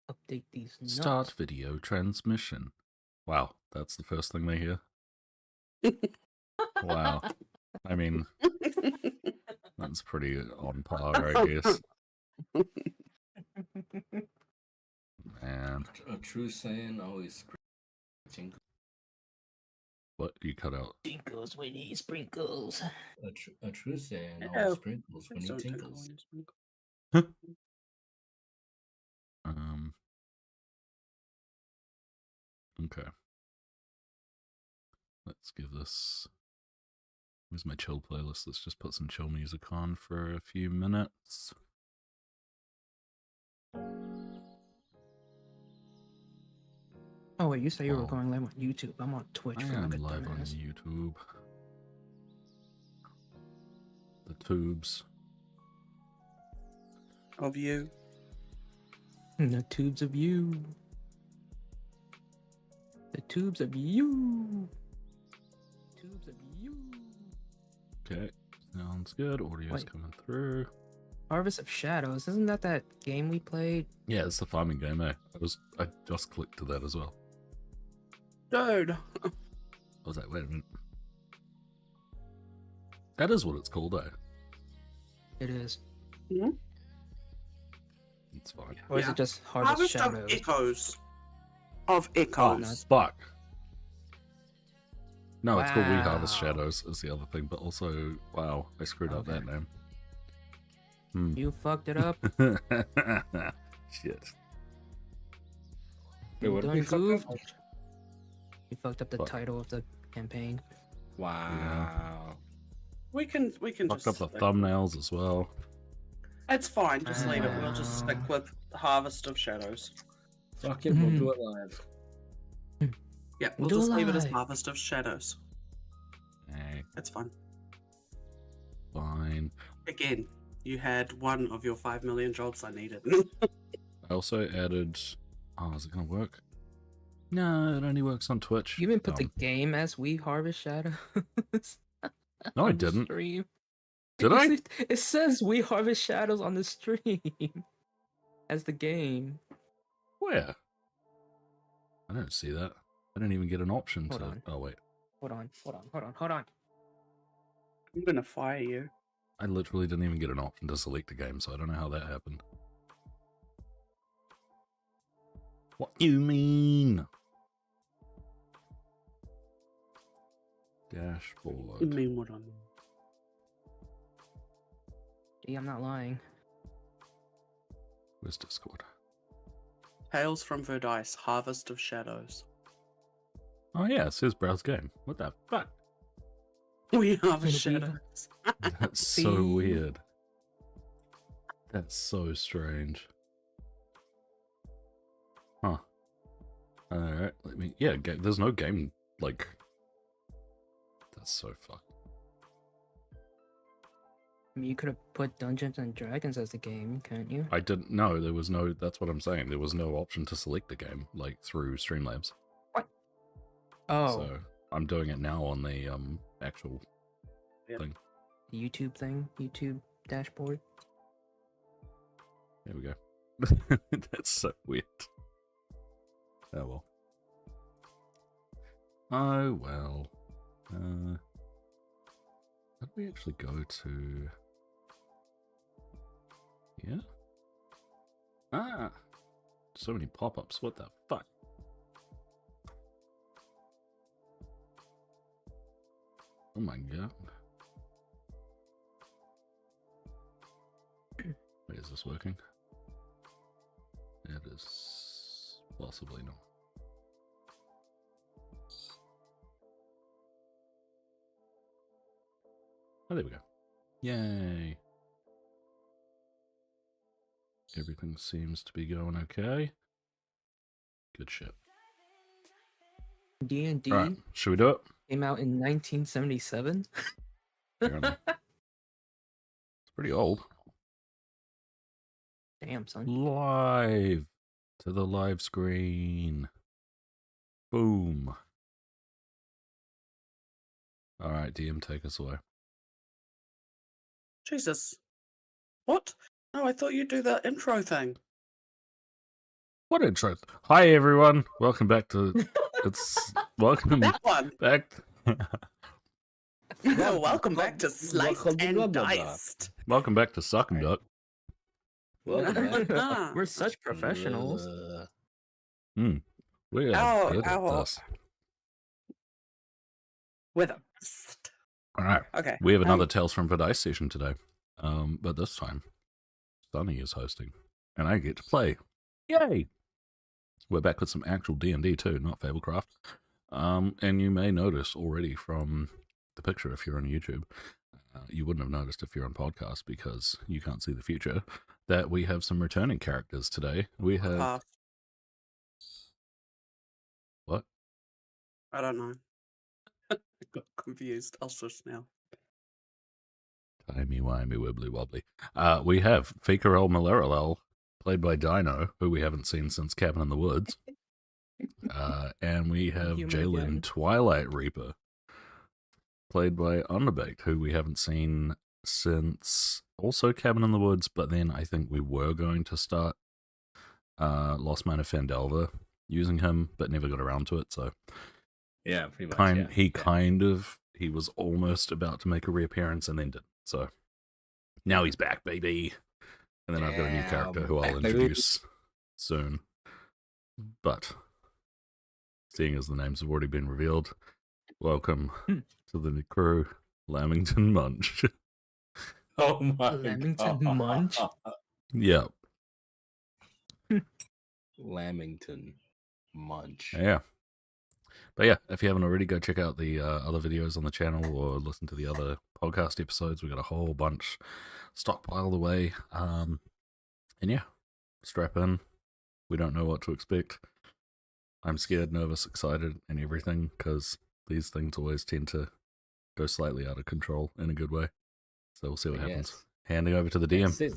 Update these nuts. Start video transmission. Wow, that's the first thing they hear. Wow. I mean, that's pretty on par, I guess. Man. A true Saiyan always tinkles. What? You cut out. Tinkles when he sprinkles. A true Saiyan always sprinkles when he tinkles. Okay. Let's give this... Where's my chill playlist? Let's just put some chill music on for a few minutes. Oh wait, you say you were going live on YouTube. I'm on Twitch. I am live on YouTube. The tubes. Of you. The tubes of you. The tubes of you. Tubes of you. Okay, sounds good. Audio's coming through. Harvest of Shadows. Isn't that game we played? Yeah, it's the farming game, eh? I just clicked to that as well. Dude. I was like, wait a minute. That is what it's called, eh? It is. Hmm? It's fine. Or is it just Harvest Shadows? Of Echoes. Of Echoes. Oh, fuck. No, it's called We Harvest Shadows is the other thing, but also, wow, I screwed up that name. You fucked it up. Shit. Wait, what did we fuck up? You fucked up the title of the campaign. Wow. Yeah. We can Fucked just up the thumbnails as well. It's fine, just leave it. We'll just stick with Harvest of Shadows. Fuck it, we'll do it live. Yeah, we'll just leave it as Harvest of Shadows. Hey. That's fine. Fine. Again, you had one of your 5 million jobs I needed. I also added... Oh, is it going to work? No, it only works on Twitch. You didn't put the game as We Harvest Shadows? No, I didn't. Stream. Did I? It says We Harvest Shadows on the stream as the game. Where? I don't see that. I didn't even get an option to... Oh, wait. Hold on. I'm gonna fire you. I literally didn't even get an option to select the game, so I don't know how that happened. What you mean? Dashboard. You mean what I mean? Gee, I'm not lying. Where's Discord? Tales from Verduis, Harvest of Shadows. Oh yeah, it says browse game. What the fuck? We Harvest Shadows. That's so weird. That's so strange. Huh. Alright, let me... Yeah, there's no game, like... That's so fucked. I mean, you could have put Dungeons and Dragons as the game, can't you? I didn't know. There was no... That's what I'm saying. There was no option to select the game, like, through Streamlabs. What? Oh. So, I'm doing it now on the, actual thing. The YouTube thing? YouTube dashboard? There we go. That's so weird. Oh well. Oh well. How do we actually go to... Yeah? Ah! So many pop-ups, what the fuck? Oh my god. Wait, is this working? It is... possibly not. Oh, there we go. Yay. Everything seems to be going okay. Good shit. D&D Alright, should we do it? came out in 1977. It's pretty old. Damn, son. Live to the live screen. Boom. Alright, DM, take us away. Jesus. What? No, I thought you'd do the intro thing. What intro? Hi everyone, welcome back to welcome That one. back. Welcome back to Sliced welcome to and blah, blah, blah. Diced. Welcome back to Suck and Duck. Welcome back. We're such professionals. We are Ow, good at ow. this. With a psst. All right, Okay. we have another Tales from Verduis session today, but this time Sunny is hosting, and I get to play. Yay! We're back with some actual D&D too, not Fablecraft. And you may notice already from the picture if you're on YouTube, you wouldn't have noticed if you're on podcast because you can't see the future, that we have some returning characters today. We have... What? I don't know. I got confused. I'll switch now. Timey-wimey, wibbly-wobbly. We have Phiqirelle Mellerelel, played by Dino, who we haven't seen since Cabin in the Woods. And we have Human Jaylen again. Twilightreaper, played by Underbaked, who we haven't seen since also Cabin in the Woods, but then I think we were going to start Lost Mine of Fandelver using him, but never got around to it, so Yeah, pretty much. He was almost about to make a reappearance and then didn't, so now he's back, baby. And then I've got a new character who I'll back, baby. introduce soon. But seeing as the names have already been revealed, welcome to the new crew, Lamington Munch. Oh my Lamington God. Munch? Yep. Lamington Munch. Yeah. But yeah, if you haven't already, go check out the other videos on the channel or listen to the other podcast episodes. We got a whole bunch stockpiled away. And yeah, strap in. We don't know what to expect. I'm scared, nervous, excited, and everything, because these things always tend to go slightly out of control in a good way. So we'll see what happens. Yes. Handing over to the DM. Yes, it-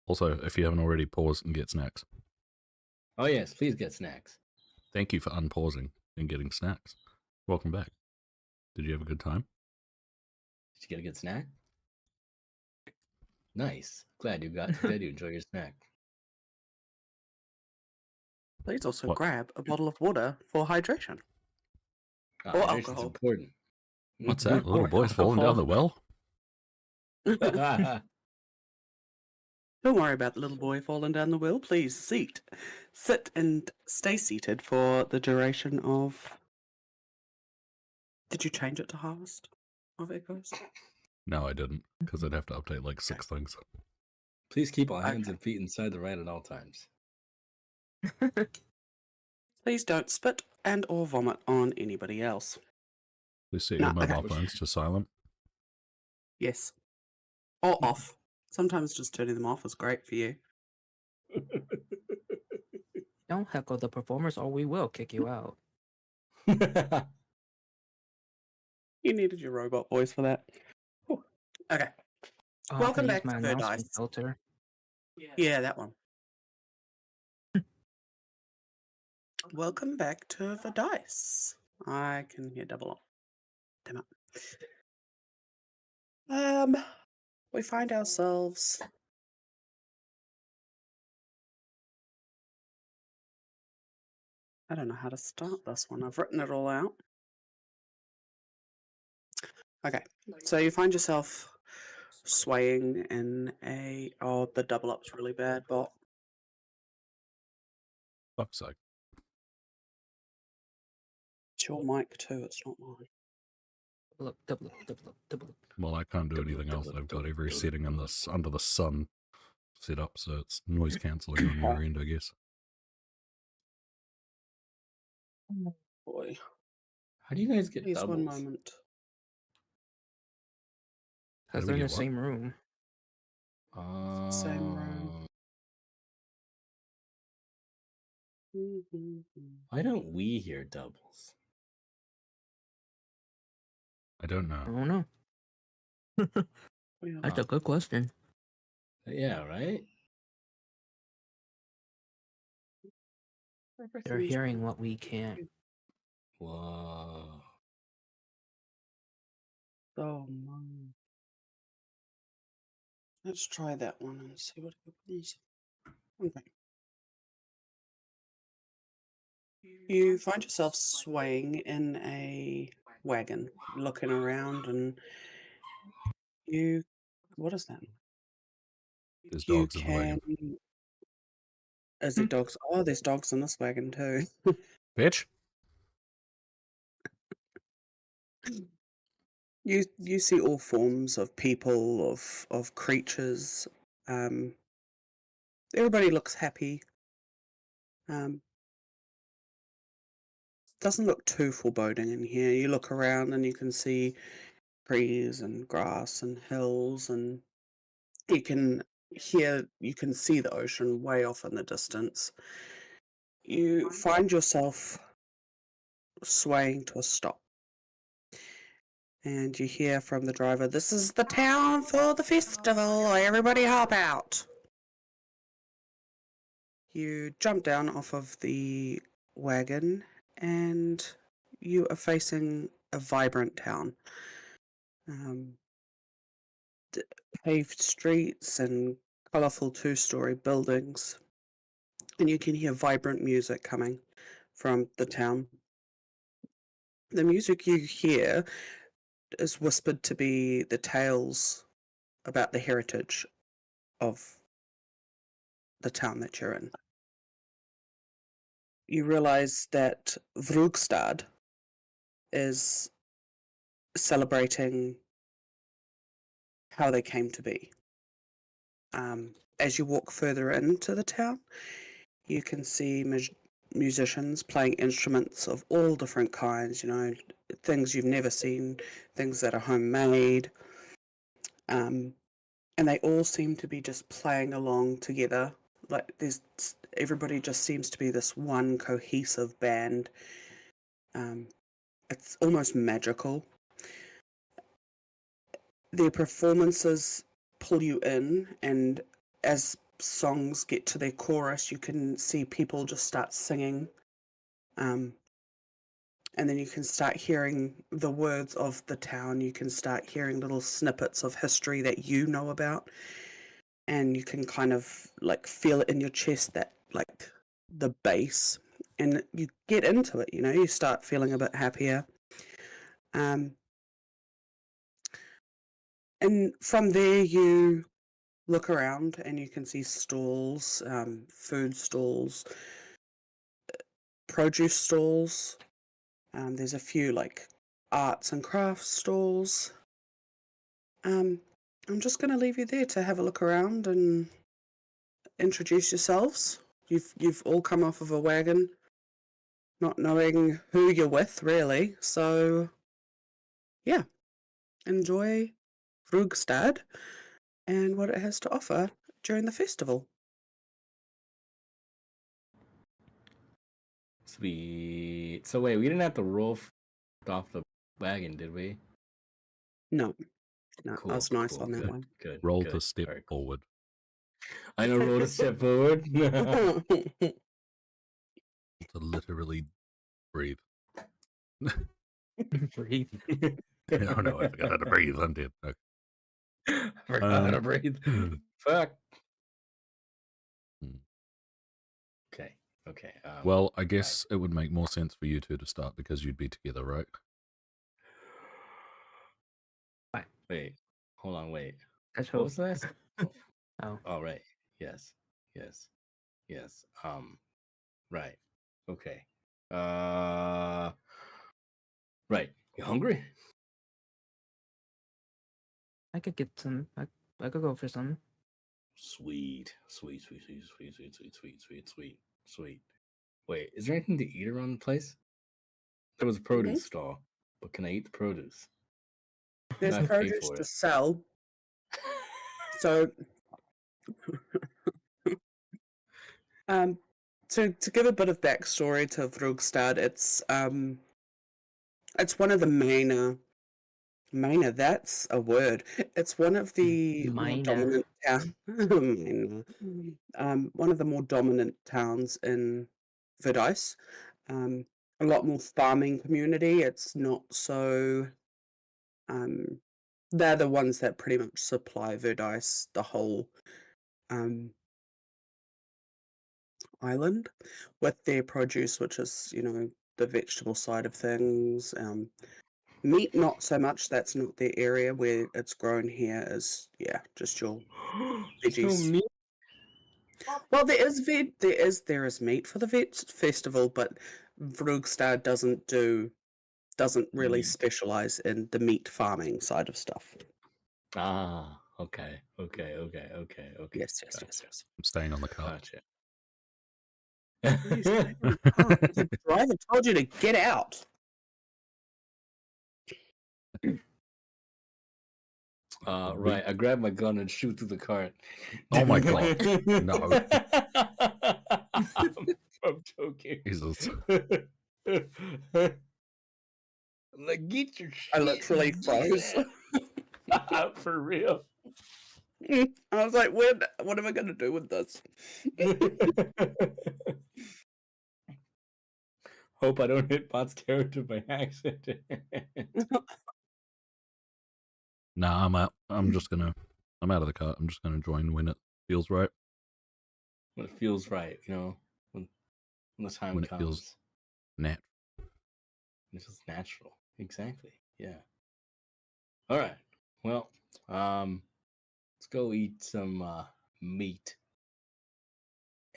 Also, if you haven't already, pause and get snacks. Oh yes, please get snacks. Thank you for unpausing and getting snacks. Welcome back. Did you have a good time? Did you get a good snack? Nice. Glad you enjoy your snack. Please also What? grab a bottle of water for hydration. Or Hydration's alcohol. important. What's that? Little Or boy's falling down the well? Don't worry about the little boy falling down the well. Please sit and stay seated for the duration of... Did you change it to harvest of echoes? No, I didn't, because I'd have to update like 6 things. Please keep all hands Okay. and feet inside the right at all times. Please don't spit and or vomit on anybody else. Please set No, your mobile okay. phones to silent. Yes. Or off. Sometimes just turning them off is great for you. Don't heckle the performers or we will kick you out. You needed your robot voice for that. Whew. Okay. Oh, Welcome I use back my to announcement Verduis. filter. Yeah, that one. Welcome back to Verduis. I can hear double up. Damn it. We find ourselves. I don't know how to start this one. I've written it all out. Okay, so you find yourself swaying in a. Oh, the double up's really bad, but Fuck's sake. it's your mic too. It's not mine. Double up. Well, I can't do anything else. I've got every setting in this under the sun set up, so it's noise cancelling on your end, I guess. Boy, How do you guys get please doubles? one moment. How Because do we they're in the get what? same room. Same room. Why don't we hear doubles? I don't I know. don't know. That's a good question. Yeah, right? They're hearing what we can't. Whoa. Oh man. Let's try that one and see what happens. Okay. You find yourself swaying in a wagon, looking around, and you. What is that? There's You dogs in the wagon. can. Is it dogs? Oh, there's dogs in this wagon too. Bitch. You see all forms of people, of creatures. Everybody looks happy. Doesn't look too foreboding in here. You look around and you can see trees and grass and hills, and you can see the ocean way off in the distance. You find yourself swaying to a stop, and you hear from the driver, "This is the town for the festival. Everybody hop out." You jump down off of the wagon, and you are facing a vibrant town. Paved streets and colourful two-story buildings, and you can hear vibrant music coming from the town. The music you hear is whispered to be the tales about the heritage of the town that you're in. You realize that Vrugstad is celebrating how they came to be. As you walk further into the town, you can see musicians playing instruments of all different kinds, things you've never seen, things that are homemade. And they all seem to be just playing along together. Like everybody just seems to be this one cohesive band. It's almost magical. Their performances pull you in, and as songs get to their chorus, you can see people just start singing. And then you can start hearing the words of the town. You can start hearing little snippets of history that you know about. And you can kind of like feel it in your chest, that like the bass. And you get into it, you start feeling a bit happier. And from there you look around and you can see stalls, food stalls, produce stalls. There's a few like arts and crafts stalls. I'm just going to leave you there to have a look around and introduce yourselves. You've all come off of a wagon, not knowing who you're with, really. So, yeah, enjoy Vrugstad and what it has to offer during the festival. Sweet. So wait, we didn't have to roll off the wagon, did we? No, Cool, I was nice cool, on that good, one. Good. Roll good. to step All right, cool. forward. I know, roll to step forward. To literally breathe. Breathe. Oh no, I forgot how to breathe. I'm dead. Okay. I forgot how to breathe. Fuck. Okay. Okay. Well, I guess it would make more sense for you two to start because you'd be together, right? Wait. Hold on. Wait. That's What was that? Oh. Oh, right. Yes. Right. Okay. Right. You hungry? I could get some. I could go for some. Sweet. Wait, is there anything to eat around the place? There was a produce stall, but can I eat the produce? There's produce to sell. So, to give a bit of backstory to Vrugstad, it's one of the Maina. That's a word. It's one of the more dominant one of the more dominant towns in Verduis. A lot more farming community. It's not so they're the ones that pretty much supply Verduis the whole island with their produce, which is, the vegetable side of things. Meat, not so much. That's not their area. Where it's grown here is, just your There's no veggies. meat. Well, there is meat for the vet festival, but Vrogstar doesn't really Meat. specialize in the meat farming side of stuff. Ah, okay. Yes. Gotcha. I'm staying on the car. Gotcha. The driver told you to get out. Right. I grab my gun and shoot through the cart. Oh my God. No. I'm joking. Jesus. Like, get your shit. I literally froze. For real. I was like, what am I going to do with this? Hope I don't hit Bot's character by accident. Nah, I'm out. I'm out of the car. I'm just gonna join when it feels right. When it feels right, when the time When it comes. feels natural. This is natural. Exactly. Yeah. All right. Well, let's go eat some meat.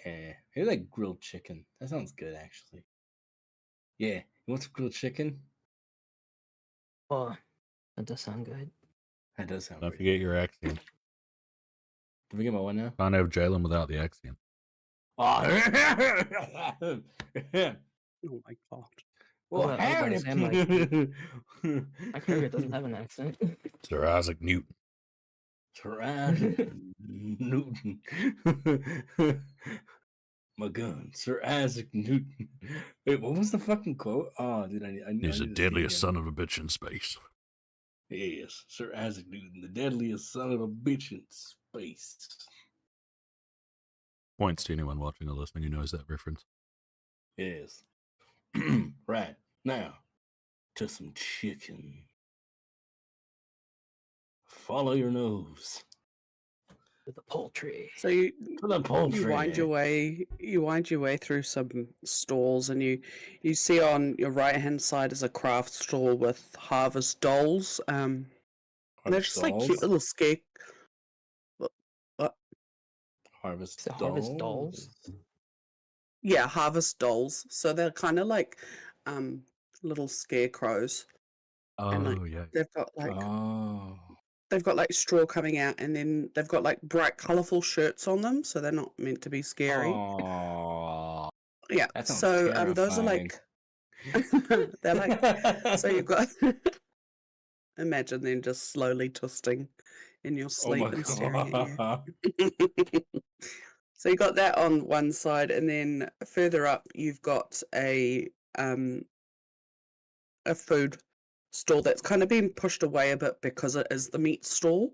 Maybe like grilled chicken. That sounds good, actually. Yeah. You want some grilled chicken? Oh, that does sound good. That does sound Don't good. forget your accent. Did we get my one now? Can't have Jaylen without the accent. Oh, Oh my god. well, I was about to say, I'm like, my character doesn't have an accent. Sir Isaac Newton. Sir Newton. My gun, Sir Isaac Newton. Wait, what was the fucking quote? Oh, dude, I He's the need to see deadliest again. son of a bitch in space. Yes, Sir Isaac Newton, the deadliest son of a bitch in space. Points to anyone watching or listening who knows that reference. Yes. Right. Now, to some chicken. Follow your nose. With the poultry. So you To the poultry. you wind your way through some stalls, and you see on your right hand side is a craft stall with harvest dolls. They're just like cute little scare. What? Harvest Is it harvest dolls? Yeah, harvest dolls. So they're kind of like little scarecrows. Oh, And, yeah. They've got like Oh. they've got like straw coming out, and then they've got like bright, colorful shirts on them, so they're not meant to be scary. Oh. Yeah. That sounds So those are terrifying. like they're like so you've got imagine them just slowly twisting in your Oh sleep my and staring at god. you. So you got that on one side, and then further up you've got a food stall that's kind of been pushed away a bit because it is the meat stall.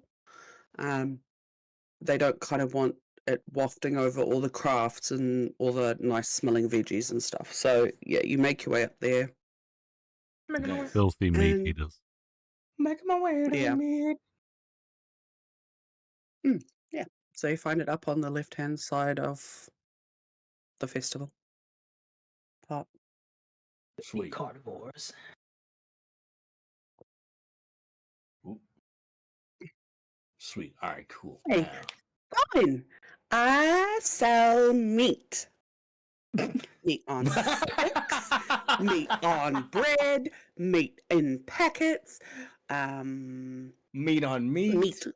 They don't kind of want it wafting over all the crafts and all the nice smelling veggies and stuff. So yeah, you make your way up there. Filthy meat And- eaters. Making my way to Yeah. meat. So you find it up on the left-hand side of the festival part. Sweet. Carnivores. Ooh. Sweet. All right, cool. Hey. Fine. I sell meat. Meat on sticks, meat on bread, meat in packets, Meat on meat. meat.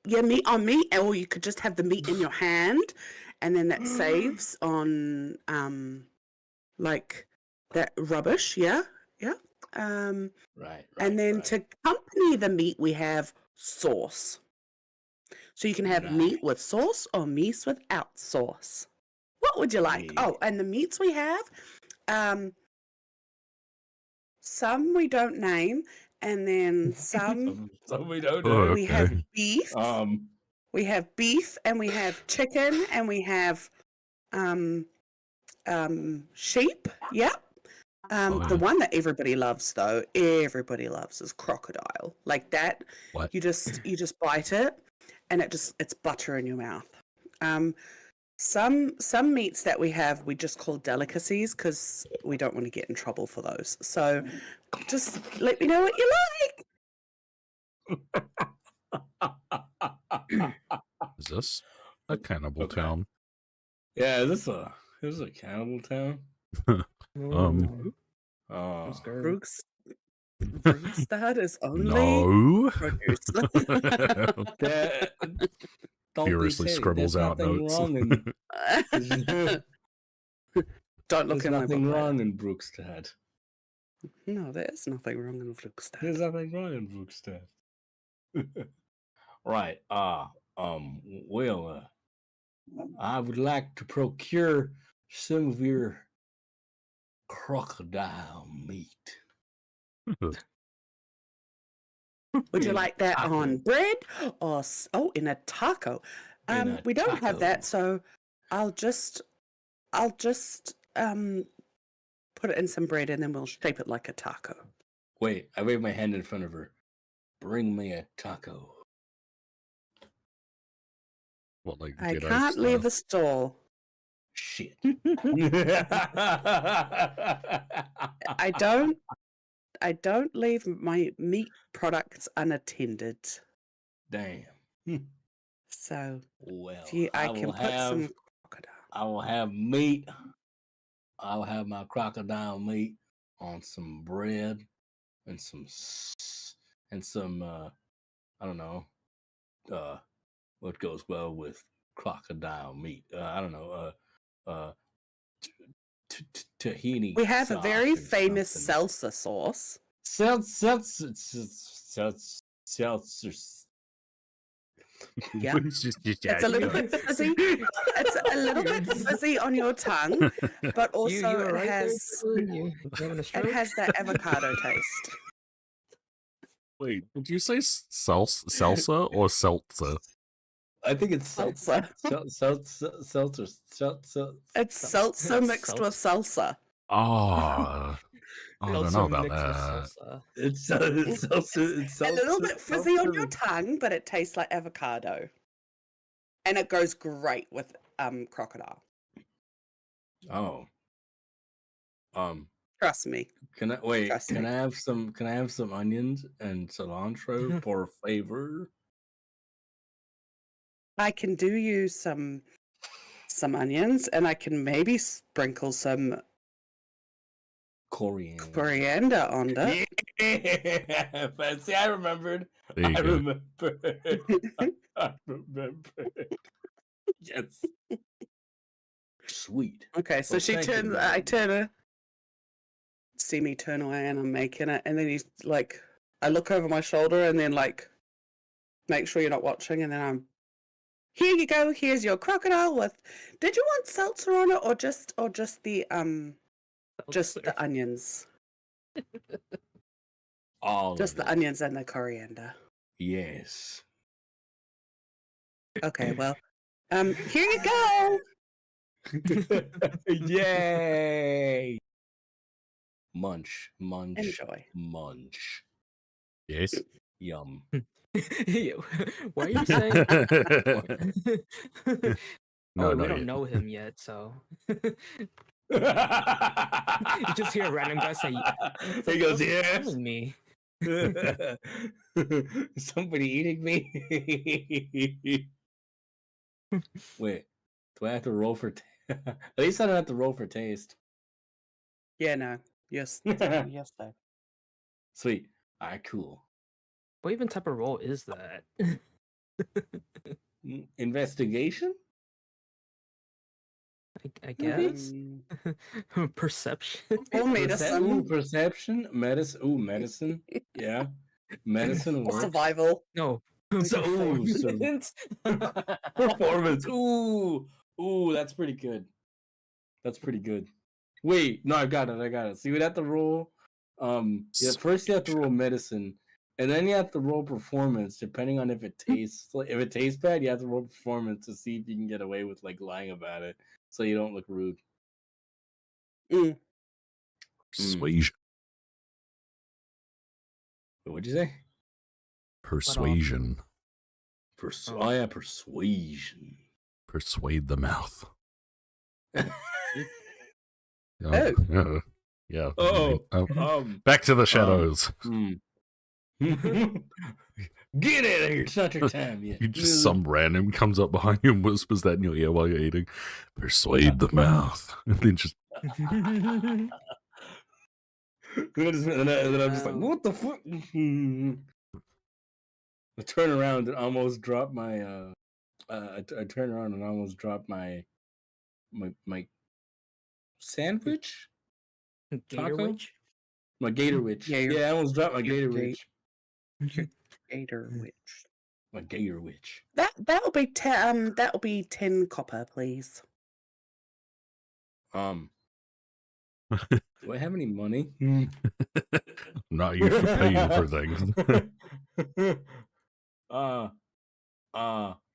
Yeah, meat on meat, or you could just have the meat in your hand, and then that saves on like that rubbish. Yeah. Right. And then right. to accompany the meat, we have sauce. So you can have meat with sauce or meat without sauce. What would you like? Yeah. Oh, and the meats we have, some we don't name, and then some we don't Oh, know. we have okay. beef. We have beef, and we have chicken, and we have sheep. Yep. Oh, The yeah. one that everybody loves, though, everybody loves is crocodile. Like that, What? you just bite it, and it's butter in your mouth. Some meats that we have we just call delicacies because we don't want to get in trouble for those. So just let me know what you like. Is this a cannibal Okay. town? Yeah, is this a cannibal town? I'm scared. Brugstad is only No. produce. That, don't Furiously they say scribbles there's out nothing notes. wrong in Don't look there's in my nothing book. wrong in Brookstad. No, there's nothing wrong in Brugstad. There's nothing wrong in Brookstad. Right. Well, I would like to procure some of your crocodile meat. Would you In a like that taco. on bread or in a taco? In a We don't have that, taco. so I'll just put it in some bread and then we'll shape it like a taco. Wait, I wave my hand in front of her. Bring me a taco. What, like I Jedi can't leave style? the store. Shit. I don't leave my meat products unattended. Damn. So Well, I can put some crocodile. I will have meat. I'll have my crocodile meat on some bread and some I don't know, what goes well with crocodile meat. I don't know, tahini. We have a very sauce or famous something. salsa sauce. Seltzer. Yeah. It's a little bit fizzy. It's a little bit fizzy on your tongue, but also you were it right there, has Jaylen? You having a stroke? it has that avocado taste. Wait, did you say salsa or seltzer? I think it's Salsa. seltzer. It's salsa mixed with salsa. Oh, I don't know about that. It's A little bit fizzy on your tongue, but it tastes like avocado. And it goes great with crocodile. Oh. Trust me. Can I wait? Trust Can me. I have some? Can I have some onions and cilantro for flavor? I can do you some onions, and I can maybe sprinkle some coriander on it. Yeah, fancy. I remembered. There you I go. remembered. I remembered. Yes. Sweet. Okay, so Well, she thank you turns. very I much. turn her. See me turn away, and I'm making it, and then he's like, I look over my shoulder, and then like, make sure you're not watching, and then I'm. Here you go. Here's your crocodile with. Did you want seltzer on it, or just the onions? All Just of the it. onions and the coriander. Yes. Okay, well, here you go. Yay! Munch. Enjoy. Munch. Yes. Yum. Why are you saying? No, we not don't yet. know him yet, so you just hear a random guy say, He goes, yes. "Telling me." Somebody eating me? Wait, do I have to roll for? At least I don't have to roll for taste. Yeah, no. Yes. Yes, though. Sweet. All right, cool. What even type of role is that? Investigation? I guess perception. Or medicine. Perception, medicine. Ooh, medicine. Yeah, medicine Or works. survival. No. Performance. Performance. Ooh, that's pretty good. That's pretty good. Wait, no, I got it. So you would have to roll. First you have to roll medicine, and then you have to roll performance. Depending on if it tastes bad, you have to roll performance to see if you can get away with like lying about it, so you don't look rude. Persuasion. What'd you say? Persuasion. Oh yeah, persuasion. Persuade the mouth. Oh. Yeah. Oh, Back to the shadows. Get out of here! It's not your time yet. You just some random comes up behind you and whispers that in your ear while you're eating. Persuade the mouth, and then just And then I'm just like, what the fuck? I turn around and almost drop my. I turn around and almost drop my sandwich. Gator Taco? witch? My gator witch. Yeah, Yeah, I almost dropped my gator gate. witch. Gator witch. My gator witch. That'll be 10 copper, please. Do I have any money? not used to paying for things.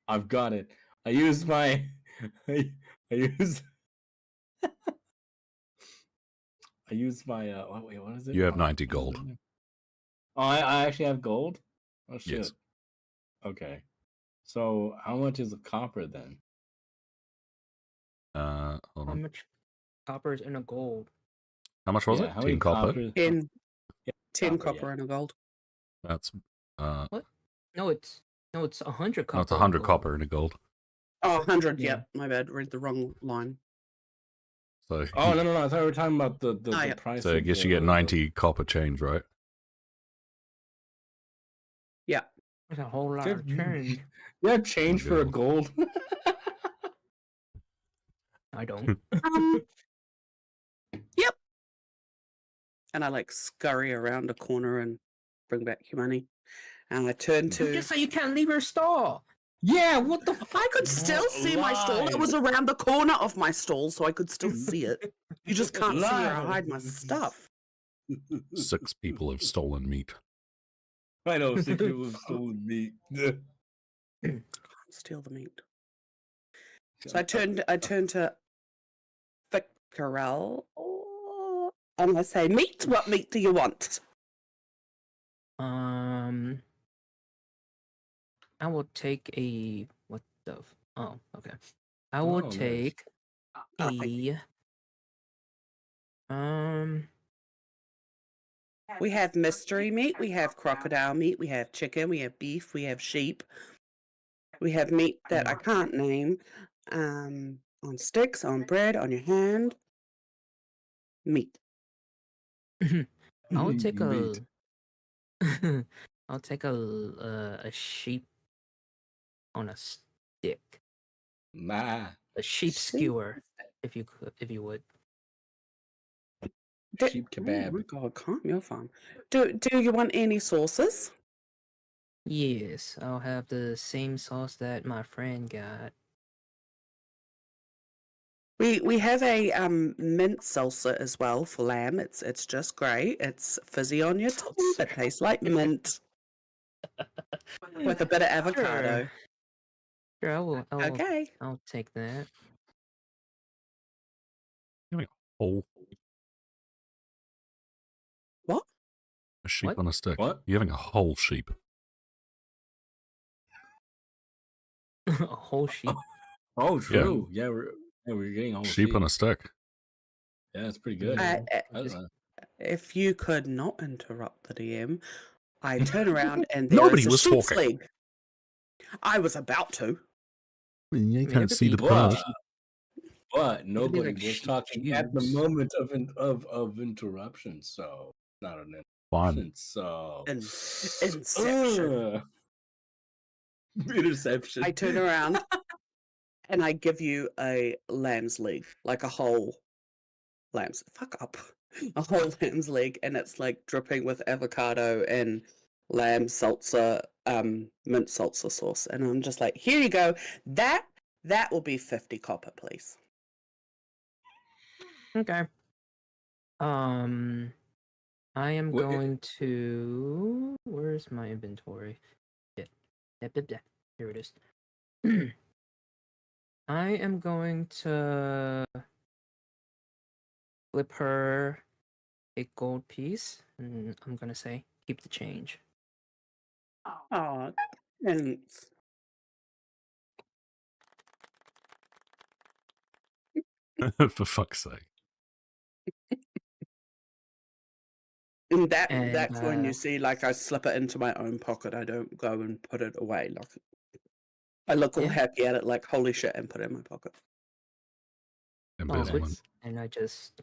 I've got it. I used my. I used. I used my. Wait, what is it? You have 90 gold. Oh, I actually have gold. Oh shit. Yes. Okay. So how much is a copper then? Hold How on. much copper is in a gold? How much was it? How many 10 copper. coppers- 10 copper, copper and a gold. That's What? No, it's 100 copper. no, it's in 100 gold. copper and a gold. Oh, 100. Yeah. Yep, my bad. Read the wrong line. So Oh no! I thought we were talking about the yeah. price. so I of guess you the- get 90 copper change, right? Yeah. That's a whole lot Good. of change. You have change for a Gold. gold. I don't. Yep. And I scurry around a corner and bring back your money. And I turn You to. just say you can't leave your stall. Yeah. What the? I could still see my stall. It was around the corner of my stall, so I could still see it. You just can't see where I hide my stuff. 6 people have stolen meat. I know 6 people have stolen meat. Can't steal the meat. So I turned to Phiqirelle, and I say, "Meat? What meat do you want?" I will take a what the? Oh, okay. I will Oh, nice. take thank you. a We have mystery meat, we have crocodile meat, we have chicken, we have beef, we have sheep. We have meat that I can't name, on sticks, on bread, on your hand. Meat. I'll take Meat. I'll take a sheep on a stick. Nah. A sheep skewer, if you would. Sheep Oh kebab. my god, calm your farm. Do you want any sauces? Yes, I'll have the same sauce that my friend got. We have a mint salsa as well for lamb. It's just great. It's fizzy on your tongue. It tastes like mint with a bit of avocado. Sure, Okay. I'll take that. Whole What? a sheep What? on a stick. What? You're having a whole sheep. A whole sheep. Oh, true. Yeah, we're getting a whole Sheep on a stick. Yeah, that's pretty good. Yeah. If you could not interrupt the DM, I turn around and Nobody there's a was sheep's talking. leg. I was about to. You it can't could see be the But, pearls. but nobody like was sheep talking at the cubes. moment of interruption, so not an Fine. interruption. So Inception. Interception. I turn around and I give you a lamb's leg, like a whole lamb's. Fuck up. A whole lamb's leg, and it's dripping with avocado and lamb salsa, mint salsa sauce. And I'm just like, here you go. That will be 50 copper, please. Okay. I am What- going to. Where's my inventory? Here it is. I am going to flip her a gold piece, and I'm gonna say keep the change. Oh, thanks. For fuck's sake. And And that's when you see, like, I slip it into my own pocket. I don't go and put it away. Like, I look all Yeah. happy at it, like, holy shit, and put it in my pocket. Embezzlement. and I just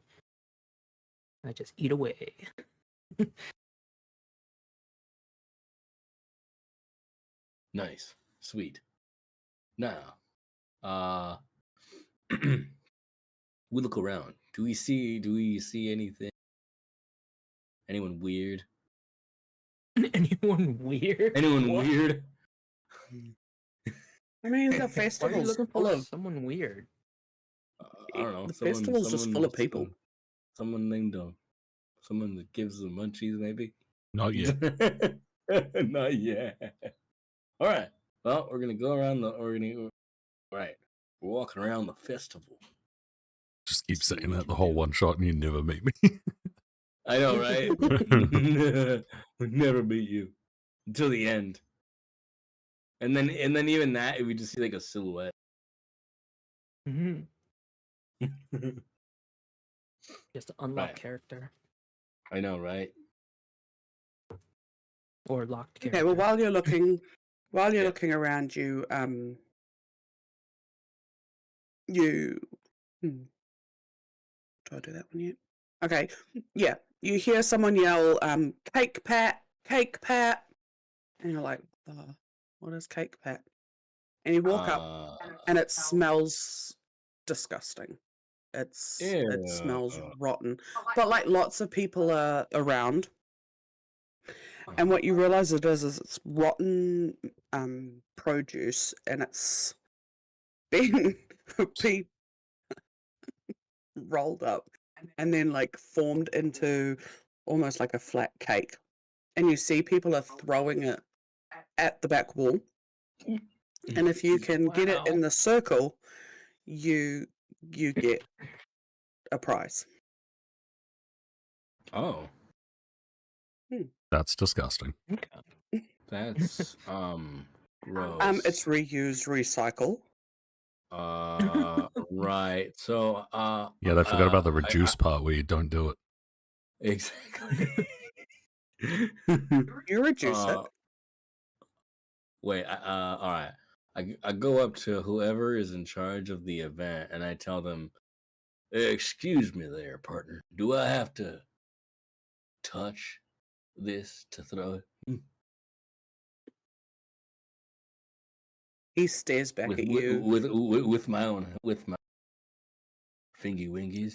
eat away. Nice. Sweet. Now, we look around. Do we see anything? Anyone weird? Anyone weird? Anyone What? weird? I mean, the Why are you festival's looking full for of someone weird? I don't know. the festival's just full of people. Someone named someone that gives them munchies, maybe. Not yet. Not yet. All right. Well, we're gonna go around All right. We're walking around the festival. Just keep See what saying we that the can whole do. one shot and you never meet me. I know, right? We'll never meet you until the end. And then even that, we just see like a silhouette. Mm-hmm. Just to unlock Right. character I know, right? or locked character. Okay, well, while you're looking Yeah. looking around, you do I do that one yet? Okay, yeah, you hear someone yell, cake pat, and you're like, what is cake pat? And you walk up, and it smells disgusting. It smells Ew. rotten, but like lots of people are around. And what you realize it is it's rotten produce, and it's been rolled up and then like formed into almost like a flat cake. And you see people are throwing it at the back wall. And if you can get it in the circle, you get a prize. Oh, That's disgusting. Okay. that's gross. It's reuse, recycle. Right. So Yeah, they forgot about the reduce part where you don't do it. exactly. You reduce it. Wait, all right. I go up to whoever is in charge of the event and I tell them, "Excuse me there, partner. Do I have to touch this to throw it?" He stares back at you. With my fingy wingies.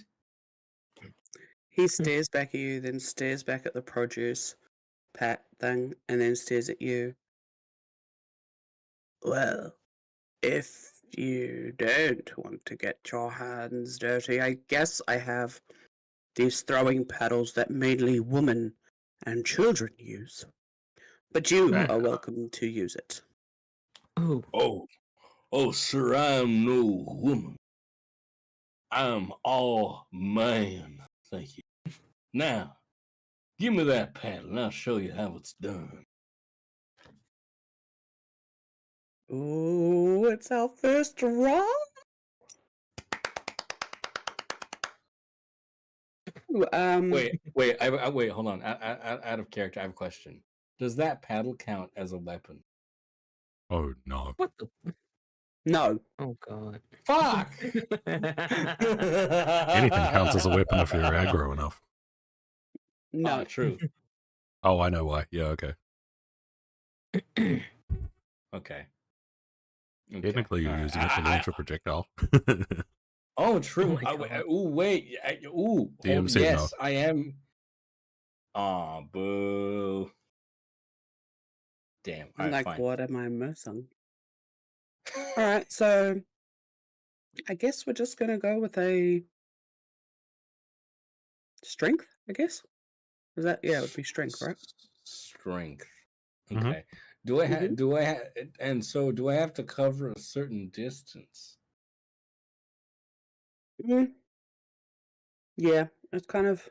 He stares back at you, then stares back at the produce pat thing, and then stares at you. Well, if you don't want to get your hands dirty, I guess I have these throwing paddles that mainly women and children use. But you are welcome to use it. Ooh. Oh, sir, I am no woman. I am all man. Thank you. Now, give me that paddle and I'll show you how it's done. Ooh, it's our first round. Ooh, Wait, wait, hold on. Out of character, I have a question. Does that paddle count as a weapon? Oh no. What the? No. Oh god. Fuck! Anything counts as a weapon if you're aggro enough. No. True. Oh, I know why. Yeah, okay. Okay. Technically, you're All right. using it to launch a projectile. Oh, true. Oh my God. Wait. DMC, yes, I am. Aw, boo. Damn. All I'm right, like, fine. what am I missing? All right, so I guess we're just gonna go with a strength. I guess is that it would be strength, right? Strength. Mhm. Okay. Do I have? And so, do I have to cover a certain distance? Mm. Yeah, it's kind of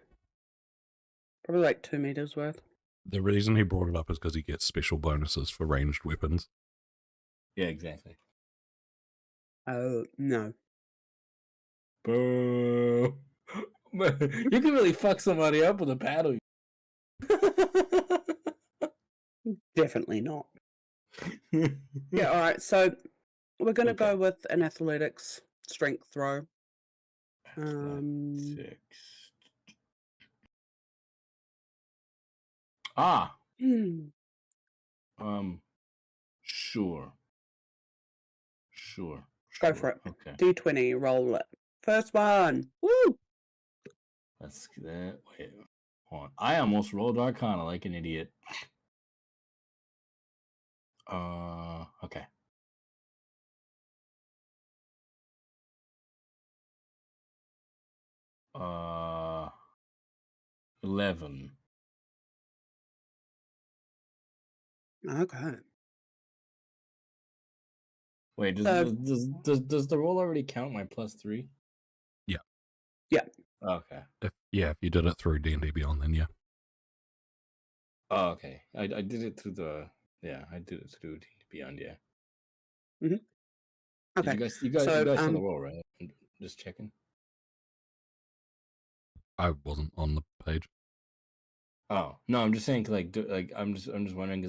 Probably like 2 meters worth. The reason he brought it up is because he gets special bonuses for ranged weapons. Yeah, exactly. Oh, no. Boo. You can really fuck somebody up with a paddle. Definitely not. Yeah, all right. So we're going to Okay. go with an athletics strength throw. Six. Hmm. Sure. Go for it. Okay. D20, roll it. First one. Woo! Let's that. Wait. Hold on. I almost rolled Arcana like an idiot. Okay. Uh, 11. Okay. Wait, So- does the roll already count my +3? Yeah. Yeah. Okay. If you did it through D&D Beyond, then yeah. Oh, okay. I did it through I did it through Beyond, yeah. Okay. You guys So, saw the roll, right? I'm just checking. I wasn't on the page. Oh no, I'm just saying I'm just wondering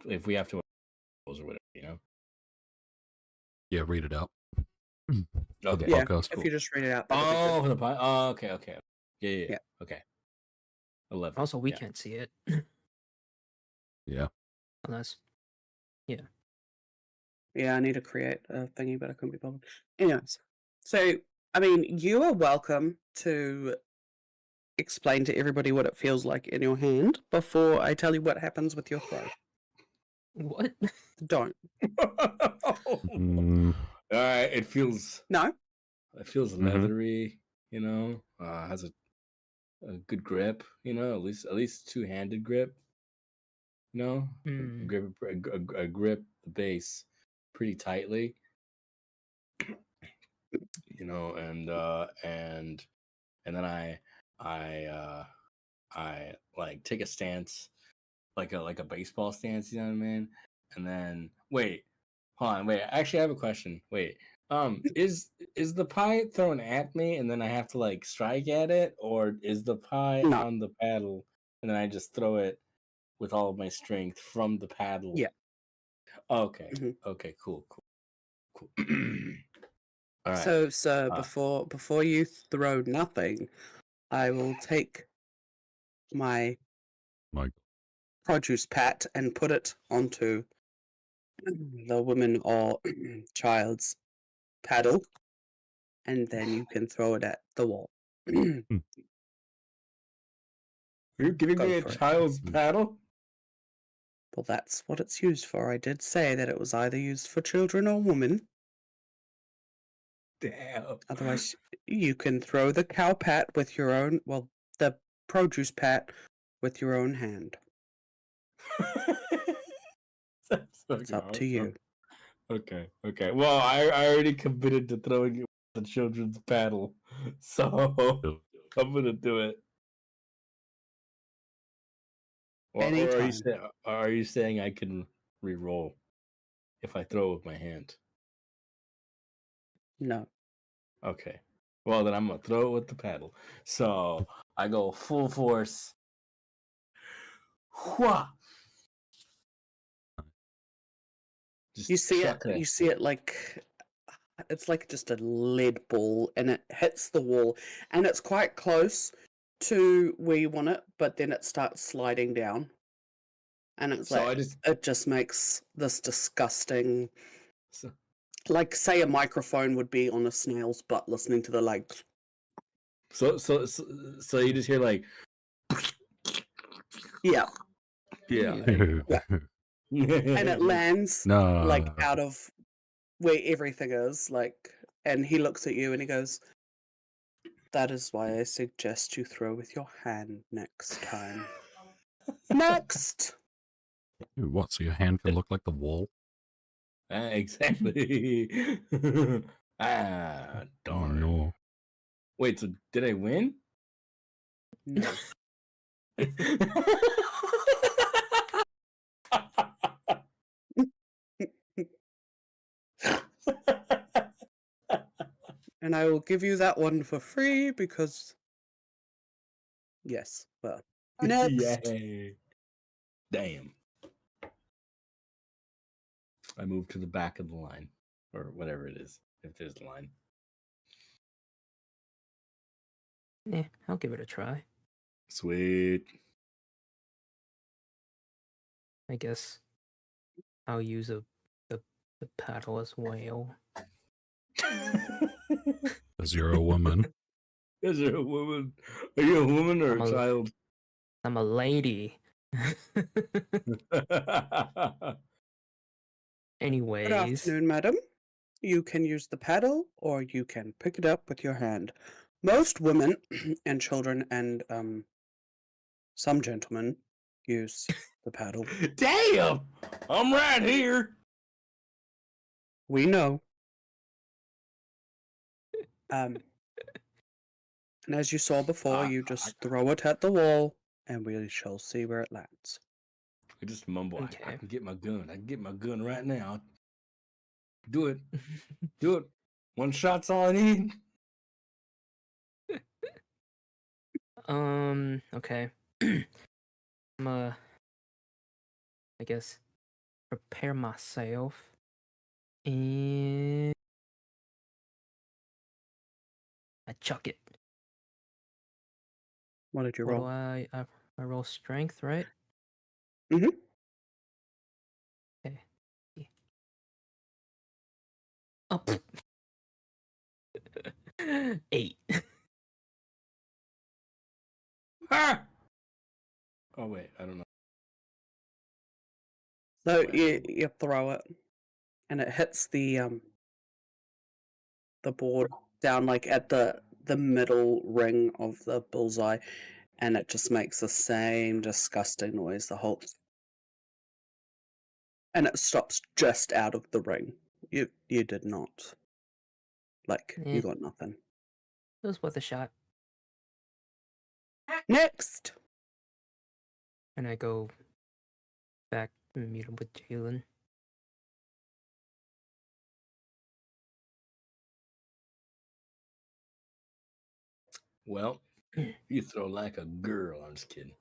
if we have to rolls or whatever, you know. Yeah, read it out. For the Okay. Yeah, podcast. if you just read it out. that'd be good. Oh, for the pie. Oh, okay. Yeah. Yeah. Okay. 11. Also, we yeah. can't see it Yeah. unless. Yeah, I need to create a thingy, but I couldn't be bothered. Anyways, so, I mean, you are welcome to explain to everybody what it feels like in your hand before I tell you what happens with your throw. What? Don't. Mm, All right. It feels No? leathery. You know, has a good grip. You know, at least two-handed grip. You know, Hmm. grip the base pretty tightly. You know, and then I like take a stance, like a baseball stance. You know what I mean? And then hold on. Actually, I have a question. Is the pie thrown at me and then I have to like strike at it, or is the pie No. on the paddle and then I just throw it with all of my strength from the paddle? Yeah. Okay. Mhm. Okay. Cool. All right. So before you throw nothing, I will take my my produce pat and put it onto the woman or child's paddle, and then you can throw it at the wall. Are you giving Go me a for it. child's paddle? Well, that's what it's used for. I did say that it was either used for children or women. Damn. Otherwise, you can throw the cow pat with your own, well, the produce pat with your own hand. That's It's fucking up to you. awesome. Okay. Well, I already committed to throwing it with the children's paddle, so I'm gonna do it. Or Anytime. are you saying I can re-roll if I throw with my hand? No. Okay. Well, then I'm gonna throw it with the paddle. So I go full force. Wha! Just You see chuck that you see shit. it like it's like just a lead ball, and it hits the wall, and it's quite close to where you want it, but then it starts sliding down, and it's So like it just makes this disgusting, so, like say a microphone would be on a snail's butt listening to the like. so you just hear like Yeah, yeah. and it lands no. like out of where everything is, like, and he looks at you and he goes, "That is why I suggest you throw with your hand next time." Next! What? So your hand can look like the wall? Exactly. Oh Darn. no. Wait, so did I win? No. And I will give you that one for free because, yes. Well, next. Yay. Damn. I moved to the back of the line, or whatever it is, if there's a line. Yeah, I'll give it a try. Sweet. I guess I'll use the paddle as well. Because you're a woman. Is there a woman? Are you a woman or I'm a a- child? I'm a lady. Good Anyways, afternoon, madam. You can use the paddle or you can pick it up with your hand. Most women and children and some gentlemen use the paddle. Damn! I'm right here. We know. And as you saw before, you just throw it at the wall and we shall see where it lands. I just mumble. I Okay. can get my gun. I can get my gun right now. Do it. Do it. One shot's all I need. Okay. I'm I guess prepare myself and I chuck it. What did you What do roll? I roll strength, right? Mhm. Okay. Up. 8. Ha! Oh wait, I don't know. So Wait. you throw it and it hits the board down like at the middle ring of the bullseye, and it just makes the same disgusting noise the whole, and it stops just out of the ring. You did not, like, Eh. you got nothing. It was worth a shot. Next. And I go back and meet up with Jaylen. Well, you throw like a girl. I'm just kidding.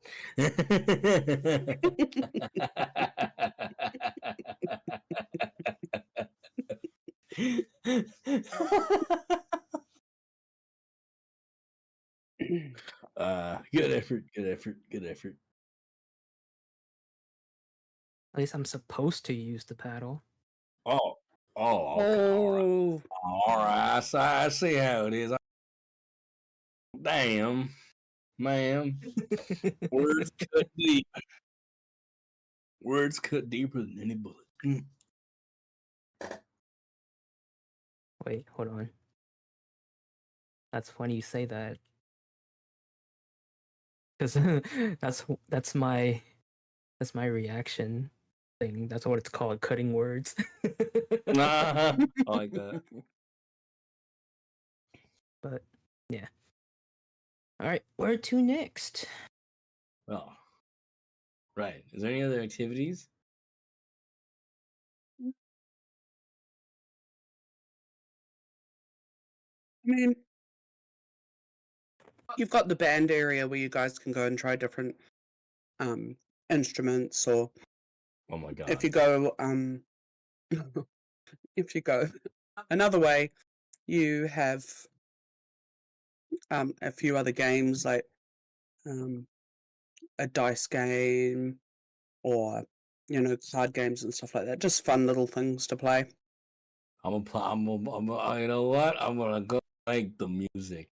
Good effort. Good effort. Good effort. At least I'm supposed to use the paddle. Oh, okay. Oh, All right. I see how it is. Damn, ma'am. Words cut deep. Words cut deeper than any bullet. Wait, hold on. That's funny you say that. Because that's my reaction thing. That's what it's called, cutting words. I like that. But yeah. All right, where to next? Oh, right. Is there any other activities? I mean, you've got the band area where you guys can go and try different instruments, or Oh my god. if you go if you go another way, you have a few other games like a dice game, or card games and stuff like that. Just fun little things to play. I'm gonna, you know what? I'm gonna go make the music.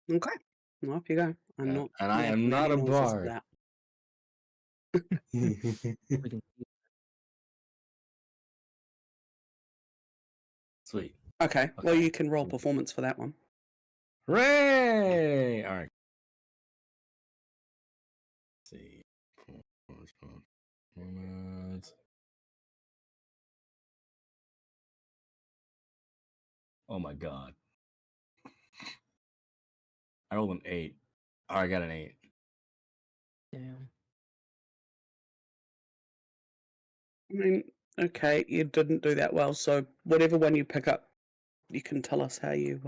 Okay, well, off you go. I'm not. And I am making not any a noises for bard. that. We can- Sweet. Okay, well, Okay. you can roll performance for that one. Hooray! All right. Let's see. Performance. Oh my god. I rolled an 8. Oh, I got an 8. Damn. I mean, okay, you didn't do that well. So whatever one you pick up, you can tell us how you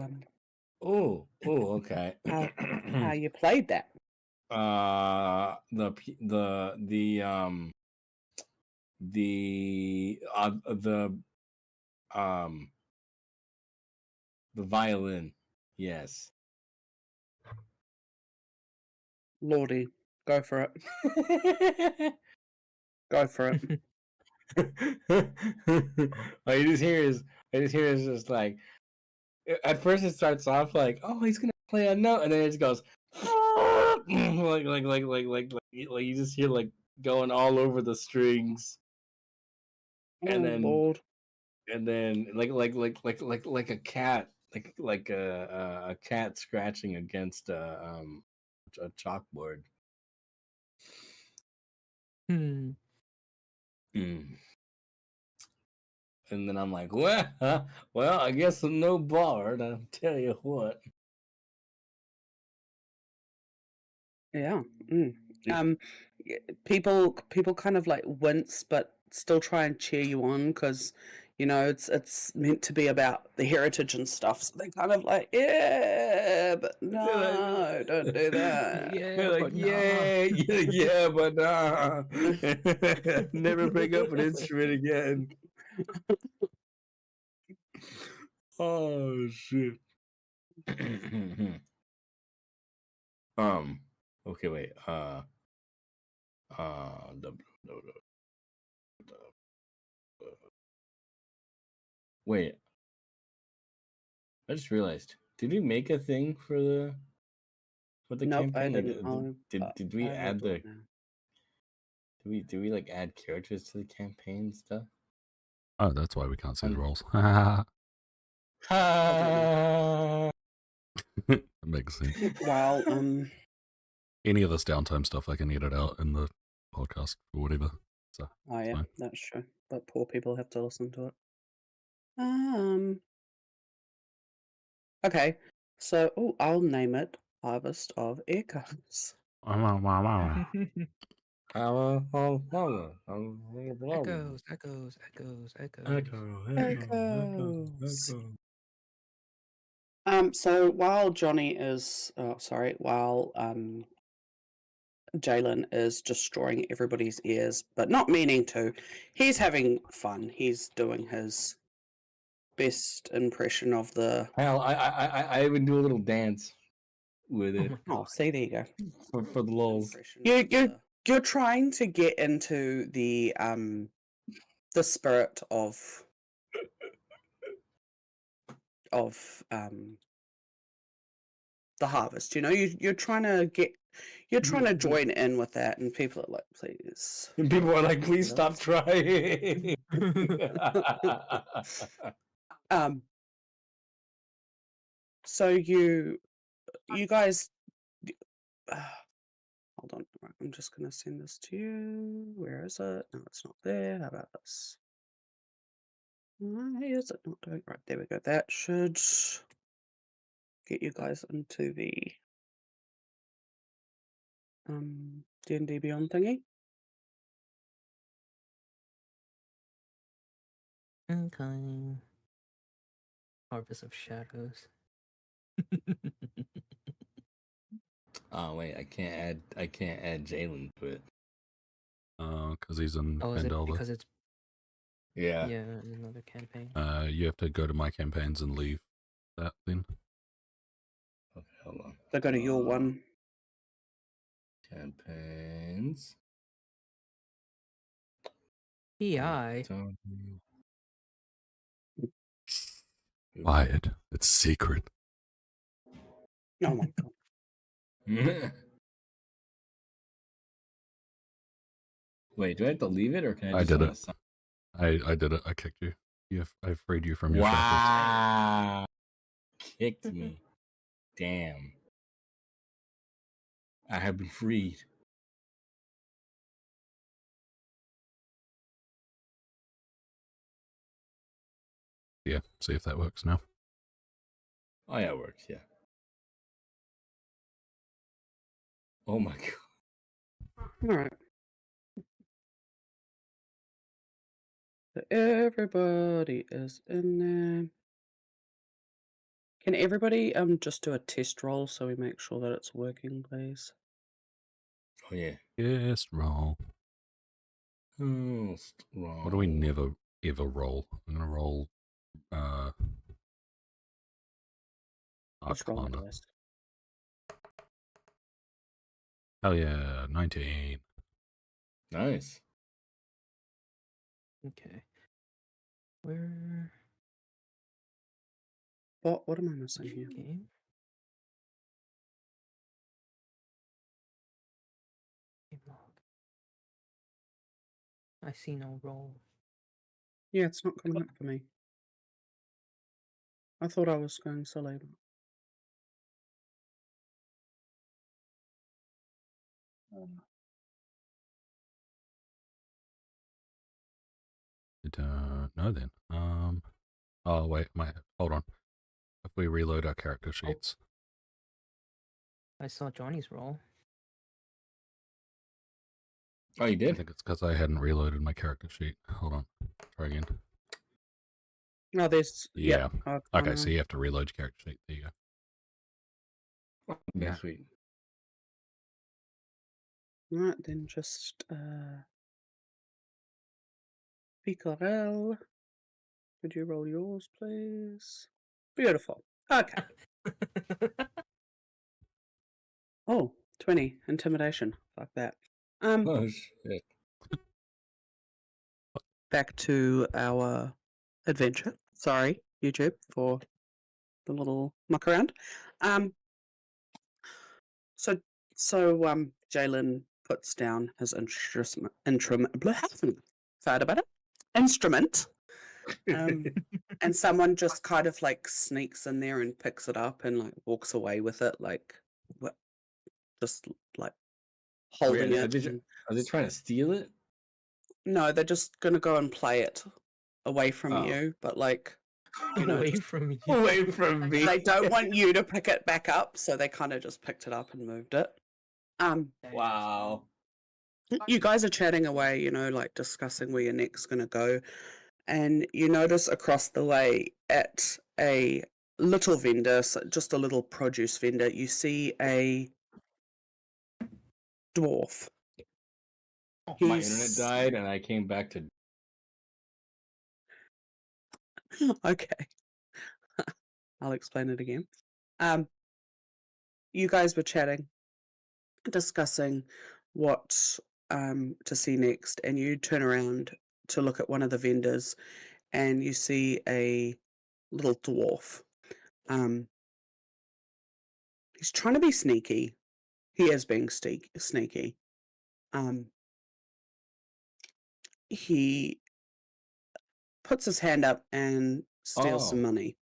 Oh, okay. how you played that. The violin. Yes. Lordy, go for it. Go for it. I just hear is just like at first it starts off like, oh, he's gonna play a note, and then it just goes like you just hear like going all over the strings, Oh and Lord. then like a cat, like a cat scratching against a chalkboard. Hmm. Mm. And then I'm like, well, I guess I'm no bard. I'll tell you what. Yeah. People kind of like wince, but still try and cheer you on because it's meant to be about the heritage and stuff. So they kind of like, yeah, but no, don't do that. Yeah, They're like, but nah. yeah, but nah. Never pick up an instrument again. Oh shit. Okay, wait. Wait. I just realized. Did we make a thing for the Nope, I campaign? didn't. Did we I will add do the it now. did we like add characters to the campaign stuff? Oh, that's why we can't see the Um, rolls. Ha! That makes sense. While Any of this downtime stuff I can edit out in the podcast or whatever. So oh yeah, fine. that's true. But poor people have to listen to it. Okay. So I'll name it Harvest of Echoes. Echoes, echoes, echoes, echoes. Echoes. So while Jaylen is destroying everybody's ears, but not meaning to, he's having fun. He's doing his best impression of the. Hell, I even do a little dance with Oh it my Oh, god. see, there you go. for the lulz. You're trying to get into the spirit of the harvest. You're trying to join in with that, and people are like, please. And people are like, please stop trying. So you guys, hold on. Right, I'm just gonna send this to you. Where is it? No, it's not there. How about this? Why is it not doing right? There we go. That should get you guys into the D&D Beyond thingy. Okay. Harvest of Shadows. Oh wait, I can't add Jaylen to it. Because he's in Oh, is it Vandelda. because it's Yeah. another campaign? You have to go to my campaigns and leave that then. Okay, hold on. So go to your one. Campaigns. PI. Quiet. It's secret. Oh my god. Wait, do I have to leave it or can I I just did wanna it. sign? I did it. I kicked you. I freed you from your shackles. Wow. Kicked me. Damn. I have been freed. Yeah, see if that works now. Oh yeah, it works, yeah. Oh my god. All right. So everybody is in there. Can everybody just do a test roll so we make sure that it's working, please? Oh yeah. Yes, roll. Wrong. What do we never ever roll? I'm gonna roll Just roll a Arcana. dice. Oh yeah, 19. Nice. Okay. Where What am I missing here? game? Game log. I see no roll. Yeah, it's not coming up for me. I thought I was going silly. No then. Oh wait, hold on. If we reload our character sheets. I saw Johnny's roll. Oh, you I did? think it's because I hadn't reloaded my character sheet. Hold on. Try again. No, there's Yeah. yep, Okay, so you have to reload your character sheet. There you go. Okay, Yeah. sweet. right then just Phiqirelle. Could you roll yours, please? Beautiful. Okay. Oh, 20 intimidation. Fuck that. Oh shit. Back to our adventure. Sorry, YouTube, for the little muck around. So Jaylen puts down his instrument, and someone just kind of like sneaks in there and picks it up and like walks away with it, like just like holding Wait, it. are they trying to steal it? No, they're just gonna go and play it away from Oh. you, but like you know, Away just from you. Away from me. they don't want you to pick it back up, so they kind of just picked it up and moved it. Wow. You guys are chatting away, you know, like discussing where your neck's gonna go, and you notice across the way at a little vendor, so just a little produce vendor, you see a dwarf. My internet died and I came back to. Okay. I'll explain it again. You guys were chatting, discussing what to see next, and you turn around to look at one of the vendors, and you see a little dwarf. He's trying to be sneaky. He is being sneaky. He puts his hand up and steals some money.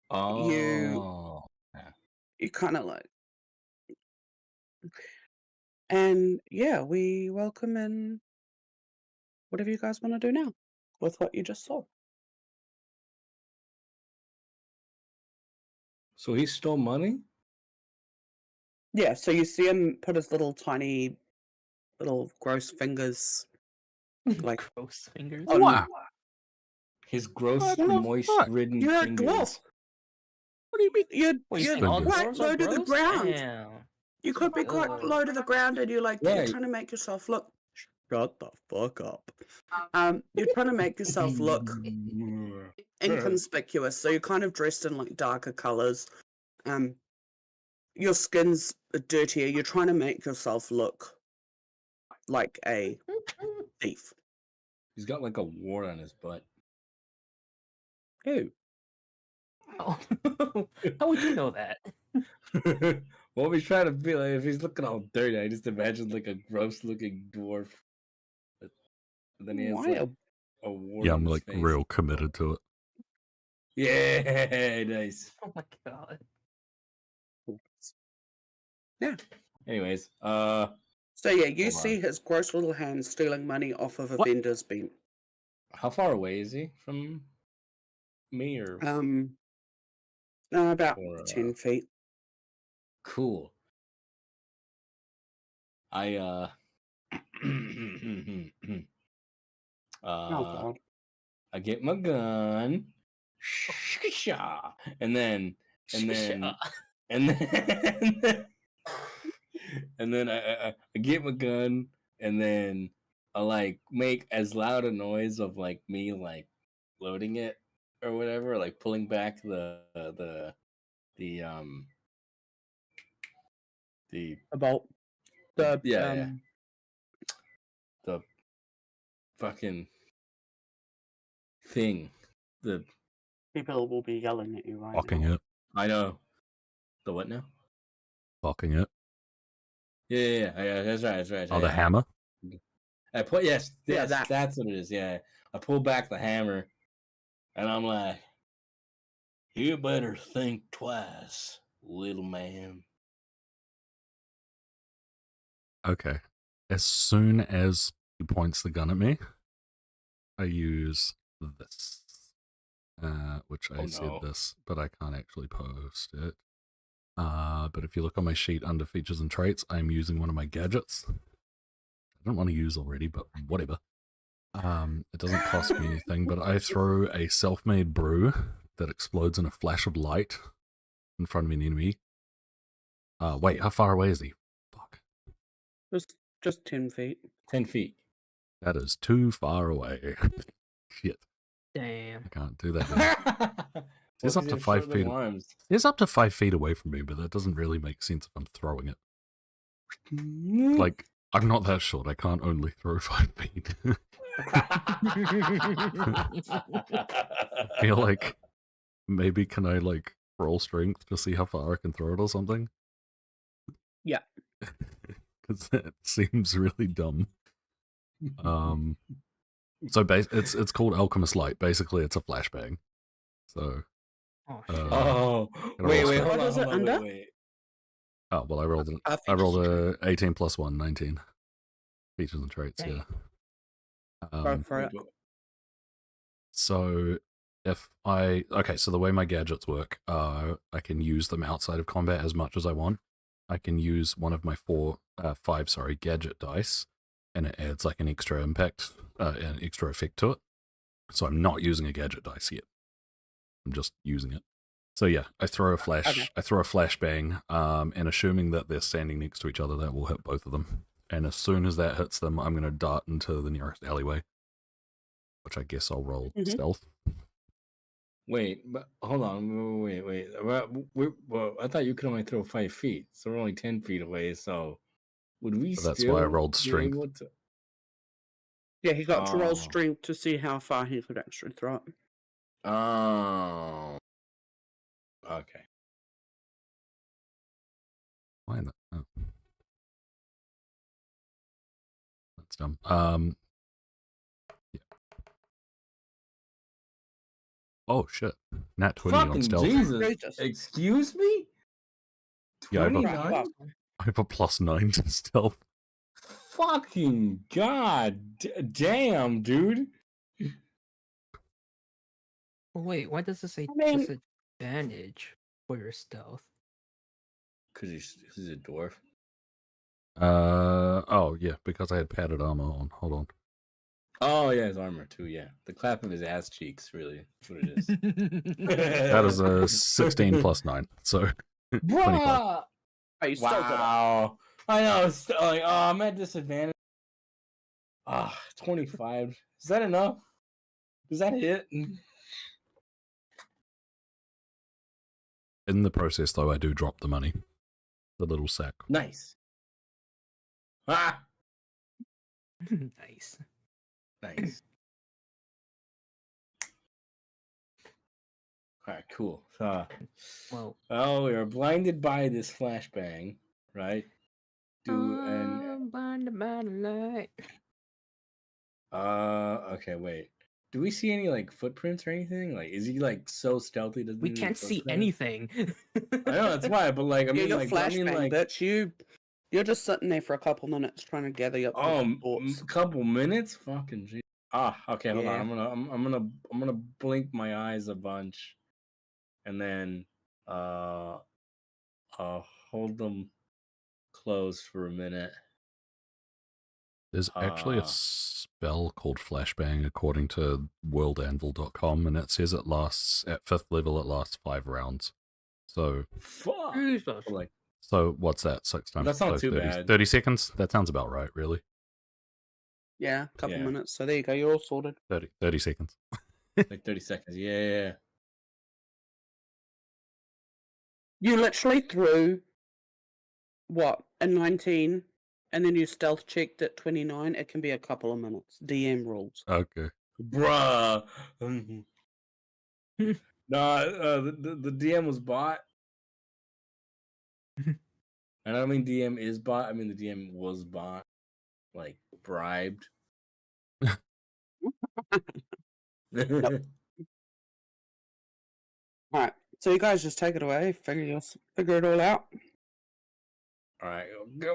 Oh. You kind of like, and yeah, we welcome in whatever you guys want to do now with what you just saw. So he stole money? Yeah, so you see him put his little tiny, little gross fingers, like Gross fingers. on- Wow. His gross, What the moist-ridden You're a fingers. dwarf. What do you mean? Well, you You're think all fingers? quite dwarves low are to the gross? ground. Damn. You could be quite Ugh. low to the ground, and you're like you're Right. trying to make yourself look. Shut the fuck up. You're trying to make yourself look inconspicuous, so you're kind of dressed in like darker colors. Your skin's dirtier. You're trying to make yourself look like a thief. He's got like a wart on his butt. Ew. Oh. How would you know that? What we trying to be like? If he's looking all dirty, I just imagine like a gross-looking dwarf. But then he has Why like a wart Yeah, on I'm his like face. real committed to it. Yeah, nice. Oh my god. Anyways, So yeah, you Hold see on. his gross little hands stealing money off of a What? vendor's bin. how far away is he from me? Or About Or, 10 feet. cool. I Oh God. I get my gun, and then and then and then and then I get my gun, and then I like make as loud a noise of like me like loading it or whatever, like pulling back the the About the yeah the fucking thing. The people will be yelling at you right Locking now. it. I know the what now? Locking it. Yeah, that's right, that's right. Oh, the yeah. hammer? I put yes, Yeah, yes, that's what it is. Yeah, I pull back the hammer, and I'm like, "You better think twice, little man." Okay. As soon as he points the gun at me, I use this. Which I Oh, said no. this, but I can't actually post it. But if you look on my sheet under features and traits, I'm using one of my gadgets. I don't want to use already, but whatever. It doesn't cost me anything, but I throw a self-made brew that explodes in a flash of light in front of an enemy. Wait, how far away is he? Fuck. Just 10 feet. 10 feet. That is too far away. Shit, Damn. I can't do that now. It's Well, up 'cause to you have 5 short little feet. arms. It's up to 5 feet away from me, but that doesn't really make sense if I'm throwing it. Like, I'm not that short. I can't only throw 5 feet. I feel like maybe can I like roll strength to see how far I can throw it or something? Yeah. Because that seems really dumb. So it's called Alchemist Light. Basically, it's a flashbang. So Oh shit. Oh, Gotta wait, roll wait, strength. hold What on, is hold it on, under? wait. Oh well, I rolled Features I rolled and a 18 plus 1, 19 features and traits. Dang. Yeah. Go for it. So if so the way my gadgets work, I can use them outside of combat as much as I want. I can use one of my five gadget dice, and it adds like an extra impact, an extra effect to it. So I'm not using a gadget dice yet. I'm just using it. So yeah, I throw a flash. Okay. I throw a flashbang, and assuming that they're standing next to each other, that will hit both of them. And as soon as that hits them, I'm going to dart into the nearest alleyway, which I guess I'll roll stealth. Wait, but hold on, wait. Well, I thought you could only throw 5 feet, so we're only 10 feet away. So would we So still? that's why I rolled be strength. able to- Yeah, he got to roll Oh. strength to see how far he could actually throw it. Oh, okay. Why not? Oh. That's dumb. Yeah. Oh shit! Nat 20 on Fucking stealth. Jesus! Jesus. Excuse me. Yeah, I have a- 29? Well, I have a +9 to stealth. Fucking damn, dude. Wait, why does it say I mean- disadvantage for your stealth? Because he's a dwarf. Oh yeah, because I had padded armor on. Hold on. Oh yeah, his armor too. Yeah, the clap of his ass cheeks. Really, that's what it is. That is a 16 plus 9, so 25. Bruh! oh, you still did it. Wow. I know. It's like, oh, I'm at disadvantage. 25. Is that enough? Is that it? In the process, though, I do drop the money, the little sack. Nice. Ah, Nice. nice. All right, cool. Well, We are blinded by this flashbang, right? blinded by the light. Okay, wait. Do we see any like footprints or anything? Like, is he like so stealthy? Doesn't We leave can't see footprints? anything. I know that's why, but like, I Yeah, mean, you're like, flashbang, bitch. You're just sitting there for a couple minutes trying to gather your thoughts. couple minutes, fucking G. Okay, hold Yeah. on. I'm gonna blink my eyes a bunch, and then hold them closed for a minute. There's actually a spell called Flashbang according to worldanvil.com, and it says it lasts, at 5th level, it lasts 5 rounds. So, Fuck. Jesus. Like, so what's that? 6 times That's not 5, too 30, bad. 30 seconds? That sounds about right, really. Yeah, a couple Yeah. minutes. So there you go. You're all sorted. 30 seconds. like 30 seconds. Yeah. You literally threw what a 19, and then you stealth checked at 29. It can be a couple of minutes. DM rules. Okay. Bruh. Nah, the DM was bot. And I don't mean DM is bot. I mean the DM was bot. Like, bribed. All right. So you guys just take it away. Figure it all out. All right.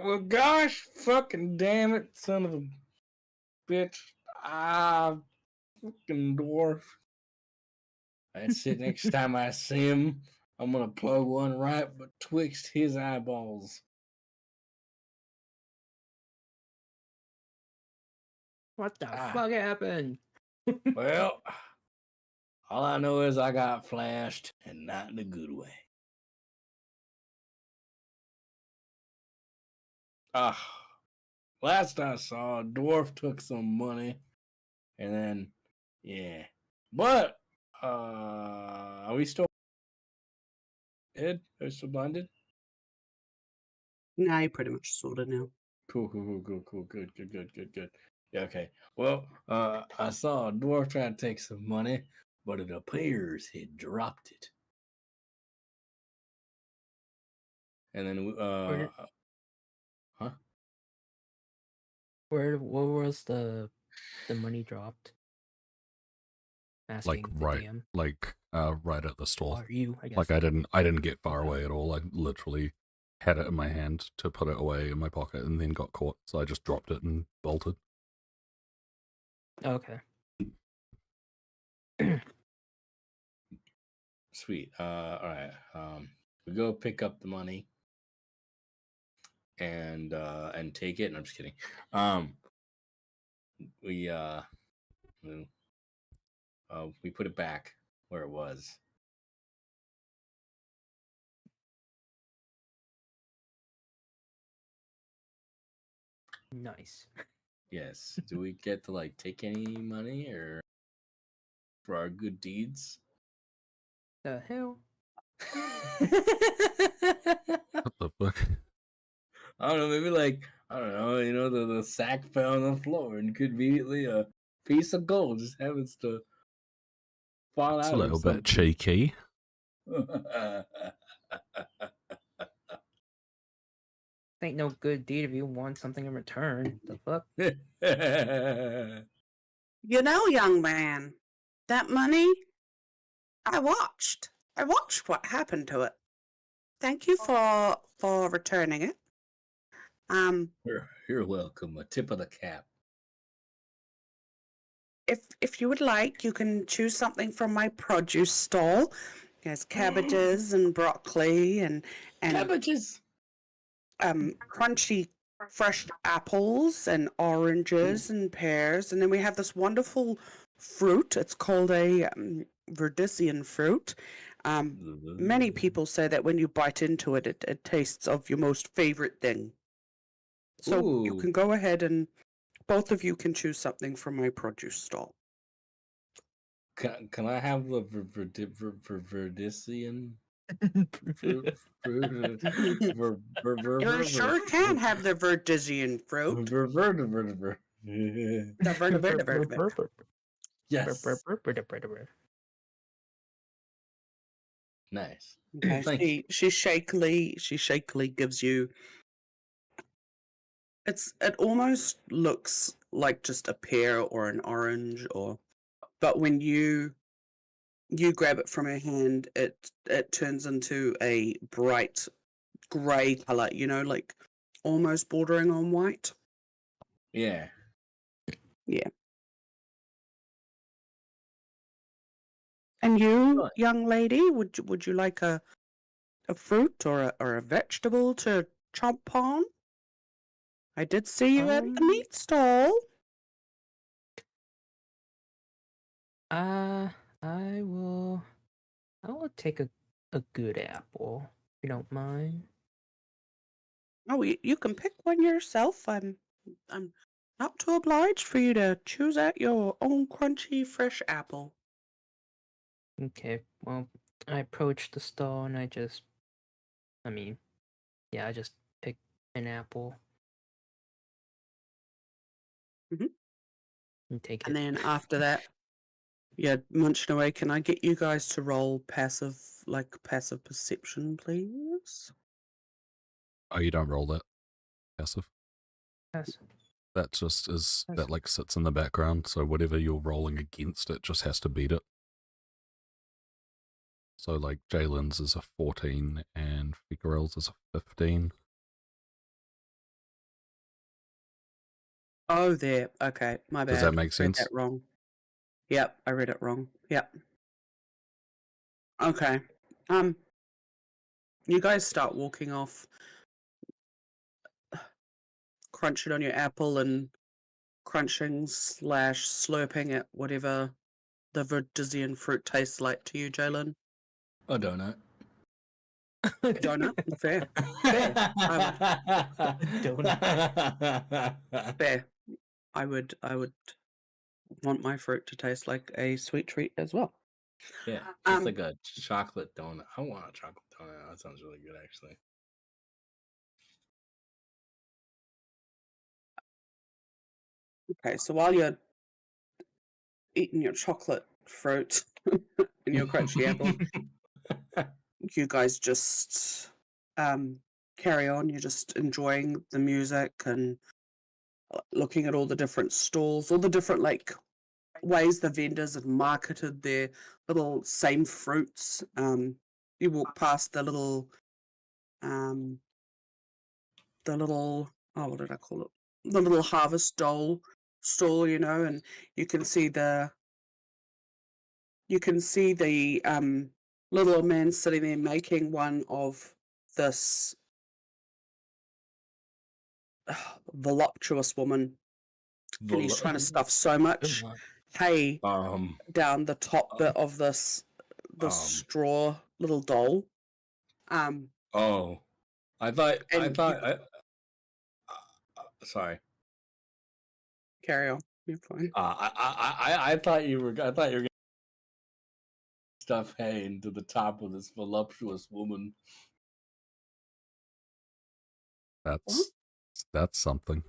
Well, gosh, fucking damn it, son of a bitch. Fucking dwarf. That's it. Next time I see him, I'm gonna plug one right betwixt his eyeballs. What the fuck happened? Well, all I know is I got flashed, and not in a good way. Last I saw, a dwarf took some money, and then, yeah. But, are we still Ed? Are we still blinded? Nah, you're pretty much sorted now. Cool. Good. Yeah, okay. Well, I saw a dwarf try to take some money, but it appears he dropped it. And then, huh? Where was the money dropped? Asking the Right, DM. right at the store. Are you? I guess. Like I didn't get far away at all. I literally had it in my hand to put it away in my pocket, and then got caught. So I just dropped it and bolted. Okay. Sweet. All right. We go pick up the money and take it. And I'm just kidding. We put it back where it was. Nice. Yes. Do we get to take any money or for our good deeds? The hell? What the fuck? I don't know, maybe I don't know, the sack fell on the floor and conveniently a piece of gold just happens to fall It's out a little bit cheeky. Ain't no good deed if you want something in return. The fuck? You know, young man, that money, I watched what happened to it. Thank you for returning it. You're welcome. A tip of the cap. If you would like, you can choose something from my produce stall. There's cabbages and broccoli and Cabbages. crunchy fresh apples and oranges and pears, and then we have this wonderful fruit. It's called a Verdusian fruit. Many people say that when you bite into it, it tastes of your most favorite thing. So you Ooh. can go ahead and both of you can choose something from my produce stall. Can I have the Verdusian? You sure can have the Verdusian fruit. Yes. Nice. Okay, Thank you. she shakily gives you. It almost looks like just a pear or an orange, but when you grab it from her hand, it turns into a bright gray color. Like almost bordering on white. Yeah. Yeah. And you, Right. young lady, would you like a fruit or a vegetable to chomp on? I did see you at the Um, meat stall. I will take a good apple, if you don't mind. Oh, you can pick one yourself. I'm not too obliged for you to choose out your own crunchy, fresh apple. Okay, well, I approach the stall and I just pick an apple Mhm. and take And it. then after that, yeah, munching away. Can I get you guys to roll passive perception, please? Oh, you don't roll that passive. Yes. That just is Yes. that like sits in the background. So whatever you're rolling against, it just has to beat it. So like Jaylen's is a 14 and Phiqirelle's is a 15. Oh, there. Okay, my bad. Does that make I read sense? that wrong. Yep, I read it wrong. Yep. Okay. You guys start walking off, crunching on your apple and crunching / slurping at whatever the Verdusian fruit tastes like to you, Jaylen. A donut. Donut? Fair. Fair. Fair. I would want my fruit to taste like a sweet treat as well. Yeah, just Um, like a chocolate donut. I want a chocolate donut. That sounds really good, actually. Okay, so while you're eating your chocolate fruit and your crunchy apple, you guys just carry on. You're just enjoying the music and looking at all the different stalls, all the different like ways the vendors have marketed their little same fruits. You walk past um, the little oh, what did I call it? The little harvest stall, and you can see the little old man sitting there making one of this voluptuous woman, and he's trying to stuff so much hay um, down the top bit of this straw little doll. Oh, I thought. And Sorry. carry on. You're fine. I thought you were. I thought you were gonna stuff hay into the top of this voluptuous woman. That's something.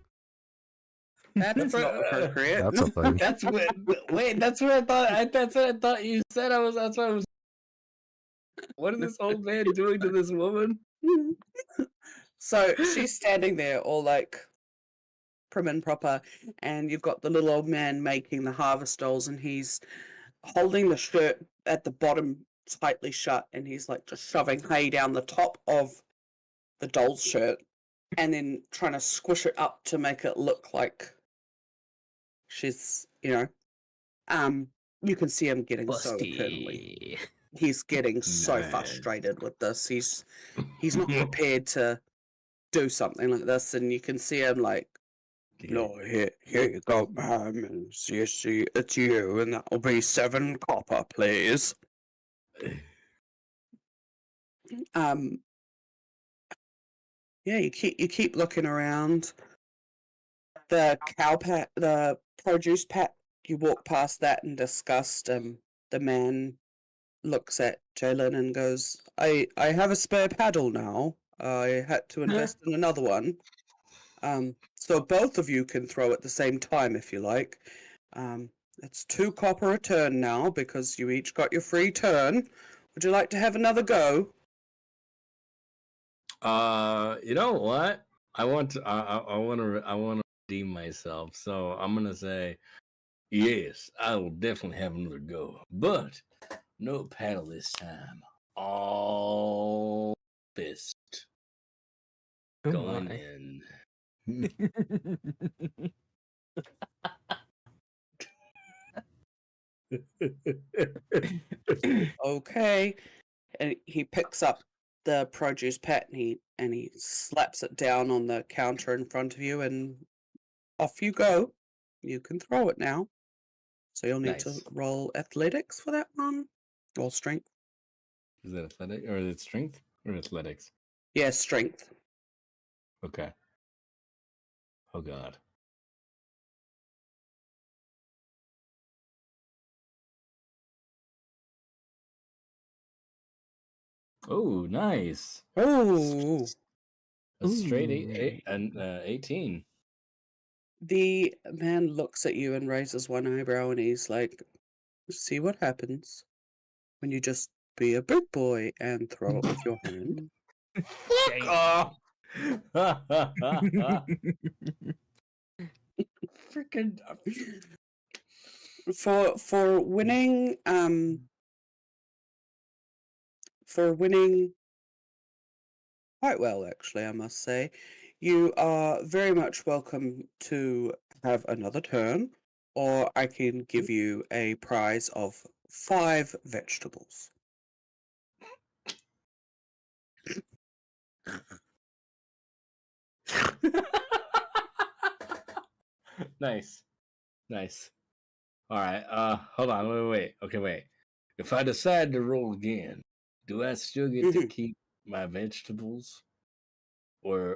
That's not appropriate. That's a thing. That's what. Wait, that's what I thought. That's what I thought you said. That's what I was. What is this old man doing to this woman? So she's standing there all like prim and proper, and you've got the little old man making the harvest dolls, and he's holding the shirt at the bottom tightly shut, and he's like just shoving hay down the top of the doll's shirt and then trying to squish it up to make it look like she's, you can see him getting so eternally. He's getting so Nice. frustrated with this. He's not prepared to do something like this, and you can see him like, no, here you go, ma'am, and see, it's you, and that'll be 7 copper, please. Yeah, you keep looking around. The the produce pat, you walk past that in disgust. The man looks at Jaylen and goes, I have a spare paddle now. I had to invest in another one. So both of you can throw at the same time if you like. It's 2 copper a turn now because you each got your free turn. Would you like to have another go? You know what? I want to redeem myself. So I'm gonna say, yes, I will definitely have another go, but no paddle this time. All fist going in. Okay. And he picks up the produce pet and he slaps it down on the counter in front of you, and off you go. You can throw it now. So you'll need to Nice. roll athletics for that one, or strength. Is it athletic or is it strength or athletics? Yeah, strength. Okay. Oh God. Oh, nice. Oh, A straight Ooh. 18. the man looks at you and raises one eyebrow, and he's like, "See what happens when you just be a big boy and throw it with your hand." Fuck off! Freaking For winning, quite well, actually, I must say. You are very much welcome to have another turn, or I can give you a prize of 5 vegetables. nice. All right. Hold on. Wait. Okay, wait. If I decide to roll again, do I still get to keep my vegetables, or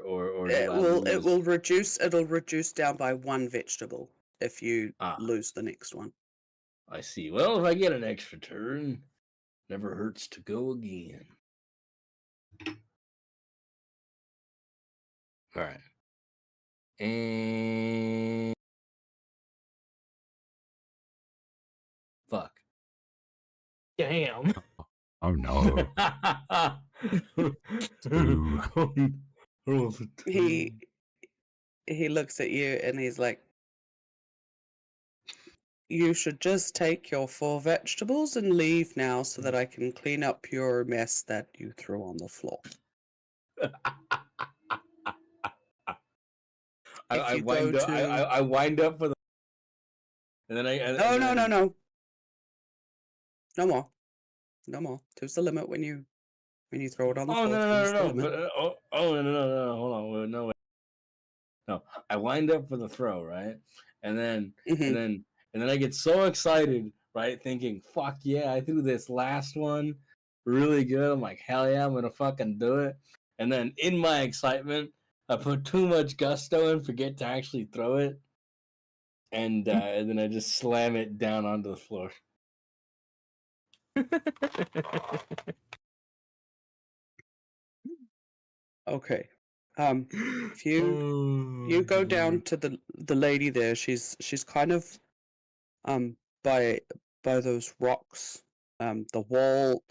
do I lose? It'll reduce down by 1 vegetable if you Ah, lose the next one. I see. Well, if I get an extra turn, never hurts to go again. All right. And fuck. Damn. Oh no. Two. He looks at you and he's like, "You should just take your 4 vegetables and leave now so that I can clean up your mess that you threw on the floor." I wind up for the, and then No. No more. 2's the limit when you throw it on the Oh floor. no 2's the limit. but, no, hold on, wait, no, I wind up for the throw, right, and then Mhm. I get so excited, right, thinking, fuck yeah, I threw this last one really good. I'm like, hell yeah, I'm gonna fucking do it. And then in my excitement, I put too much gusto and forget to actually throw it, and then I just slam it down onto the floor. Okay. If you go down to the lady there, she's kind of by those rocks, the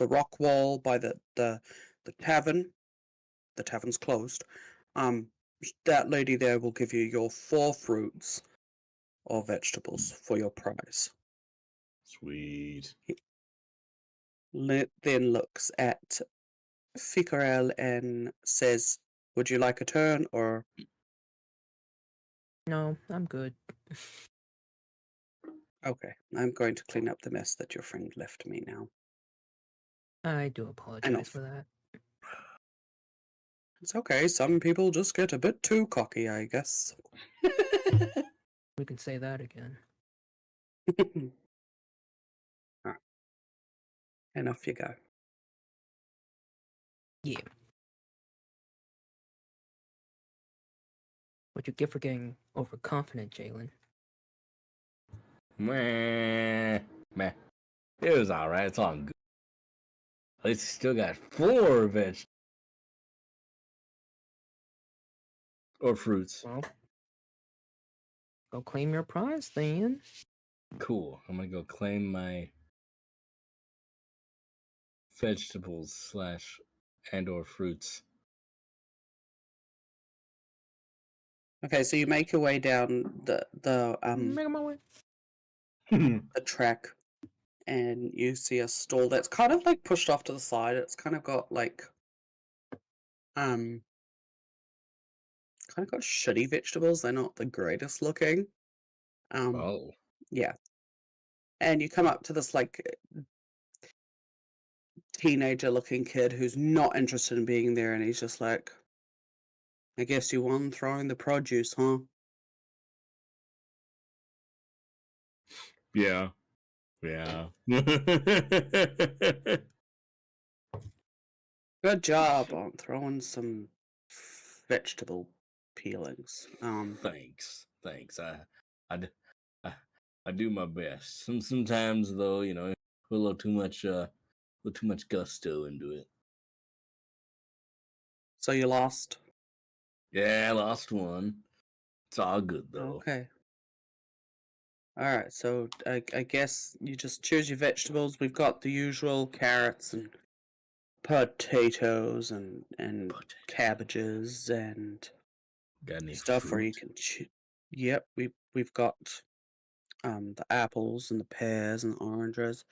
rock wall by the tavern. The tavern's closed. That lady there will give you your 4 fruits or vegetables for your prize. Sweet. Then looks at Phiqirelle and says, "Would you like a turn, or?" No, I'm good. Okay, I'm going to clean up the mess that your friend left me now. I do apologize for that. It's okay, some people just get a bit too cocky, I guess. We can say that again. Alright. And off you go. Yeah. What you get for getting overconfident, Jaylen? Meh. It was alright. It's all good. At least he still got 4 vegetables. Or fruits. Well, go claim your prize then. Cool. I'm gonna go claim my vegetables / and or fruits. Okay, so you make your way down the Make my way. the track, and you see a stall that's kind of like pushed off to the side. It's kind of got like kind of got shitty vegetables. They're not the greatest looking. Oh. Yeah. And you come up to this like teenager-looking kid who's not interested in being there, and he's just like, "I guess you won throwing the produce, huh?" Yeah. Yeah. Good job on throwing some vegetable peelings. Thanks. I, d- I, I do my best. Sometimes though, put a little too much gusto into it. So you lost. Yeah, I lost one. It's all good though. Okay. All right. So I guess you just choose your vegetables. We've got the usual carrots and potatoes and cabbages and Got any stuff where you fruit? can. Yep. We've got the apples and the pears and the oranges.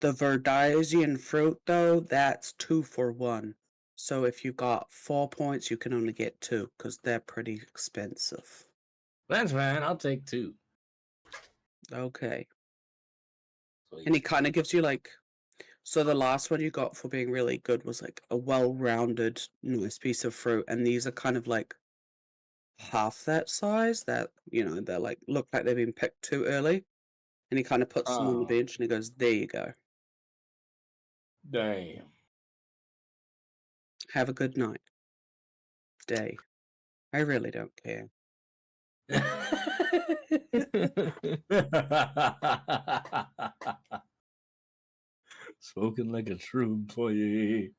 The Verduisian fruit, though, that's 2 for 1. So if you got 4 points, you can only get 2 because they're pretty expensive. That's fine. I'll take 2. Okay. Sweet. And he kind of gives you like. So the last one you got for being really good was like a well-rounded, nice piece of fruit, and these are kind of like half that size. That they're like look like they've been picked too early, and he kind of puts them on the Oh, bench and he goes, "There you go. damn. Have a good night, day. I really don't care." Spoken like a true employee.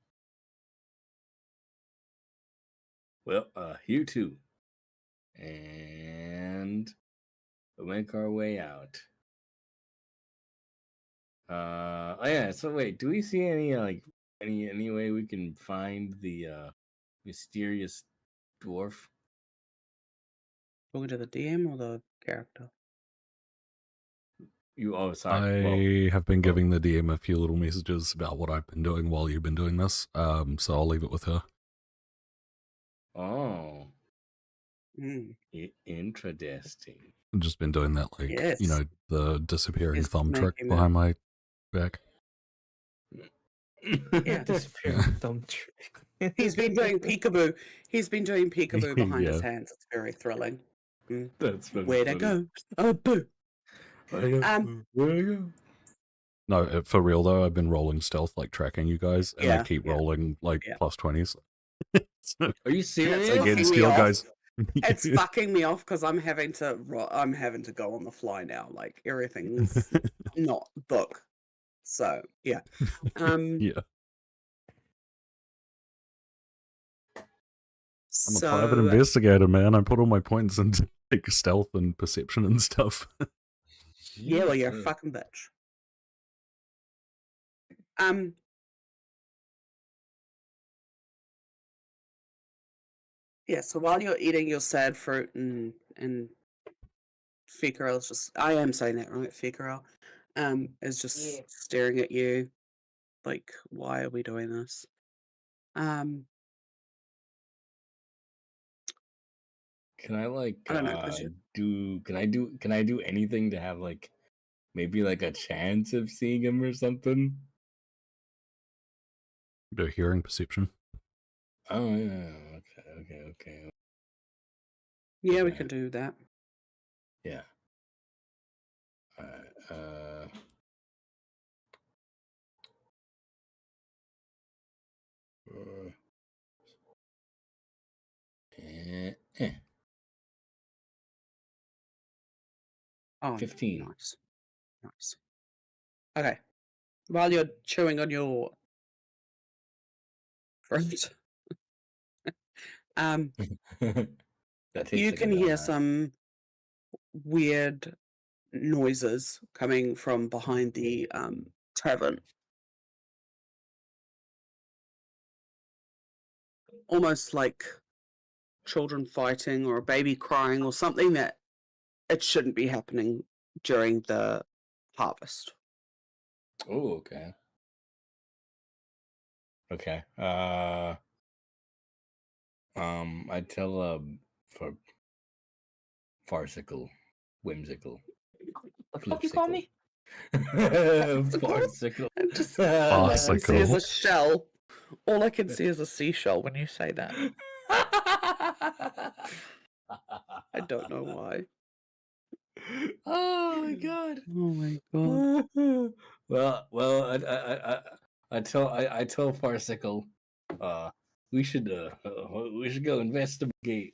Well, you too. And we'll make our way out. Oh yeah, so wait, do we see any any way we can find the mysterious dwarf? Talking to the DM or the character? Sorry. I have been giving the DM a few little messages about what I've been doing while you've been doing this, so I'll leave it with her. Oh, Mm. interesting. I've just been doing that, like, Yes. the disappearing Yes, thumb trick making behind my back. Yeah. Disappearing thumb trick. He's been doing peekaboo. He's been doing peekaboo behind his Yeah. hands. It's very thrilling. That's very Where'd I funny. go? Oh, boo. Where'd I go? No, for real though, I've been rolling stealth, like tracking you guys, and I keep rolling like yeah. plus 20s. So, Are you serious? fucking again, me steal off. guys. It's fucking me off because I'm having to go on the fly now. Like everything's not book. So yeah. Yeah. I'm a So private investigator, man. I put all my points into like stealth and perception and stuff. yeah, well, you're a fucking bitch. Yeah, so while you're eating your sad fruit and Phiqirelle's just I am saying that right, Phiqirelle, is just staring at you like, why are we doing this? Can I I don't know, 'cause can I do anything to have like maybe like a chance of seeing him or something? Do hearing perception. Oh yeah, okay. yeah, we Okay. can do that. Yeah. Uh, Oh, 15. Nice. Okay. While you're chewing on your fruit, That tastes you like a can hear donut. some weird noises coming from behind the tavern. Almost like children fighting or a baby crying or something that it shouldn't be happening during the harvest. Oh, okay. Okay. I tell for farcical, whimsical, What the fuck you call me? Farcical. Just Farcical. all I can see is a shell. All I can see is a seashell when you say that. I don't know why. Oh my god. Oh my god. I tell Farcical, we should go investigate.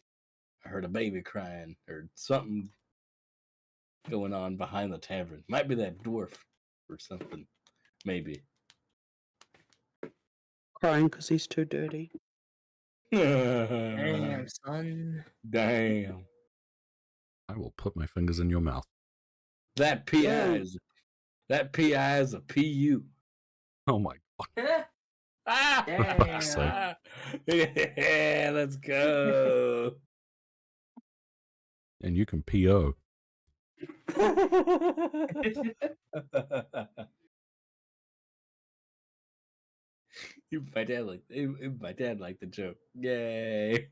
I heard a baby crying or something going on behind the tavern. Might be that dwarf or something. Maybe. Crying because he's too dirty. Damn, son. Damn. I will put my fingers in your mouth. That PI is a PU. Oh my god. Ah! Damn. Yeah, let's go. And you can PO. My dad liked the joke. Yay.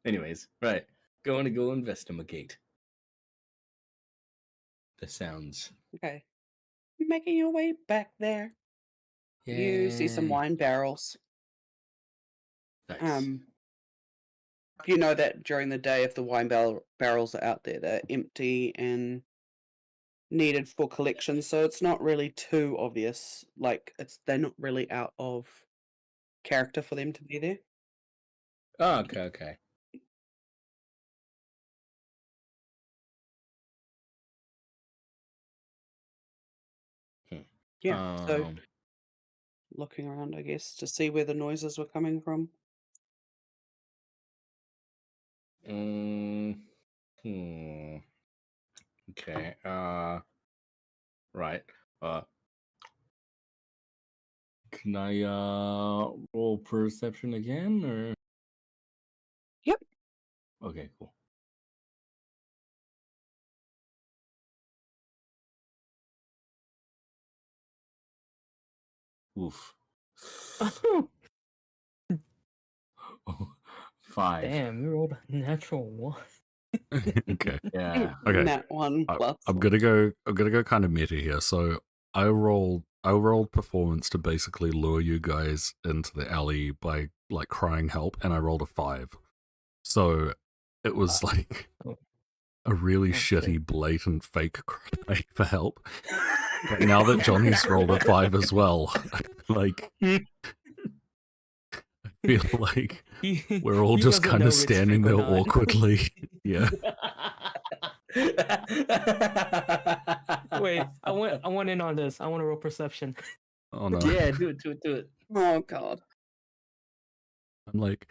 Anyways, right. Going to go investigate. The sounds. Okay. Making your way back there. You see some Yay. wine barrels. Nice. You know that during the day, if the wine barrels are out there, they're empty and needed for collection. So it's not really too obvious. Like they're not really out of character for them to be there. Oh, okay. Yeah. So looking around, I guess, to see where the noises were coming from. Okay. Right. Can I roll perception again or? Yep. Okay, cool. Oof. Oh, 5. Damn, you rolled a natural 1. Okay. Yeah. Okay. That one plus. I'm gonna go kind of meta here. So I rolled performance to basically lure you guys into the alley by like crying help, and I rolled a 5. So it was like a really shitty, blatant fake cry for help. But now that Johnny's rolled a 5 as well, like I feel like we're all He just doesn't kind know of it's standing fake or there not. awkwardly. Yeah. Wait, I want in on this. I want to roll perception. Oh no. Yeah, do it. Oh god. I'm like,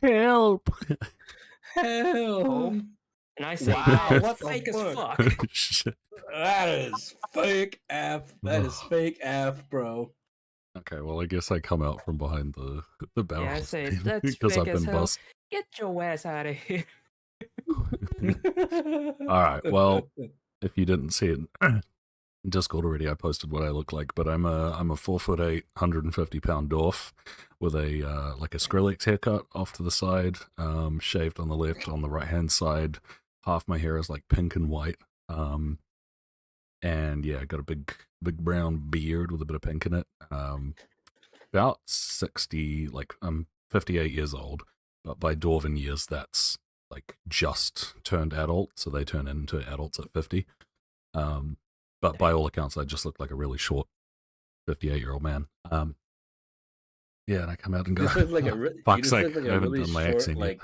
help. Hell. And I say, Wow, wow, what the fake as fuck? fuck. Shit. That is fake F. That is fake F, bro. Okay, well, I guess I come out from behind the barrels. Yeah, I say, then, that's because fake I've as been hell. bust. Get your ass out of here. All right, well, if you didn't see it in Discord already, I posted what I look like, but I'm a 4'8", 150-pound dwarf with a like a Skrillex haircut off to the side, shaved on the left, on the right hand side. Half my hair is like pink and white, and yeah, I got a big brown beard with a bit of pink in it. About 60, like I'm 58 years old, but by Dwarven years, that's like just turned adult, so they turn into adults at 50. But by all accounts, I just look like a really short 58-year-old man. Yeah, and I come out and go, This looks like fuck's sake, like I a haven't really done my short, accent like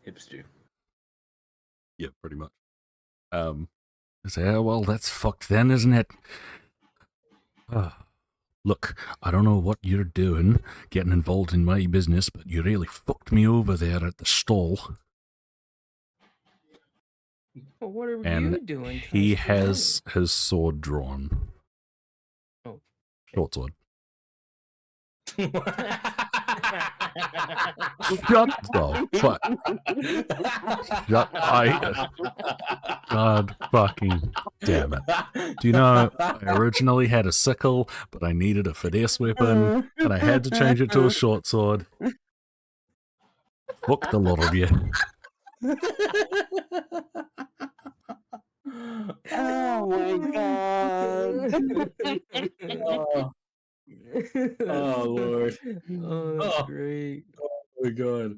yet. hipster. Yeah, pretty much. I say, oh, well, that's fucked then, isn't it? Look, I don't know what you're doing, getting involved in my business, but you really fucked me over there at the stall. Well, what are And you doing? he has his sword drawn. Oh. Short sword. Shut Shut the fuck. God fucking damn it. Do you know, I originally had a sickle, but I needed a finesse weapon, and I had to change it to a short sword. Fuck the lot of you. Oh my god. Oh, oh Lord. Oh, that's Oh, great. oh my god.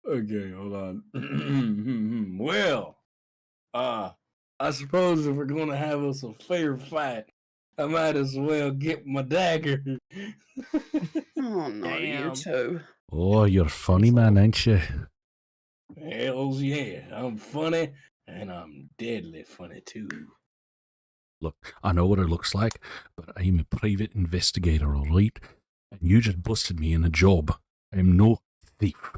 Okay, hold on. Well, I suppose if we're gonna have us a fair fight, I might as well get my dagger. Oh no, you Damn. two. Oh, you're a funny man, ain't you? Hells yeah, I'm funny, and I'm deadly funny too. Look, I know what it looks like, but I'm a private investigator, all right? And you just busted me in a job. I'm no thief.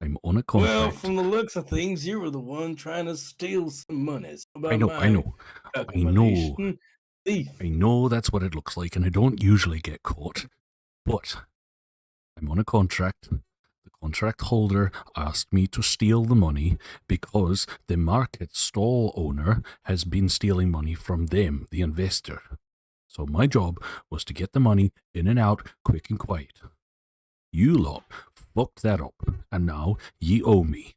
I'm on a contract. Well, from the looks of things, you were the one trying to steal some money. So I know. calculation, thief. I know that's what it looks like, and I don't usually get caught. But I'm on a contract. The contract holder asked me to steal the money because the market stall owner has been stealing money from them, the investor. So my job was to get the money in and out quick and quiet. You lot fucked that up, and now ye owe me.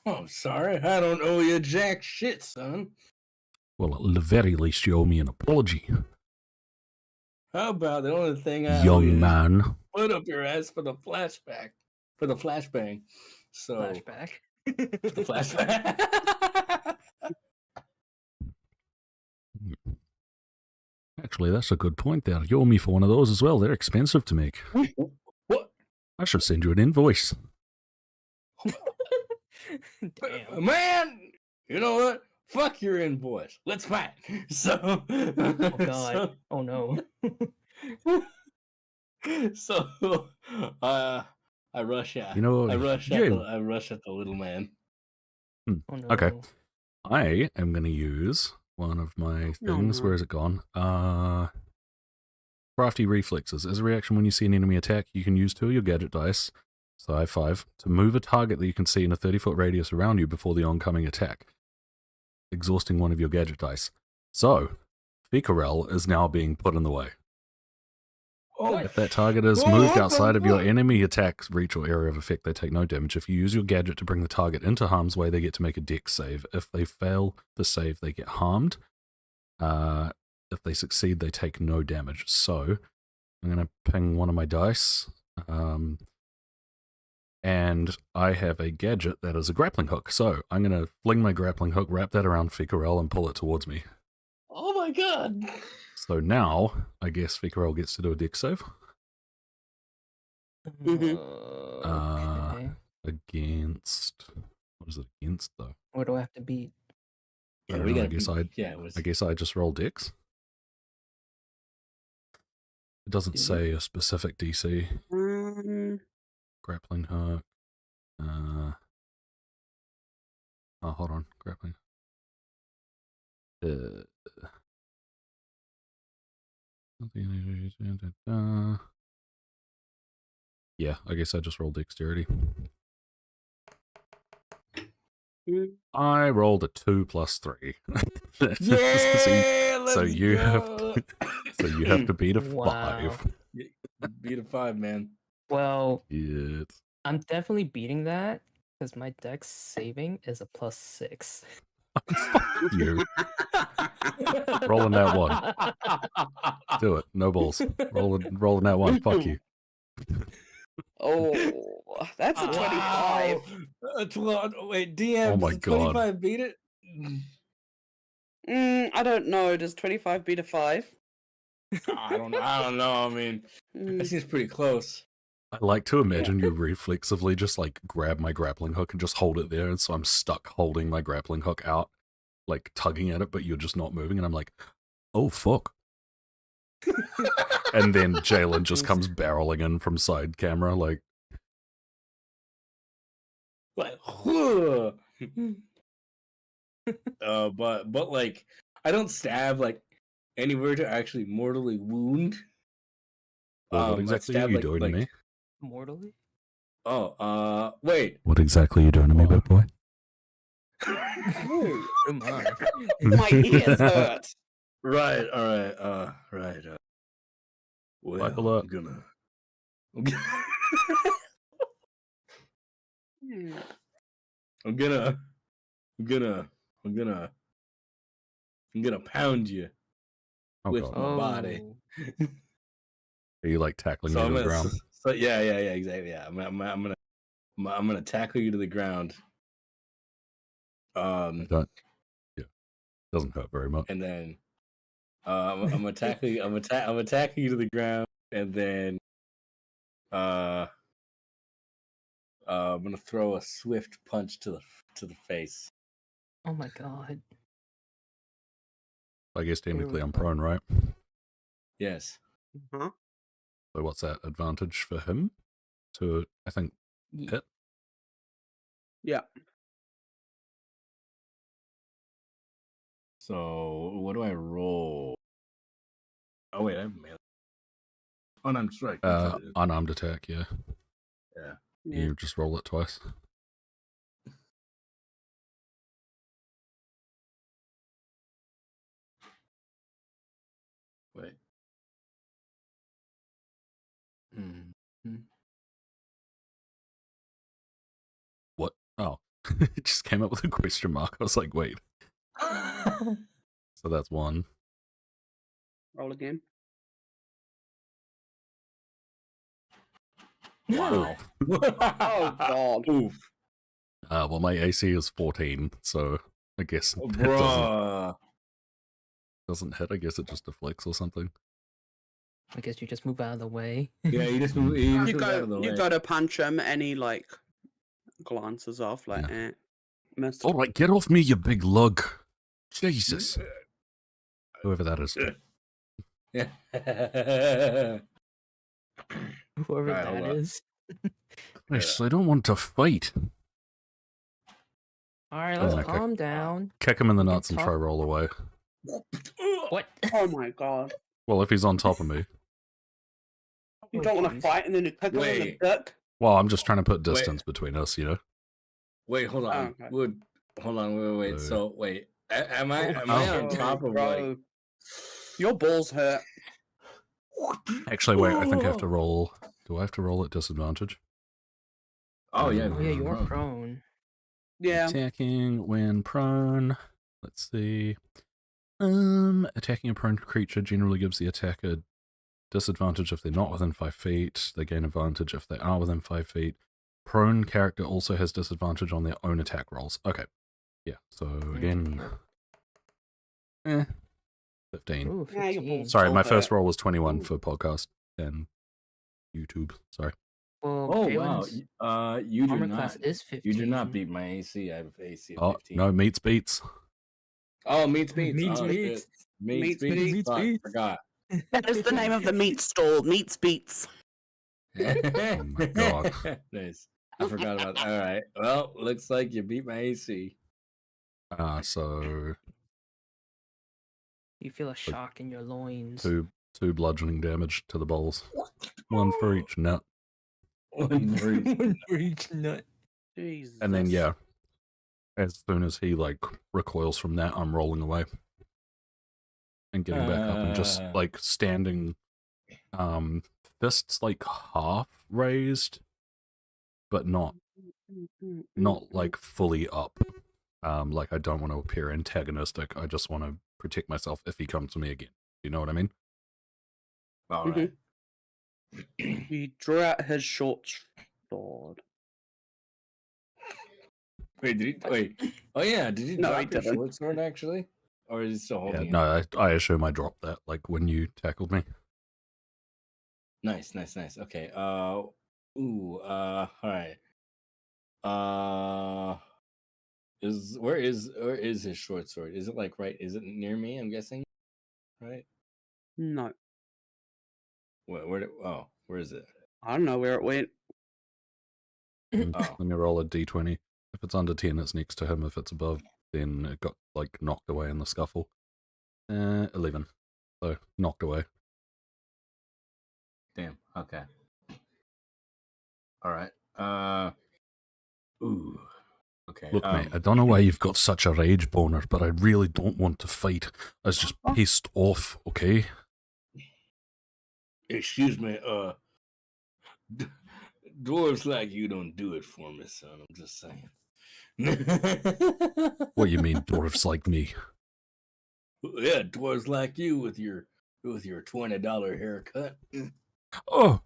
Oh, I'm sorry, I don't owe you jack shit, son. Well, at the very least you owe me an apology. How about the only thing I owe Young you is man. put up your ass for the flashback, for the flashbang. So Flashback. the flashback. Actually, that's a good point there. You owe me for one of those as well. They're expensive to make. What? I should send you an invoice. Damn. Man, you know what? Fuck your invoice. Let's fight. So, Oh god. Oh no. So, I rush out. You know, I rush at you- the little man. Oh no. Okay. I am going to use one of my things. no. Where is it gone? Crafty reflexes. As a reaction when you see an enemy attack, you can use 2 of your gadget dice, so I have 5, to move a target that you can see in a 30-foot radius around you before the oncoming attack, exhausting one of your gadget dice. So, Phiqirelle is now being put in the way. Oh, If that target is Oh, moved what the outside of your fuck? enemy attack's reach or area of effect, they take no damage. If you use your gadget to bring the target into harm's way, they get to make a dex save. If they fail the save, they get harmed. If they succeed, they take no damage. So, I'm going to ping one of my dice. And I have a gadget that is a grappling hook. So, I'm going to fling my grappling hook, wrap that around Phiqirelle, and pull it towards me. oh my god. So now, I guess Phiqirelle gets to do a dex save. Okay. Against... What is it against, though? What do I have to beat? I don't know, I guess I just roll dex. It doesn't Do you? say a specific DC. Grappling hook. Oh, hold on. Grappling. Yeah, I guess I just rolled dexterity. I rolled a 2 plus 3. Yeah, so let's you go. have to beat a Wow. 5. Beat a 5, man. Well, Yes. I'm definitely beating that because my dex saving is a +6. You. Rolling that 1. Do it. No balls. Rolling that 1. Fuck you. Oh, that's a 25. Wait, DM, Oh my does a God. 25 beat it? I don't know. Does 25 beat a 5? I don't know. I mean, that seems pretty close. I like to imagine you reflexively just like grab my grappling hook and just hold it there, and so I'm stuck holding my grappling hook out, like tugging at it, but you're just not moving, and I'm like, oh fuck. And then Jaylen just comes barreling in from side camera, like, But like, I don't stab like anywhere to actually mortally wound. well, what I exactly stab, are you like- doing like- to me? Mortally? Wait. What exactly are you doing to me, big boy? Oh my. My ears hurt. Right. All right. Right. Well, Buckle up. I'm gonna I'm gonna pound you Oh with god. my body. Oh. Are you like tackling So you I'm to the gonna, ground? so yeah, exactly. Yeah, I'm gonna tackle you to the ground. I don't. Yeah, doesn't hurt very much. And then I'm gonna tackle you. I'm gonna tackle you to the ground, and then I'm gonna throw a swift punch to the face. Oh my god. I guess Here we technically I'm go. prone, right? Yes. Huh? So what's that advantage for him? To I think Ye- hit. Yeah. So what do I roll? Oh wait, I have melee. Oh no, I'm strike. Unarmed attack. Yeah. Yeah. Yeah. You just roll it twice. Wait. Mm-hmm. What? Oh, it just came up with a question mark. I was like, wait. So that's one. Roll again. Wow. Oh god. Oof. Well, my AC is 14, so I guess it Bruh. doesn't hit. I guess it just deflects or something. I guess you just move out of the way. Yeah, you just move, You move out of the way. go to punch him and he like glances off like missed. All right, get off me, you big lug. Jesus. Whoever that is. Yeah. Whoever Alright, hold that on. is. Yes, I don't want to fight. Alright, Oh, let's okay. calm down. Kick him in the can nuts and try talk- roll away. What? Oh my god. Well, if he's on top of me. You Oh, don't want to jeez. fight and then you kick him in the Wait. dick? Well, I'm just trying to put distance between us, you know? Wait, hold on. Oh, okay. Hold on, wait. So wait. Am I Oh, on Oh, top of bro. like Your balls hurt. Actually, wait, I think I have to roll. Do I have to roll at disadvantage? Oh yeah. Oh yeah, you're prone. prone. Yeah. Attacking when prone. Let's see. Attacking a prone creature generally gives the attacker disadvantage if they're not within 5 feet. They gain advantage if they are within 5 feet. Prone character also has disadvantage on their own attack rolls. Okay. Yeah, so again. 15. Ooh, Yeah, your 15. balls Sorry, my still first hurt. roll was 21 for podcast and YouTube. Sorry. Well, Oh wow. Jaylen's You do armor not. class is 15. You do not beat my AC. I have AC of Oh, 15. no, meets beats. Oh, meats. Meats, Oh, meats. shit. Meats. Meats, Fuck, meats. forgot. That is the name of the meat stall. Meats Beats. Oh my God. Nice. I forgot about that. All right. Well, looks like you beat my AC. So You feel a shock in your loins. two bludgeoning damage to the balls. One for each nut. One for each. One for each nut. Jesus. And then, yeah, as soon as he, like, recoils from that, I'm rolling away. And getting back up and just, like, standing, fists, like, half raised, but not, like, fully up. Like, I don't want to appear antagonistic. I just want to protect myself if he comes to me again. You know what I mean? All right. He drew out his short sword. Wait. Oh yeah, did you No, drop he your didn't. short sword actually, or is he still Yeah, holding it? no, I assume I dropped that, like, when you tackled me. Nice. Okay. All right. Where is his short sword? Is it like right? Is it near me? I'm guessing. Right. No. Where is it? I don't know where it went. Oh. Let me roll a d20. If it's under 10, it's next to him. If it's above, then it got, like, knocked away in the scuffle. 11. So, knocked away. Damn. Okay. All right. Ooh. Okay. Look, mate, I don't know why you've got such a rage boner, but I really don't want to fight. I was just pissed off, okay? Excuse me. Dwarves like you don't do it for me, son. I'm just saying. What you mean, dwarfs like me? Yeah, dwarves like you with your $20 haircut. Oh,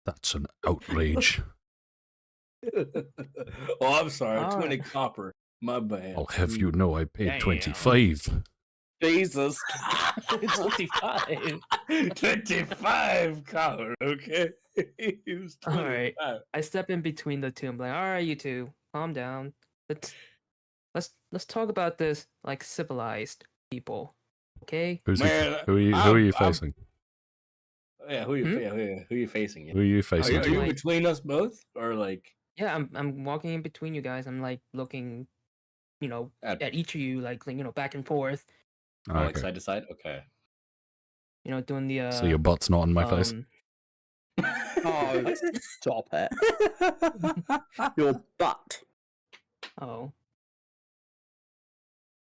that's an outrage. Oh, I'm sorry, All 20 right. copper. My bad. I'll have you know I paid Damn. 25. Jesus. 25. 25 copper, okay? It was All right. 25. I step in between the two. I'm like, all right, you two, calm down. Let's talk about this like civilized people, okay? Who Man, are you I'm- facing? Yeah, who are you facing? Who are you Are facing? you, are you Like- between us both, or like Yeah, I'm walking in between you guys. I'm like looking, at, at each of you, like back and forth. Oh, like okay. side to side? Okay. Doing the So your butt's not in my face. Oh, stop it. Your butt. Oh.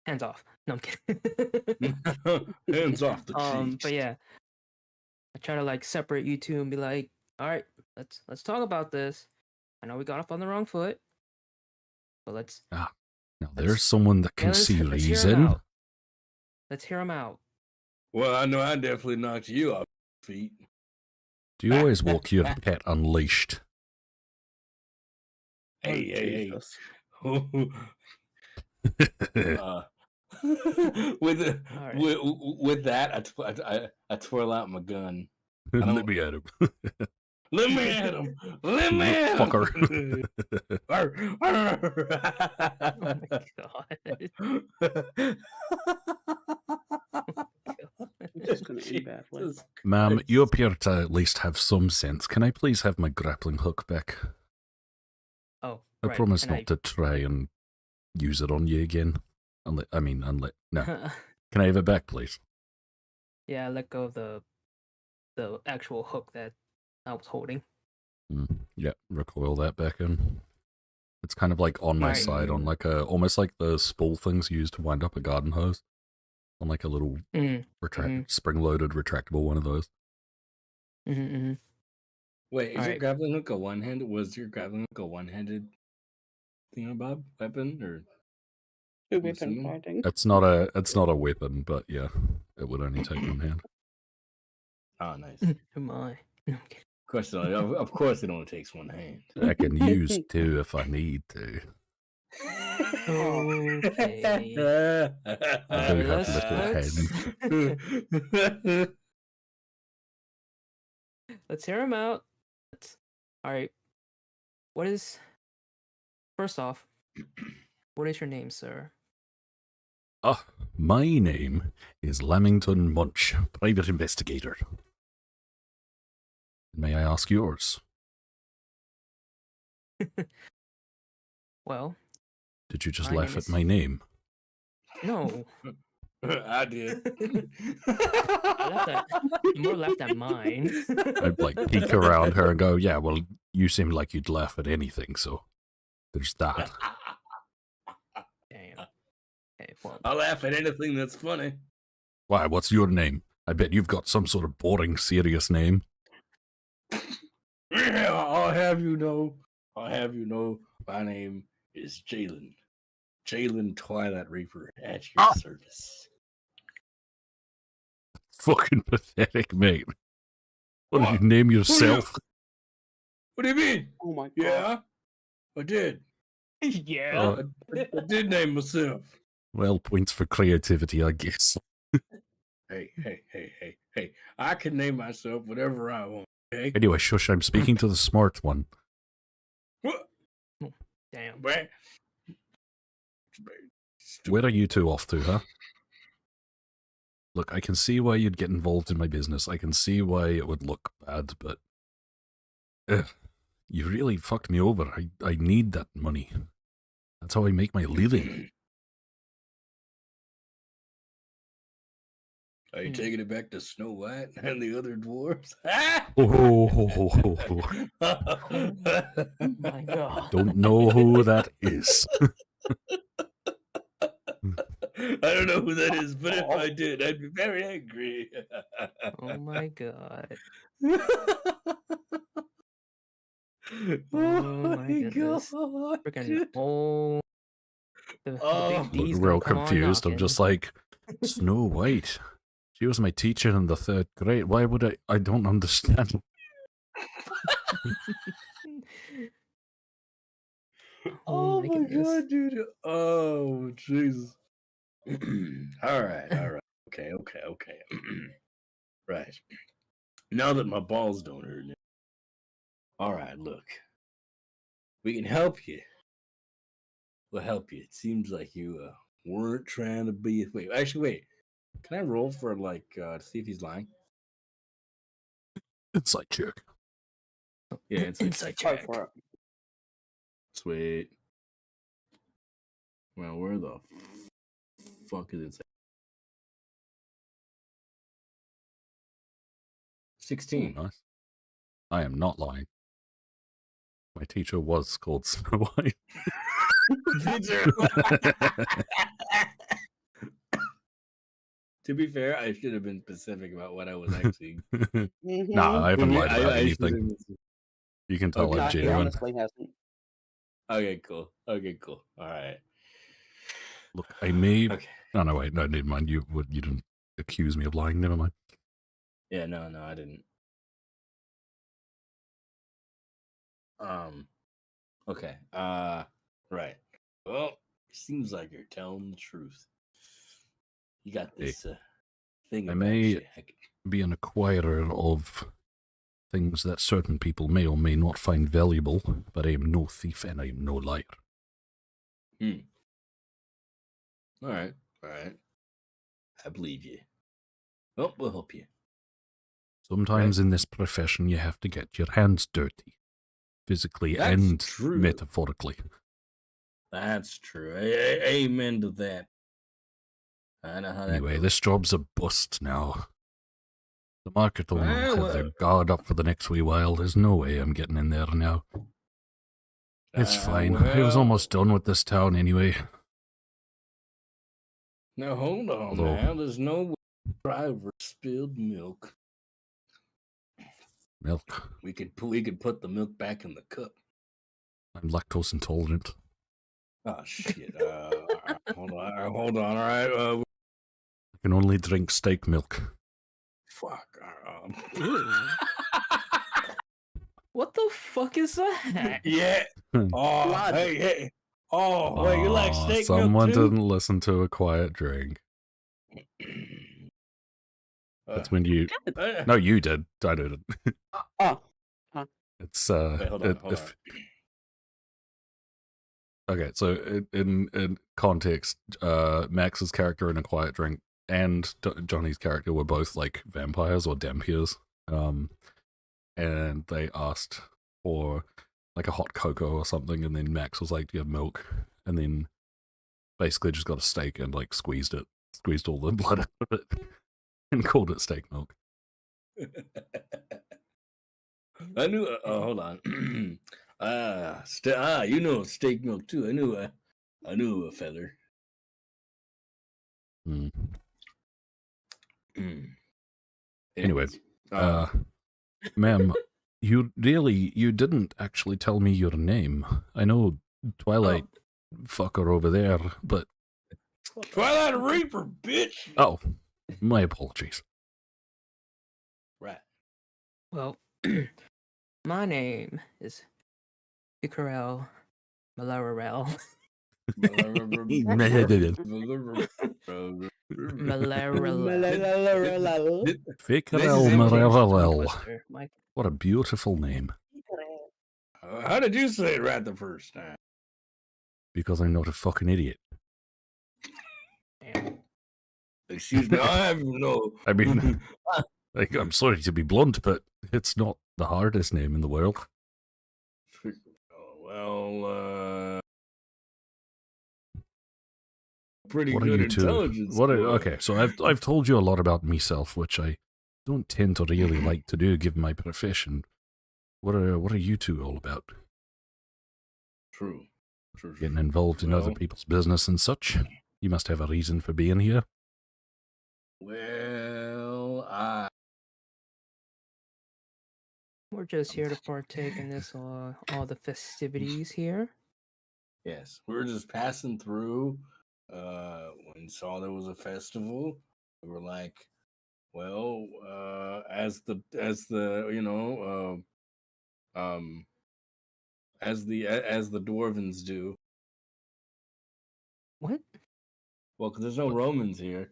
Hands off. No, I'm kidding. Hands off the cheeks. But yeah, I try to like separate you two and be like, all right, let's talk about this. I know we got off on the wrong foot, but let's Now there's someone that can let's- see let's hear 'em reason. out. Let's hear them out. Well, I know I definitely knocked you off your feet. Do you always walk your pet unleashed? Hey. Jesus. With Alright. with that, I twirl out my gun. don't- Let me at him. Let me at him! Let me at him! Fucker. Oh my god. It's just gonna end badly. Jesus Ma'am, Christ. you appear to at least have some sense. Can I please have my grappling hook back? Oh, I right. promise and not to try and use it on you again. No. Can I have it back, please? Yeah, I let go of the actual hook that I was holding. Yeah, recoil that back in. It's kind of like on my Right. side, on like almost like the spool things used to wind up a garden hose. On like a little Mhm. spring-loaded retractable one of those. Mm-hmm. Wait, is your Alright. grappling hook a one-handed? Was your grappling hook a one-handed thingamabob weapon, or Two I'm weapon assuming. fighting. It's not a weapon, but yeah, it would only take one hand. oh, nice. Who am I? No, I'm kidding. Of course, it only takes one hand. I can use two if I need to. Okay. I do have Let's- little hands. Let's hear him out. All right. First off, what is your name, sir? My name is Lamington Munch, private investigator. May I ask yours? Well, Did you just My laugh name at is- my name? no. I did. I more laughed at mine. I'd like peek around her and go, yeah, well, you seem like you'd laugh at anything, so there's that. Damn. Okay, well, I laugh at anything that's funny. Why, what's your name? I bet you've got some sort of boring, serious name. Yeah, I'll have you know, my name is Jaylen. Jaylen Twilightreaper at your service. Fucking pathetic, mate. What did What? you name yourself? What do you mean? Oh my god. Yeah, I did. yeah. I did name myself. Well, points for creativity, I guess. Hey. I can name myself whatever I want, okay? Anyway, shush, I'm speaking to the smart one. What? Damn. Man. Where are you two off to, huh? Look, I can see why you'd get involved in my business. I can see why it would look bad, but... you really fucked me over. I need that money. That's how I make my living. Are you taking it back to Snow White and the other dwarves? Oh, Oh my god. don't know who that is. I don't know who that is, but if I did, I'd be very angry. Oh my god. Oh my goodness. God. Freaking whole the Oh, big D's Real gonna come on confused. I'm knocking. just like, Snow White. She was my teacher in the 3rd grade. Why would I? I don't understand. Oh my my goodness. God, dude. Oh, Jesus. All right. Okay. Right. Now that my balls don't hurt. All right, look. We can help you. We'll help you. It seems like you weren't trying to be. Wait. Can I roll for to see if he's lying? Inside check. Yeah, it's Inside Go check. for it. Sweet. Well, where the fuck is it? 16. Ooh, nice. I am not lying. My teacher was called Snow White. To be fair, I should have been specific about what I was actually. Nah, I haven't lied about I anything. You can tell Okay. I'm No, he genuine. honestly hasn't. Okay, cool. All right. Look, I may. Okay. Oh, no, wait, no, never mind. You didn't accuse me of lying. Never mind. Yeah, no, I didn't. Okay. Right. Well, seems like you're telling the truth. You got this thing I about may you. be an acquirer of things that certain people may or may not find valuable, but I am no thief and I am no liar. All right. I believe you. Well, we'll help you. Sometimes in this profession, you have to get your hands dirty, physically That's and true. metaphorically. That's true. Amen to that. I know how that Anyway, goes. this job's a bust now. The market owner will have their Well, guard up for the next wee while. There's no way I'm getting in there now. It's fine. I was almost done with this town anyway. Now hold on. Although- Now there's no driver spilled milk. Milk. We could put the milk back in the cup. I'm lactose intolerant. Oh shit. Hold on. All right. I can only drink steak milk. Fuck. What the fuck is that? Yeah. Oh, Blood. hey. Oh, wait. You like Aw, steak someone milk too? didn't listen to a quiet drink. That's when you... No, you did. I didn't. Oh, It's, Wait, hold on. Okay, so in context, Max's character in A Quiet Drink and Johnny's character were both like vampires or dampiers. And they asked for like a hot cocoa or something, and then Max was like, "Do you have milk?" And then basically just got a steak and like squeezed all the blood out of it, and called it steak milk. I knew. Hold on. You know steak milk too. I knew a feather. Mm. Anyway, Ma'am, you didn't actually tell me your name. I know Twilight fucker over there, but... Twilightreaper, bitch! Oh, my apologies. Right. Well, my name is Phiqirelle Mellerelel. Mellerelel. Phiqirelle Mellerelel. What a beautiful name. How did you say it right the first time? Because I'm not a fucking idiot. Excuse me, I have no. I mean, like, I'm sorry to be blunt, but it's not the hardest name in the world. Well, pretty What are good you two? intelligence. Okay, so I've told you a lot about myself, which I don't tend to really like to do, given my profession. What are you two all about? True. Getting involved in other people's business and such. You must have a reason for being here. Well, We're just here to partake in this all the festivities here. Yes, we were just passing through. When saw there was a festival, we were like, well, as the as the dwarvens do. What? Well, because there's no Romans here.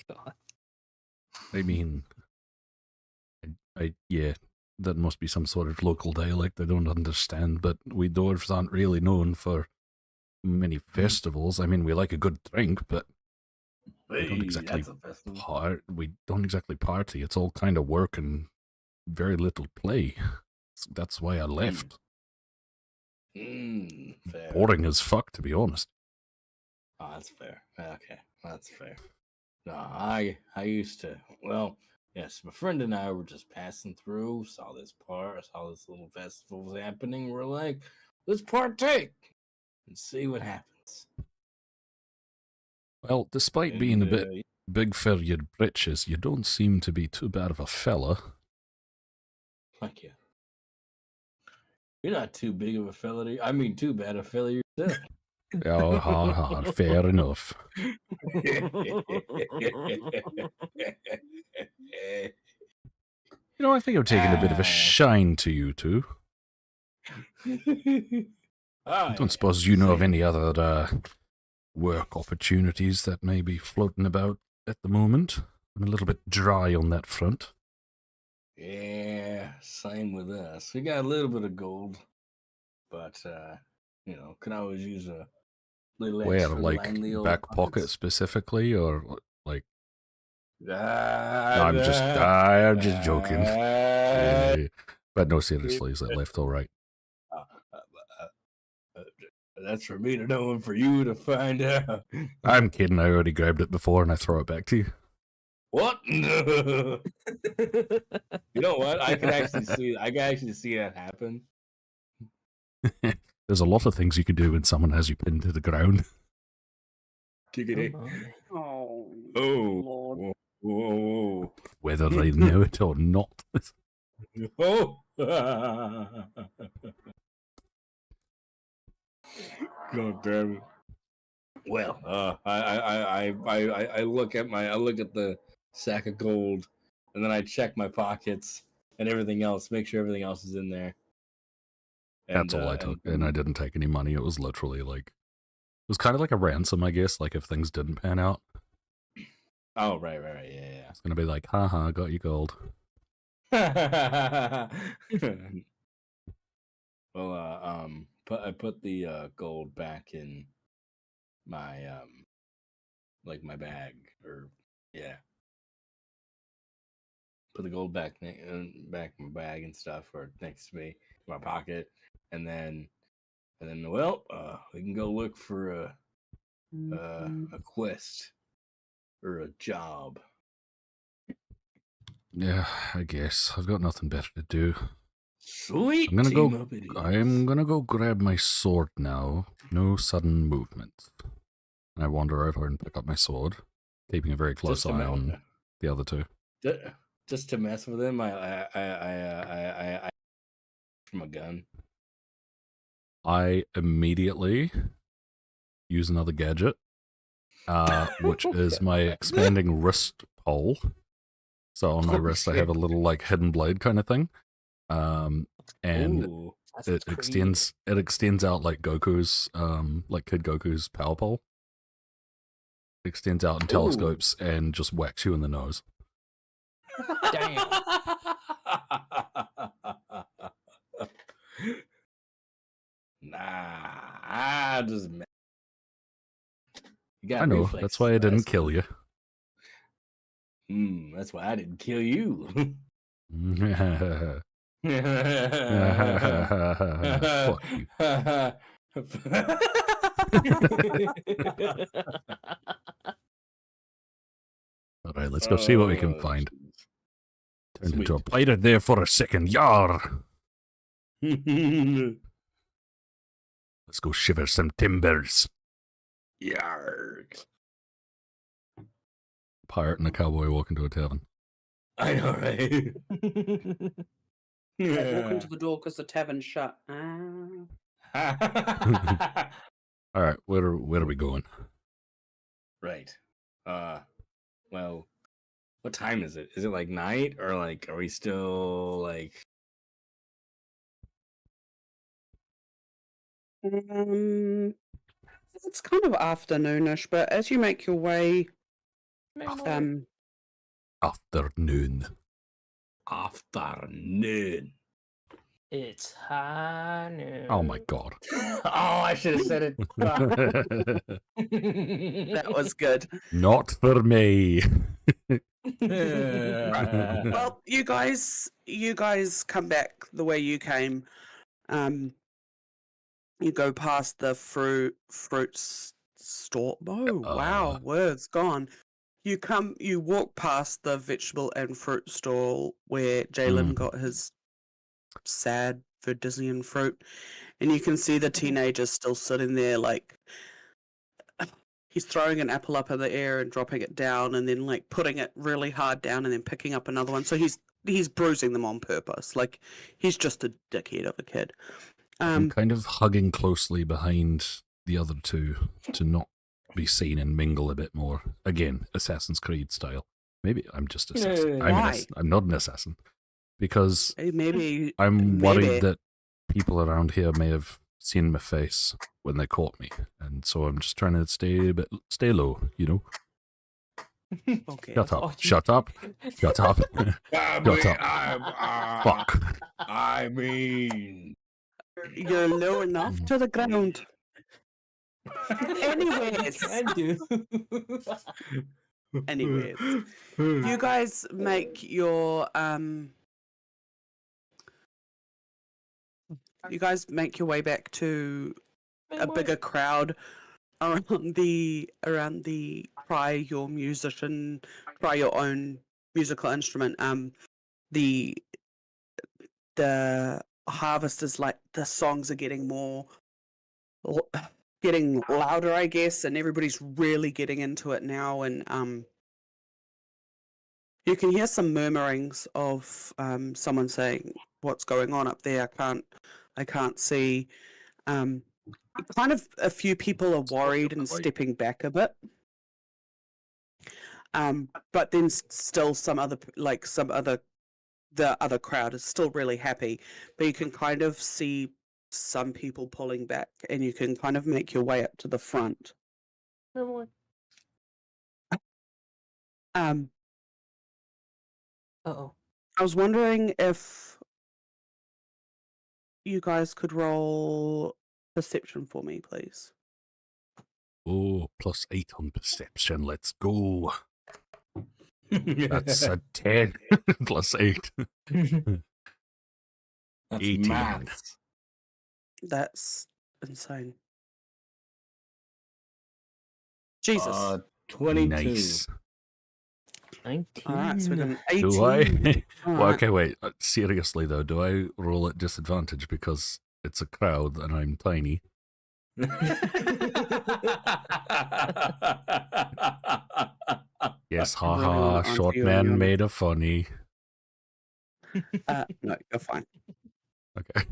God. I mean, yeah, that must be some sort of local dialect I don't understand, but we dwarves aren't really known for many festivals. I mean, we like a good drink, but we don't exactly That's a festival. we don't exactly party. It's all kind of work and very little play. So that's why I left. Fair. Boring as fuck, to be honest. Oh, that's fair. Okay, that's fair. No, I used to. Well, yes, my friend and I were just passing through, saw this little festival was happening. We're like, let's partake and see what happens. Well, despite being a bit big for your britches, you don't seem to be too bad of a fella. Thank you. You're not too big of a fella. I mean, too bad a fella yourself. Oh, fair enough. You know, I think I'm taking a bit of a shine to you two. I don't suppose you know of any other work opportunities that may be floating about at the moment? I'm a little bit dry on that front. Yeah, same with us. We got a little bit of gold, but could always use a little Where, extra. like line the old back pockets. pocket specifically, or like? I'm just joking. But no, seriously, is that left all right? That's for me to know and for you to find out. I'm kidding. I already grabbed it before, and I throw it back to you. What? You know what? I can actually see that happen. There's a lot of things you can do when someone has you pinned to the ground. Giggity. Oh, Oh. Lord. Whoa. Whether they know it or not. Oh. God damn it. Well, I look at the sack of gold, and then I check my pockets and everything else, make sure everything else is in there. That's all I took, and I didn't take any money. It was literally like, it was kind of like a ransom, I guess, like if things didn't pan out. Oh, right, yeah. It's gonna be like, haha, got you gold. Well, I put the gold back in my my bag, or yeah. Put the gold back in my bag and stuff, or next to me, in my pocket, and then well, we can go look for a quest or a job. Yeah, I guess I've got nothing better to do. Sweet. I'm gonna go grab my sword now. No sudden movement. And I wander over and pick up my sword, keeping a very close eye on the other two. Just to mess with him, I from a gun. I immediately use another gadget, which is my expanding wrist pole. So on my wrist, I have a little like hidden blade kind of thing, and it extends out like Goku's, like Kid Goku's power pole. It extends out and telescopes and just whacks you in the nose. Damn. Nah, I just. I know, that's why I didn't kill you. That's why I didn't kill you. Fuck you. Alright, let's go see what we can find. Turned into a pirate there for a second. Yar! Let's go shiver some timbers. Yarg. Pirate and a cowboy walk into a tavern. I know, right? Don't walk into the door because the tavern's shut. All right, where are we going? Right. Well, what time is it? Is it like night or like are we still like It's kind of afternoonish, but as you make your way, Afternoon. afternoon? It's high noon. Oh my god. Oh, I should have said it. that was good. Not for me. Well, you guys come back the way you came. You go past the fruit store. Oh, wow, words gone. You walk past the vegetable and fruit stall where Jaylen got his sad Verdusian fruit, and you can see the teenager still sitting there, like he's throwing an apple up in the air and dropping it down, and then like putting it really hard down, and then picking up another one. So he's bruising them on purpose. Like he's just a dickhead of a kid. I'm kind of hugging closely behind the other two to not be seen and mingle a bit more. Again, Assassin's Creed style. Maybe I'm just assassin. I'm not an assassin. Because maybe I'm worried that people around here may have seen my face when they caught me, and so I'm just trying to stay low, you know. Okay. Shut up! Shut up! Shut up! Shut up! Fuck! I mean, you're low enough to the ground. Anyways, you guys make your way back to a bigger crowd around the try your own musical instrument. The harvest is like the songs are getting louder, I guess, and everybody's really getting into it now, and you can hear some murmurings of someone saying, "What's going on up there? I can't see." Kind of a few people are worried and stepping back a bit. But then still the other crowd is still really happy, but you can kind of see some people pulling back, and you can kind of make your way up to the front. I was wondering if you guys could roll perception for me, please. Oh, +8 on perception. Let's go. That's a 10 +8. That's 18. maths. That's insane. Jesus. 22. Nice. 19. Alright, so we got an 18. Do I? Well, Alright. okay, wait. Seriously, though, do I roll at disadvantage because it's a crowd and I'm tiny? Yes, haha, Really short auntie man on. made a funny. No, you're fine. Okay.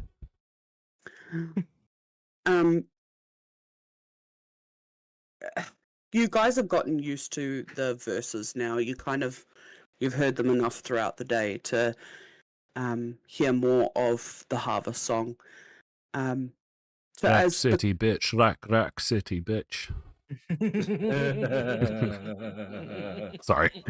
You guys have gotten used to the verses now. You've heard them enough throughout the day to hear more of the harvest song. So Rack as city bitch, rack city bitch. Sorry.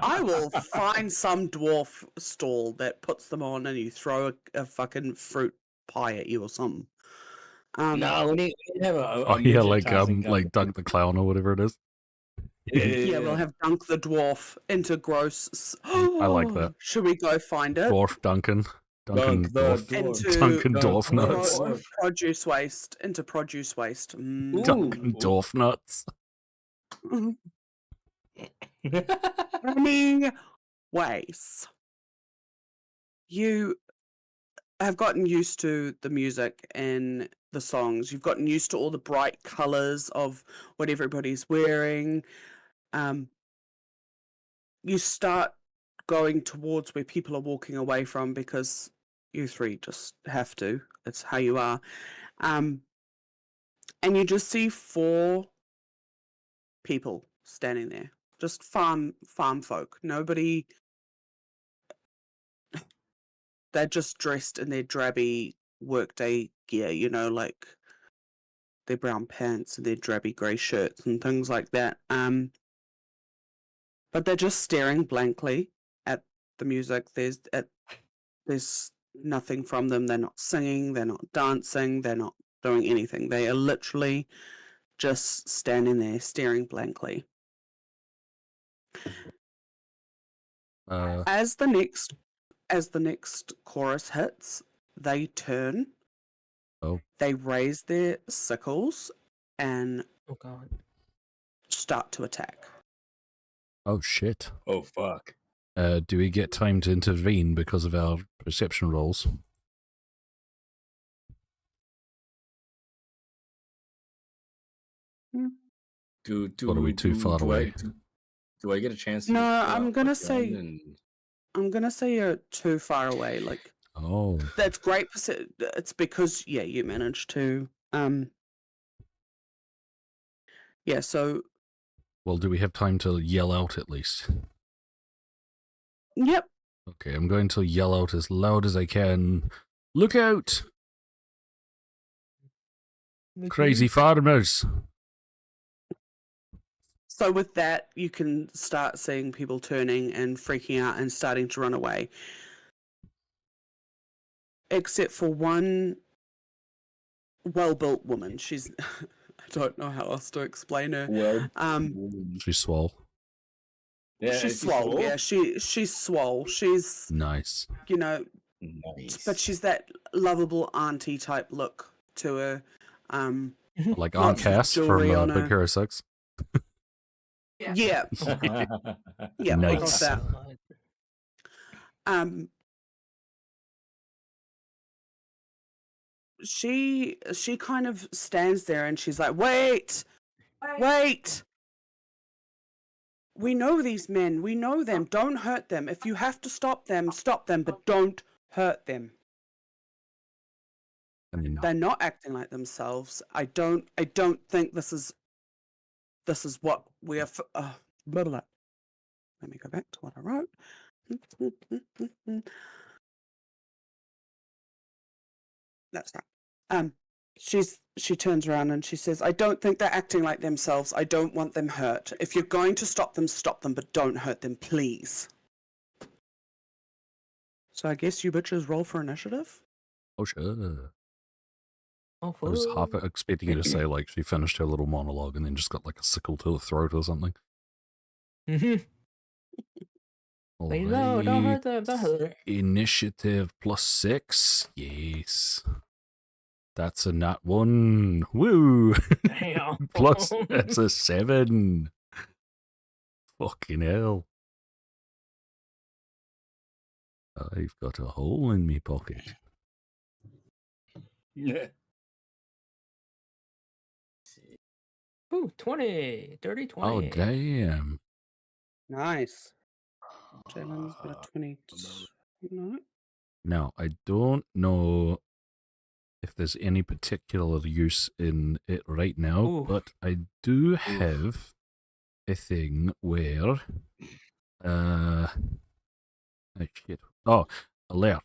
I will find some dwarf stall that puts them on, and you throw a fucking fruit pie at you or something. No, we need to have Oh yeah, like Dunk the Clown or whatever it is. Yeah, we'll have Dunk the dwarf into gross. I like that. Should we go find it? Dwarf Duncan. Duncan Dunk the Dwarf. Into Duncan Dwarf Nuts. produce waste. Into produce waste. Duncan Dwarf Nuts. Anyways, you have gotten used to the music and the songs. You've gotten used to all the bright colors of what everybody's wearing. you start going towards where people are walking away from because you three just have to. It's how you are. And you just see 4 people standing there. Just farm folk. Nobody. They're just dressed in their drabby workday gear, you know, like their brown pants and their drabby grey shirts and things like that. But they're just staring blankly at the music. There's nothing from them. They're not singing. They're not dancing. They're not doing anything. They are literally just standing there staring blankly. As the next chorus hits, they turn. Oh. They raise their sickles and Oh god. start to attack. Oh, shit. Oh, fuck. Do we get time to intervene because of our perception rolls? Or are we too far away? Do I get a chance to No, just pull I'm out gonna my say- gun and- I'm gonna say you're too far away. Like Oh. that's great. It's because you managed to. Yeah. So. Well, do we have time to yell out at least? Yep. Okay, I'm going to yell out as loud as I can. Look out! Crazy farmers! So with that, you can start seeing people turning and freaking out and starting to run away. Except for one well-built woman. She's I don't know how else to explain her. Well, She's swole. yeah, she's swole. Yeah, she's swole. She's Nice. you know, nice. but she's that lovable auntie type look to her. Like Aunt Lots of Cass from jewelry on Big her. Hero 6. Yeah, yeah, Nice. that. She kind of stands there and she's like, wait. We know these men. We know them. Don't hurt them. If you have to stop them, but don't hurt them. I mean, They're not acting like themselves. I don't think this is what we are. Blah, blah. Let me go back to what I wrote. That's right. She turns around and she says, I don't think they're acting like themselves. I don't want them hurt. If you're going to stop them, but don't hurt them, please. So I guess you bitches roll for initiative? oh, sure. Oh, I was half fuck. expecting you to say, like, she finished her little monologue and then just got, like, a sickle to the throat or something. Mhm. Like, no, don't hurt them. Don't hurt them. Initiative +6. Yes. That's a nat 1. Woo! Damn. Plus, that's a 7. Fucking hell. I've got a hole in me pocket. Yeah. Ooh, 20. Dirty 20. Oh, damn. Nice. Jaylen's got a 20. No. Now, I don't know if there's any particular use in it right now, Ooh. but I do have a thing where... oh, shit. Oh, alert.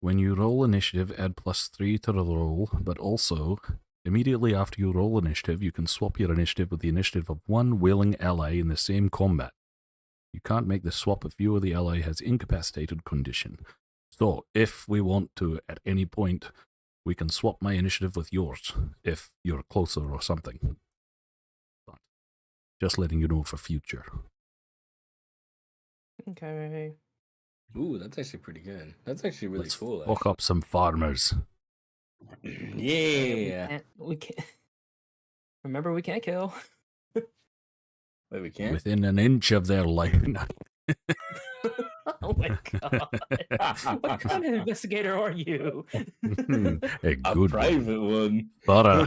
When you roll initiative, add +3 to the roll, but also, immediately after you roll initiative, you can swap your initiative with the initiative of one willing ally in the same combat. You can't make the swap if you or the ally has incapacitated condition. So, if we want to, at any point, we can swap my initiative with yours, if you're closer or something. But just letting you know for future. Okay. Ooh, that's actually pretty good. That's actually really Let's cool. fuck up some farmers. Yeah. We can't. Remember, we can't kill. Wait, we can't? Within an inch of their life. Oh my god. What kind of investigator are you? A A good private one. Butter.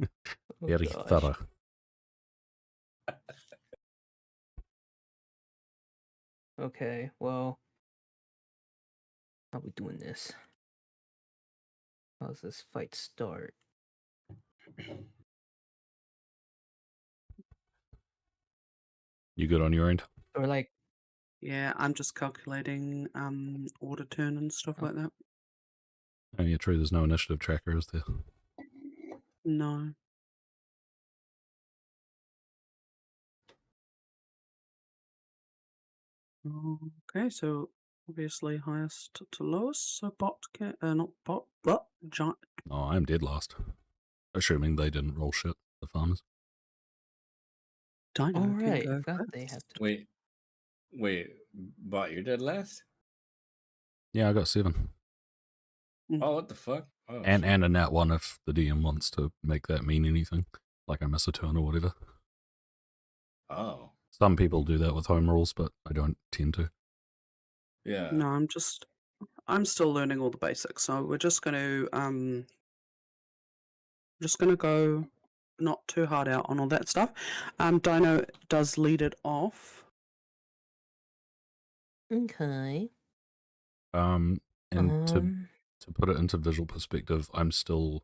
Oh, Very gosh. thorough. Okay, well, how we doing this? How does this fight start? You good on your end? Or like, Yeah, I'm just calculating order turn and stuff Oh. like that. Oh, yeah, true. There's no initiative tracker, is there? No. Okay, so obviously highest to lowest. So bot can not bot, but giant. Oh, I'm dead last. Assuming they didn't roll shit, the farmers. all Dino can right, I go forgot they have first. to. Wait, Bot, you're dead last? Yeah, I got 7. Oh, what the fuck? Oh, And shit. a nat 1 if the DM wants to make that mean anything. Like I miss a turn or whatever. Oh, Some people do that with home rules, but I don't tend to. yeah. No, I'm still learning all the basics. So we're just gonna go not too hard out on all that stuff. Dino does lead it off. Okay. And to Um, put it into visual perspective, I'm still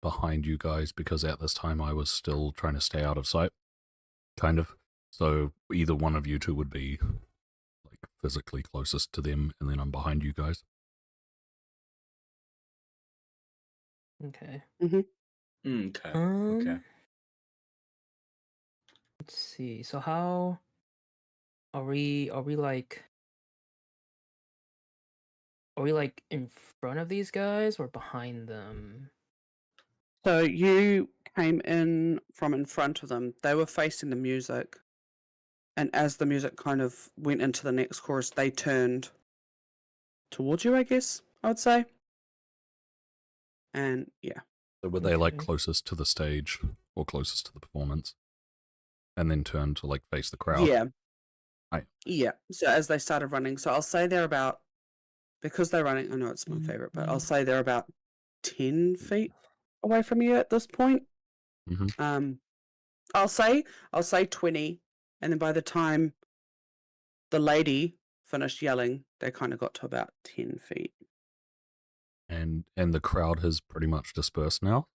behind you guys because at this time I was still trying to stay out of sight. Kind of. So either one of you two would be like physically closest to them, and then I'm behind you guys. okay. Okay. Um, Okay. let's see. So how are we? Are we like in front of these guys or behind them? So you came in from in front of them. They were facing the music. And as the music kind of went into the next chorus, they turned towards you, I guess, I would say. And yeah. So were they like Okay. closest to the stage or closest to the performance? And then turn to like face the crowd? Yeah. Right. Yeah. So as they started running, so I'll say they're about, because they're running, I know it's my favorite, but I'll say they're about 10 feet away from you at this point. Mm-hmm. I'll say 20, and then by the time the lady finished yelling, they kind of got to about 10 feet. And the crowd has pretty much dispersed now?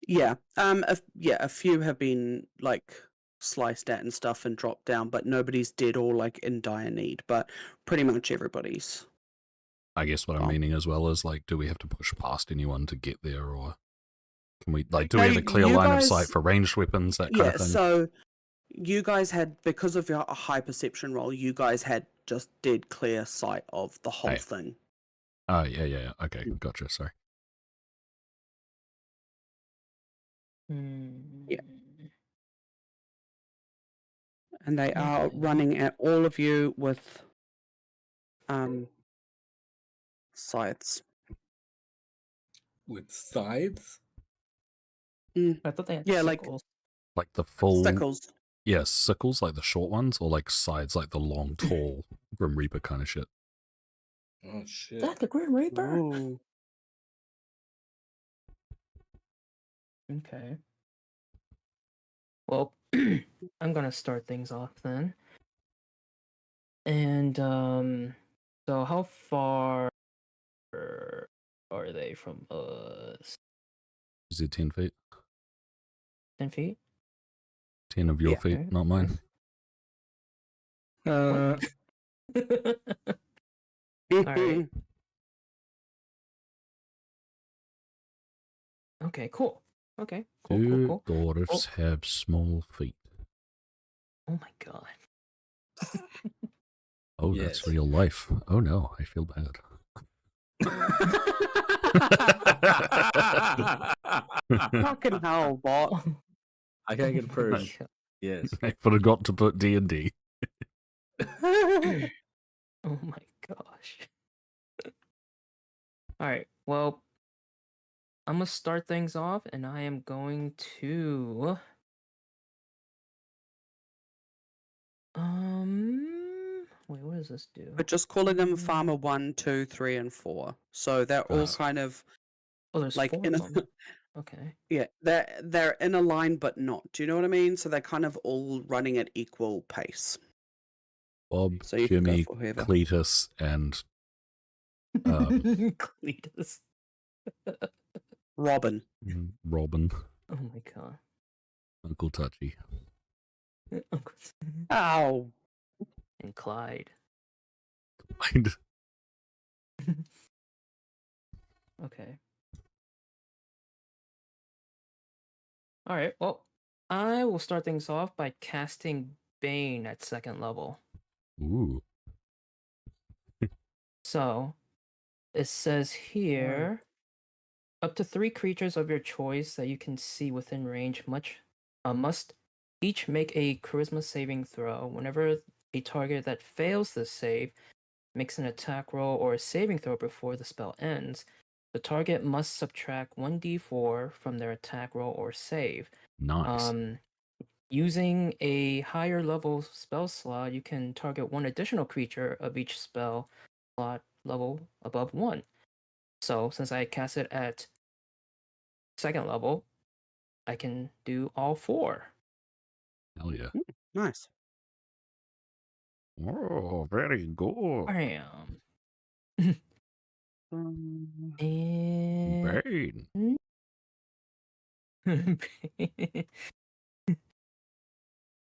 Yeah. A few have been like sliced at and stuff and dropped down, but nobody's dead or like in dire need. But pretty much everybody's. I guess what I'm gone. meaning as well is like, do we have to push past anyone to get there, or can we like do No, we have a clear you line of guys- sight for ranged weapons, that kind Yeah. of thing? So you guys had, because of your high perception roll, you guys had just dead clear sight of the whole Hey. thing. Oh, yeah. Okay, gotcha. Sorry. Yeah. And they are Okay. running at all of you with scythes. With sides? I thought they had Yeah, like- sickles. Like the full Sickles. yeah, sickles like the short ones, or like sides like the long, tall Grim Reaper kind of shit. Oh, shit. That's the Grim Reaper. Ooh. Okay. Well, I'm gonna start things off then. And so how far are they from us? Is it 10 feet? 10 feet? 10 of your Yeah. feet, Okay. not mine. All right. Okay, cool. Okay, cool. Do dwarves have small feet? Oh my god. Oh, Yes. that's real life. Oh no, I feel bad. Fucking hell, bot. I can't get Oh my first. God. Yes. I forgot to put D&D. Oh my gosh. All right. Well, I'm gonna start things off, and I am going to wait, what does this do? We're just calling them Farmer 1, 2, 3, and 4. So they're all Nice. kind of Oh, there's Like 4 in of a them. Okay. yeah, they're in a line but not. Do you know what I mean? So they're kind of all running at equal pace. Bob, So you can go Jimmy, for whoever. Cletus, and Cletus. Robin. Robin, Oh my god. Uncle Touchy. Ow. And Clyde. Okay. All right. Well, I will start things off by casting Bane at 2nd level. Ooh. So, it says here, up to 3 creatures of your choice that you can see within range must each make a charisma saving throw. Whenever a target that fails this save makes an attack roll or a saving throw before the spell ends, the target must subtract 1d4 from their attack roll or save. Nice. Using a higher level spell slot, you can target 1 additional creature of each spell slot level above 1. So, since I cast it at 2nd level, I can do all 4. Hell yeah. Nice. Oh, very good. Bam. Um, And Bane.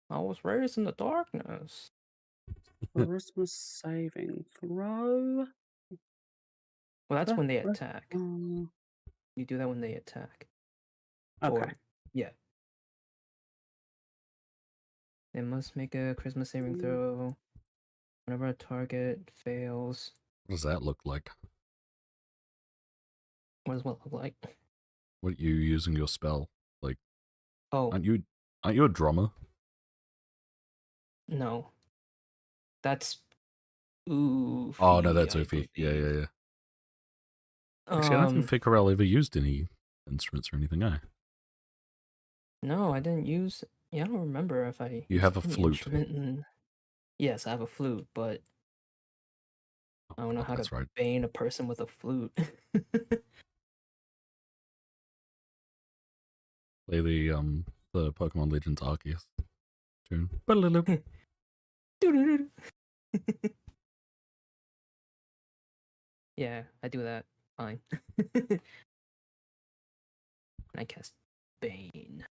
I was raised in the darkness. charisma saving throw. Well, that's when they attack. Uh, You do that when they attack. okay. Or, yeah. They must make a charisma saving throw whenever a target fails. What does that look like? What does what look like? What you using your spell? Like, Oh, aren't you a drummer? no. That's ooh. Oh no, that's Oofy. Yeah. Actually, I don't think Phiqirelle ever used any instruments or anything, eh? No, I didn't use. Yeah, I don't remember if I. You used have a any flute. instrument. Yes, I have a flute, but I don't know how to That's right. bane a person with a flute. Play the Pokemon Legends Arceus tune. Yeah, I do that. Fine. I cast Bane.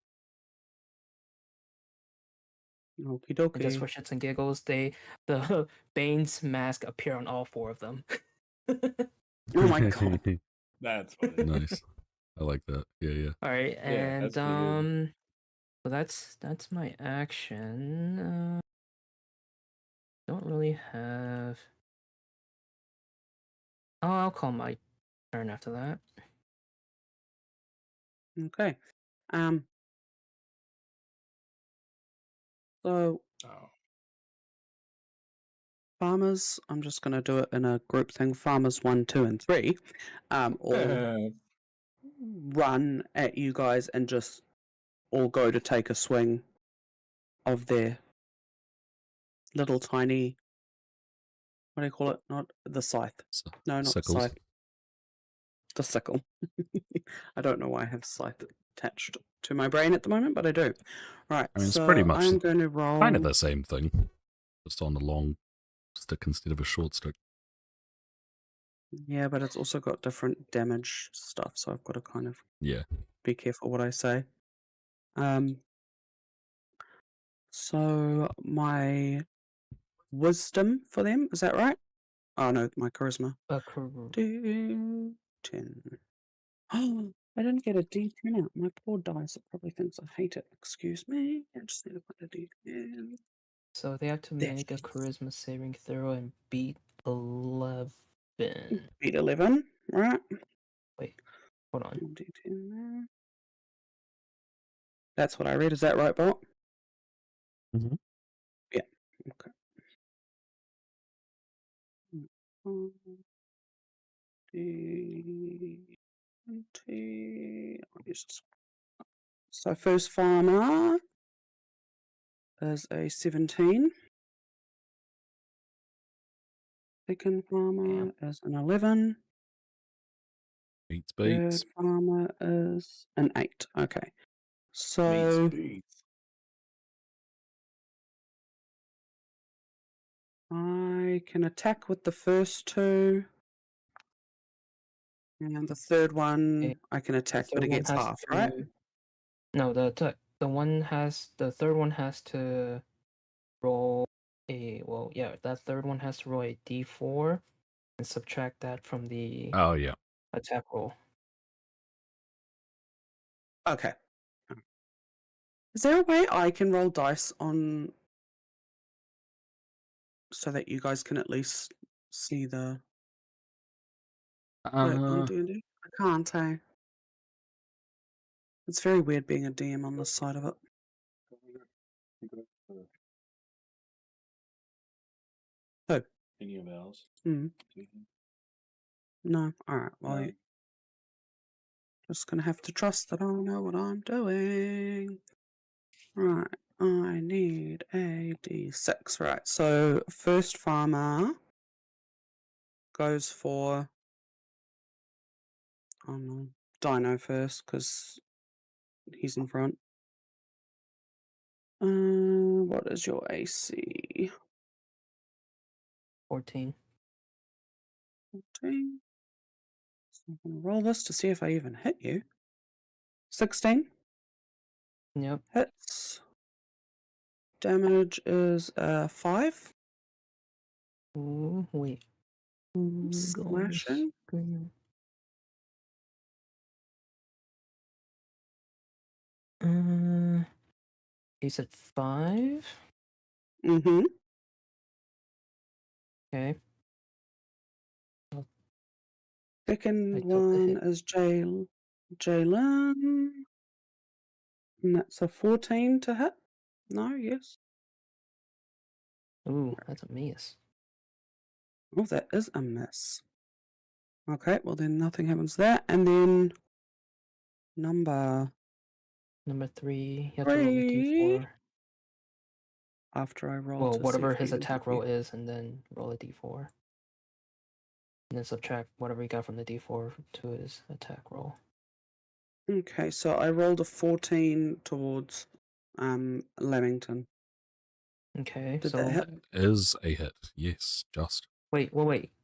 Okie And just dokie. for shits and giggles, the Bane's mask appear on all 4 of them. Oh my god. That's funny. Nice. I like that. Yeah. All right, Yeah, and that's pretty good. so that's my action. Don't really have. Oh, I'll call my turn after that. Okay. So Oh. farmers, I'm just going to do it in a group thing. Farmers 1, 2, and 3, all run at you guys and just all go to take a swing of their little tiny. What do you call it? Not the scythe. No, not Sickles. the scythe. The sickle. I don't know why I have scythe attached to my brain at the moment, but I do. Right, I mean, it's so pretty much I'm going to roll. kind of the same thing, just on a long stick instead of a short stick. Yeah, but it's also got different damage stuff, so I've got to kind of Yeah. be careful what I say. So my wisdom for them, is that right? Oh no, my charisma. 10. Oh, I didn't get a D10 out. My poor dice, it probably thinks I hate it. Excuse me. I just need to put a D10. So they have to There. make a charisma saving throw and beat 11. Beat 11, right? Wait, hold on. D10 there. That's what I read. Is that right, Bot? Mm-hmm. Yeah. Okay. So first farmer is a 17. Second farmer is an 11. Beats, Third beats. farmer is an 8. Okay. So Beats. I can attack with the first 2. And the third one Okay. I can The attack, but third it one gets has half, right? to. No, the third one has to roll that third one has to roll a d4 and subtract that from the Oh, yeah. attack roll. Okay. Is there a way I can roll dice on so that you guys can at least see the like on D&D? I can't, eh? It's very weird being a DM on this side of it. Oh. Any of ours? No. Alright, well, No. just gonna have to trust that I know what I'm doing. Right, I need a d6. Right, so first farmer goes for Dino first because he's in front. What is your AC? 14. 14. So I'm gonna roll this to see if I even hit you. 16 Yep. hits. Damage is 5. Ooh, wait. Slashing. You said 5? Mm-hmm. Okay. Second I took the one hit. is Jaylen. And that's a 14 to hit. No, yes. Ooh, that's a miss. Oh, that is a miss. Okay, well then nothing happens there. And then number Number 3, you have to roll a 3. d4. After I roll Well, to see whatever if he his can hit attack you. roll is, and then roll a d4. And then subtract whatever you got from the d4 to his attack roll. Okay, so I rolled a 14 towards Lamington. Okay, Did so that hit? That is a hit. Yes, just. wait.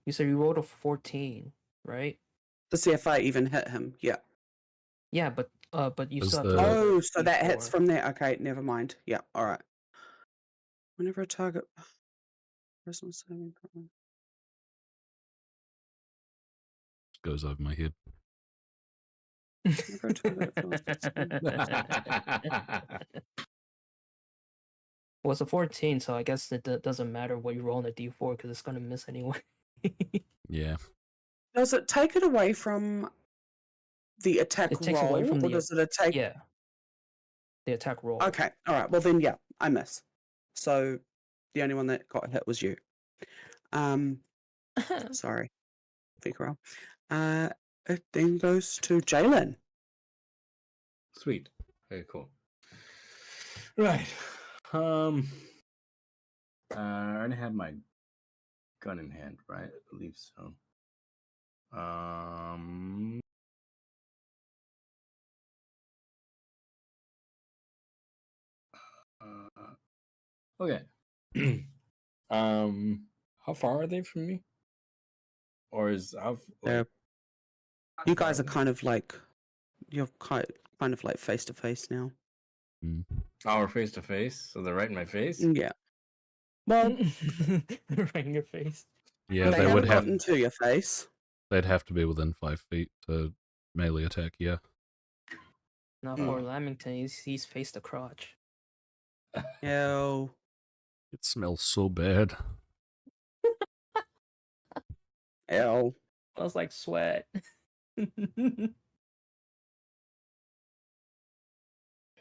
You said you rolled a 14, right? To see if I even hit him. Yeah. Yeah, but you Is still have to the- roll the Oh, so that hits d4. from there. Okay, never mind. Yeah, alright. Whenever a target personal saving problem. Goes over my head. Whenever a target feels Well, it's a 14, so I guess it doesn't matter what you roll on a d4 because it's gonna miss anyway. Yeah. Does it take it away from the attack It takes roll, away from or the does it take? yeah, the attack roll. Okay, alright, well then, yeah, I miss. So, the only one that got hit was you. Sorry, Phiqirelle. It then goes to Jaylen. Sweet. Okay, cool. Right. I already had my gun in hand, right? I believe so. Okay. How far are they from me? Or is how like You guys are kind of like you're kind of like face to face now. Mm. Oh, we're face to face, so they're right in my face. Yeah. Well, Right in your face. Yeah, they they would haven't have. gotten to your face. They'd have to be within 5 feet to melee attack. Yeah. Not for Lamington. He's face the crotch. Ew. It smells so bad. Ew. Smells like sweat. Let's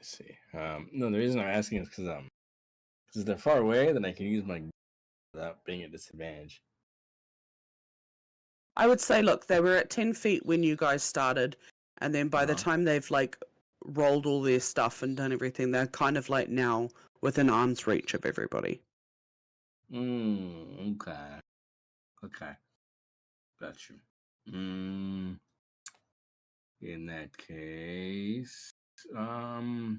see. No, the reason I'm asking is because they're far away, then I can use my without being at disadvantage. I would say, look, they were at 10 feet when you guys started, and then by the Uh-huh. time they've like rolled all their stuff and done everything, they're kind of like now within arm's reach of everybody. Okay. Okay. Got you. In that case, oh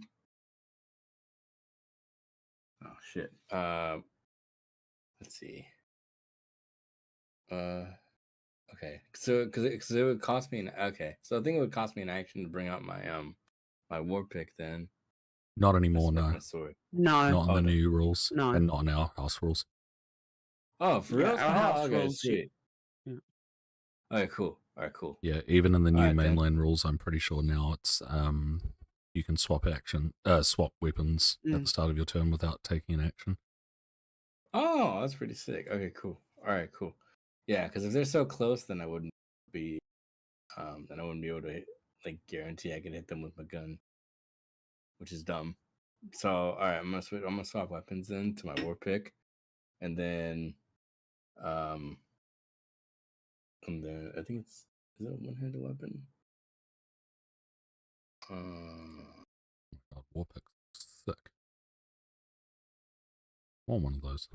shit. Let's see. Okay. So because it would cost me an so I think it would cost me an action to bring out my my war pick then. Not anymore, With no. my sword. No. Not in the no. new rules. No. And not in our house rules. Oh, for Yeah, real? our house Okay, rules, sweet. yeah. Alright, cool. Alright, cool. Yeah, even in the new Alright, then. mainland rules, I'm pretty sure now it's you can swap weapons at the start of your turn without taking an action. Oh, that's pretty sick. Okay, cool. Alright, cool. Yeah, because if they're so close, then I wouldn't be able to like guarantee I can hit them with my gun, which is dumb. So all right, I'm gonna swap weapons then to my war pick, and then I think is it a one-handed weapon? God, war pick, sick. I want one of those.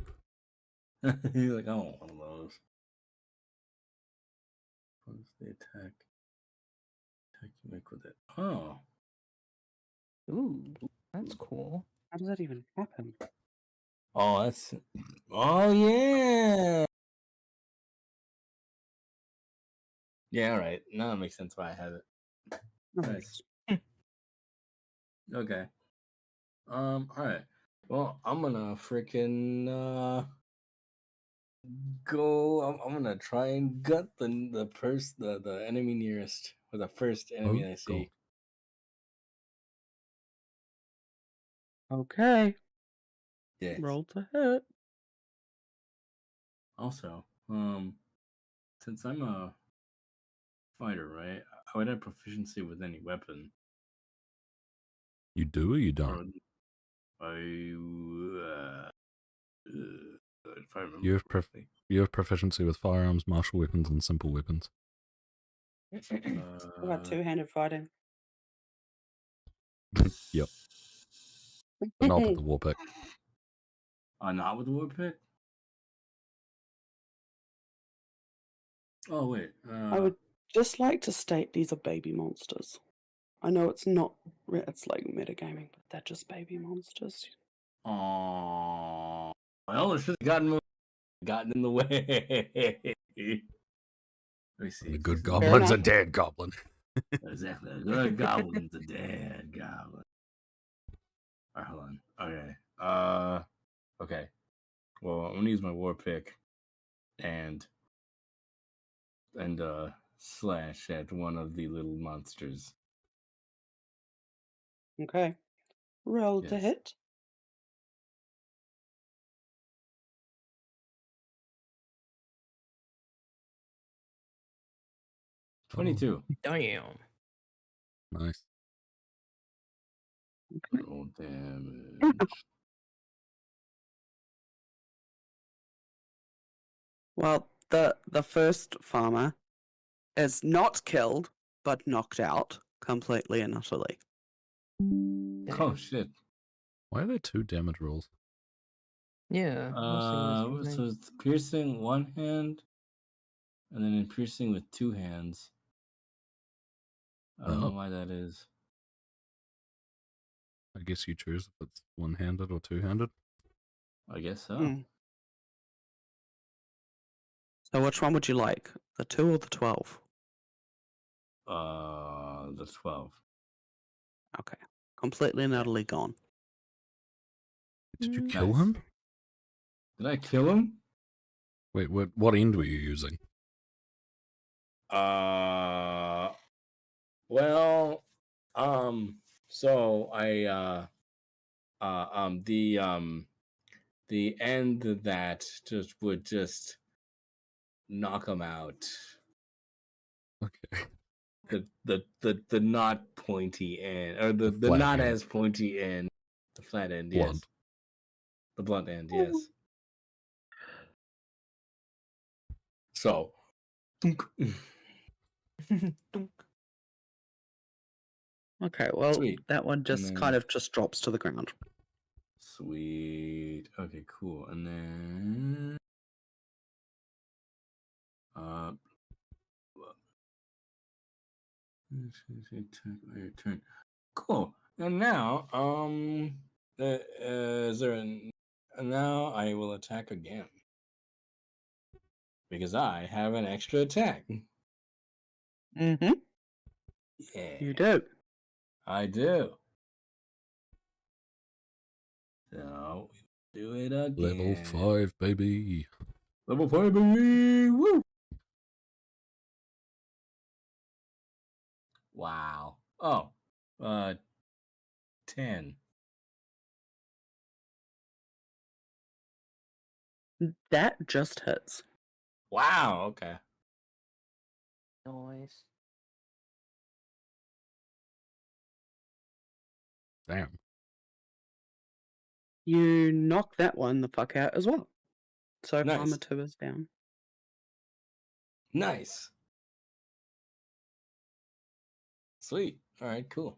You're like, I want one of those. What's the attack you make with it? Oh, Ooh, that's cool. How does that even happen? oh, yeah. Yeah, all right. Now that makes sense why I have it. Nice. Okay. All right. Well, I'm gonna freaking go. I'm gonna try and gut the enemy nearest, or the first enemy I see. Okay. Yes. Roll to hit. Also, since I'm a fighter, right? I would have proficiency with any weapon. You do or you don't? Or if I remember You have correctly. you have proficiency with firearms, martial weapons, and simple weapons. What about two-handed fighting? Yep. But not with the war pick. Not with the war pick? Oh, wait. I would just like to state these are baby monsters. I know it's not, it's like metagaming, but they're just baby monsters. Oh, well, it should have gotten in the way. Let me see. The good Fair goblin's a enough. dead goblin. Exactly. The good goblin's a dead goblin. Alright, hold on. Okay. Okay. Well, I'm gonna use my war pick and slash at one of the little monsters. Okay. Roll to Yes. hit. Oh, 22. Damn. nice. Roll damage. Well, the first farmer is not killed, but knocked out completely and utterly. Oh Dang. shit. Why are there 2 damage rolls? Yeah. I was thinking the same So thing. it's piercing one hand, and then in piercing with 2 hands. I don't know why that is. I guess you choose if it's one-handed or two-handed. I guess so. So which one would you like? The 2 or the 12? The 12. Okay. Completely and utterly gone. Did you kill Nice. him? Did I kill him? Wait, what end were you using? Well, so the end that would just knock him out. Okay. The not pointy end, or the flat not end. as pointy end, the flat end, Blunt. yes. The blunt end, yes. So, Okay, well, Sweet. that one just then- kind of just drops to the ground. sweet. Okay, cool. And then Attack on your turn. Cool. And now, is there an? And now I will attack again because I have an extra attack. Mm-hmm. Yeah, You do. I do. So do it again. Level 5, baby. Level 5, baby. Woo! Wow. Oh, 10. That just hits. Wow. Okay. Noise. Damn. You knock that one the fuck out as well. So Nice. Farmer 2 is down. Nice. Sweet. All right. Cool.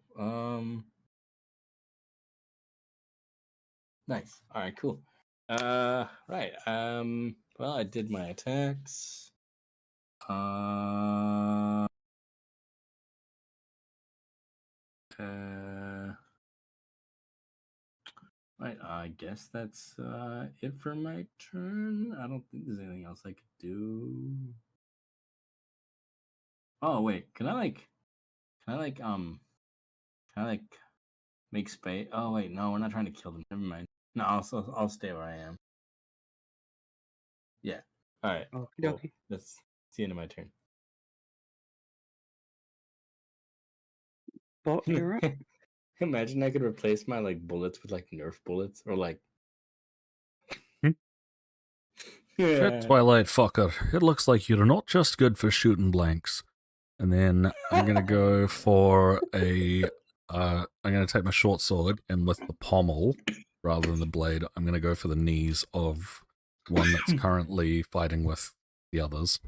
Nice. All right. Cool. Right. Well, I did my attacks. Right. I guess that's it for my turn. I don't think there's anything else I could do. Oh wait, can I make space? Oh wait, no, we're not trying to kill them. Never mind. No, I'll stay where I am. Yeah. All right. Okie Cool. dokie. That's the end of my turn. Bot, you're up. Imagine I could replace my bullets with Nerf bullets or Shit, Twilight fucker. It looks like you're not just good for shooting blanks. And then I'm gonna go for I'm gonna take my short sword and with the pommel rather than the blade, I'm gonna go for the knees of one that's currently fighting with the others.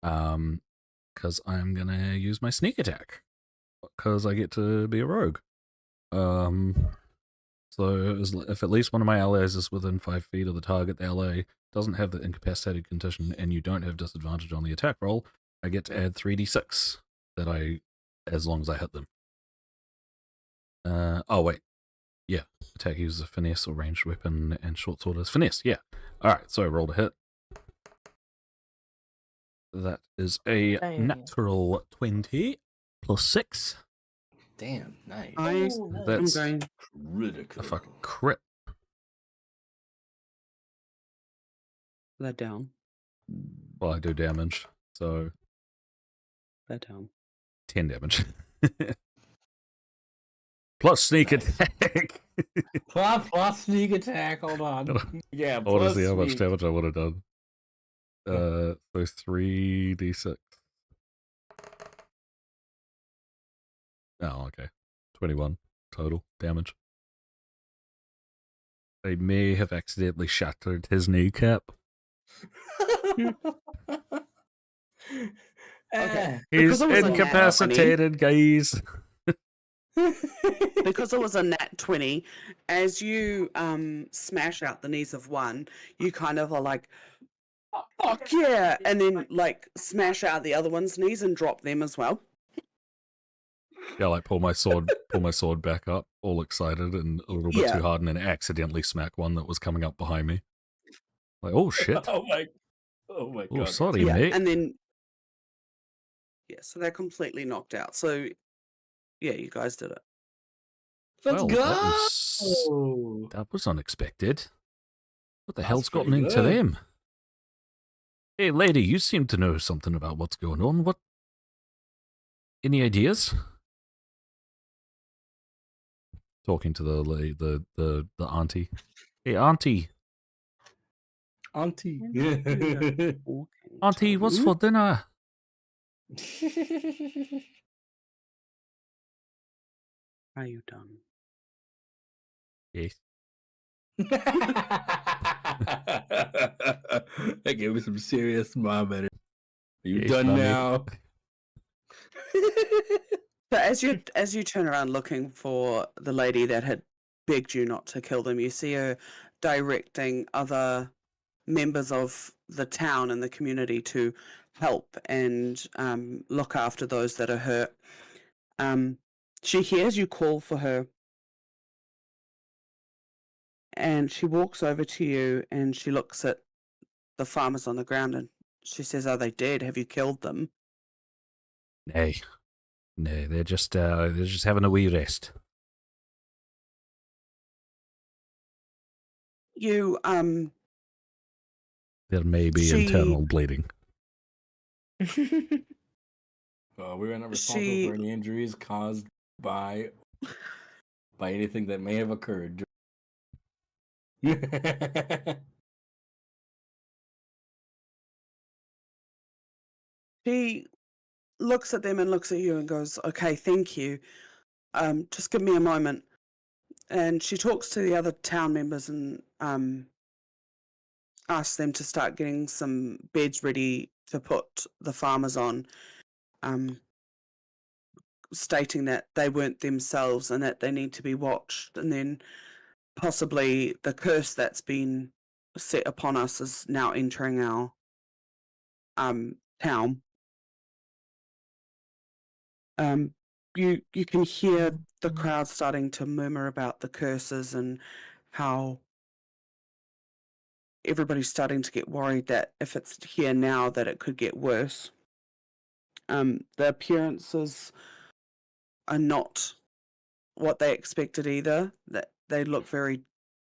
Because I'm gonna use my sneak attack. Because I get to be a rogue. So if at least one of my allies is within 5 feet of the target, the ally doesn't have the incapacitated condition, and you don't have disadvantage on the attack roll, I get to add 3d6 as long as I hit them. Oh wait, yeah, attack uses a finesse or ranged weapon, and short sword is finesse. Yeah. All right, so I rolled a hit. That is a Damn. natural 20 plus 6. Damn, nice. That's I'm going Critical. a fucking crit. that down. Well, I do damage, so That down. 10 damage. Plus sneak Nice. attack. Plus sneak attack. Hold on. Yeah. I want to plus see how much sneak. damage I would have done. So 3d6. Oh, okay. 21 total damage. I may have accidentally shattered his kneecap. Okay. He's Because it was a nat 20. incapacitated, guys. Because it was a nat 20, as you smash out the knees of one, you kind of are like, "Oh, fuck yeah, and then smash out the other one's knees and drop them as well. Yeah, pull my sword back up, all excited and a little bit Yeah. too hard, and then accidentally smack one that was coming up behind me. Oh shit! Oh my god. Oh, sorry, Yeah, mate. and then so they're completely knocked out. So yeah, you guys did it. Let's Well, go. that was unexpected. What the That's hell's gotten pretty into good. them? Hey, lady, you seem to know something about what's going on. What? Any ideas? Talking to the auntie. Hey, auntie. Auntie. Auntie, what's for dinner? Are you done? Yes. That gave me some serious smile. Are you Yes, done mummy. now? So as you turn around looking for the lady that had begged you not to kill them, you see her directing other members of the town and the community to help and look after those that are hurt. She hears you call for her, and she walks over to you and she looks at the farmers on the ground and she says, "Are they dead? Have you killed them?" Nay, nay, they're just having a wee rest. You There may be She- internal bleeding. We are not responsible for any injuries caused by anything that may have occurred. She looks at them and looks at you and goes, "Okay, thank you. Just give me a moment." And she talks to the other town members and asks them to start getting some beds ready to put the farmers on, stating that they weren't themselves and that they need to be watched. And then possibly the curse that's been set upon us is now entering our town. You can hear the crowd starting to murmur about the curses and how everybody's starting to get worried that if it's here now that it could get worse. The appearances are not what they expected either. That they look very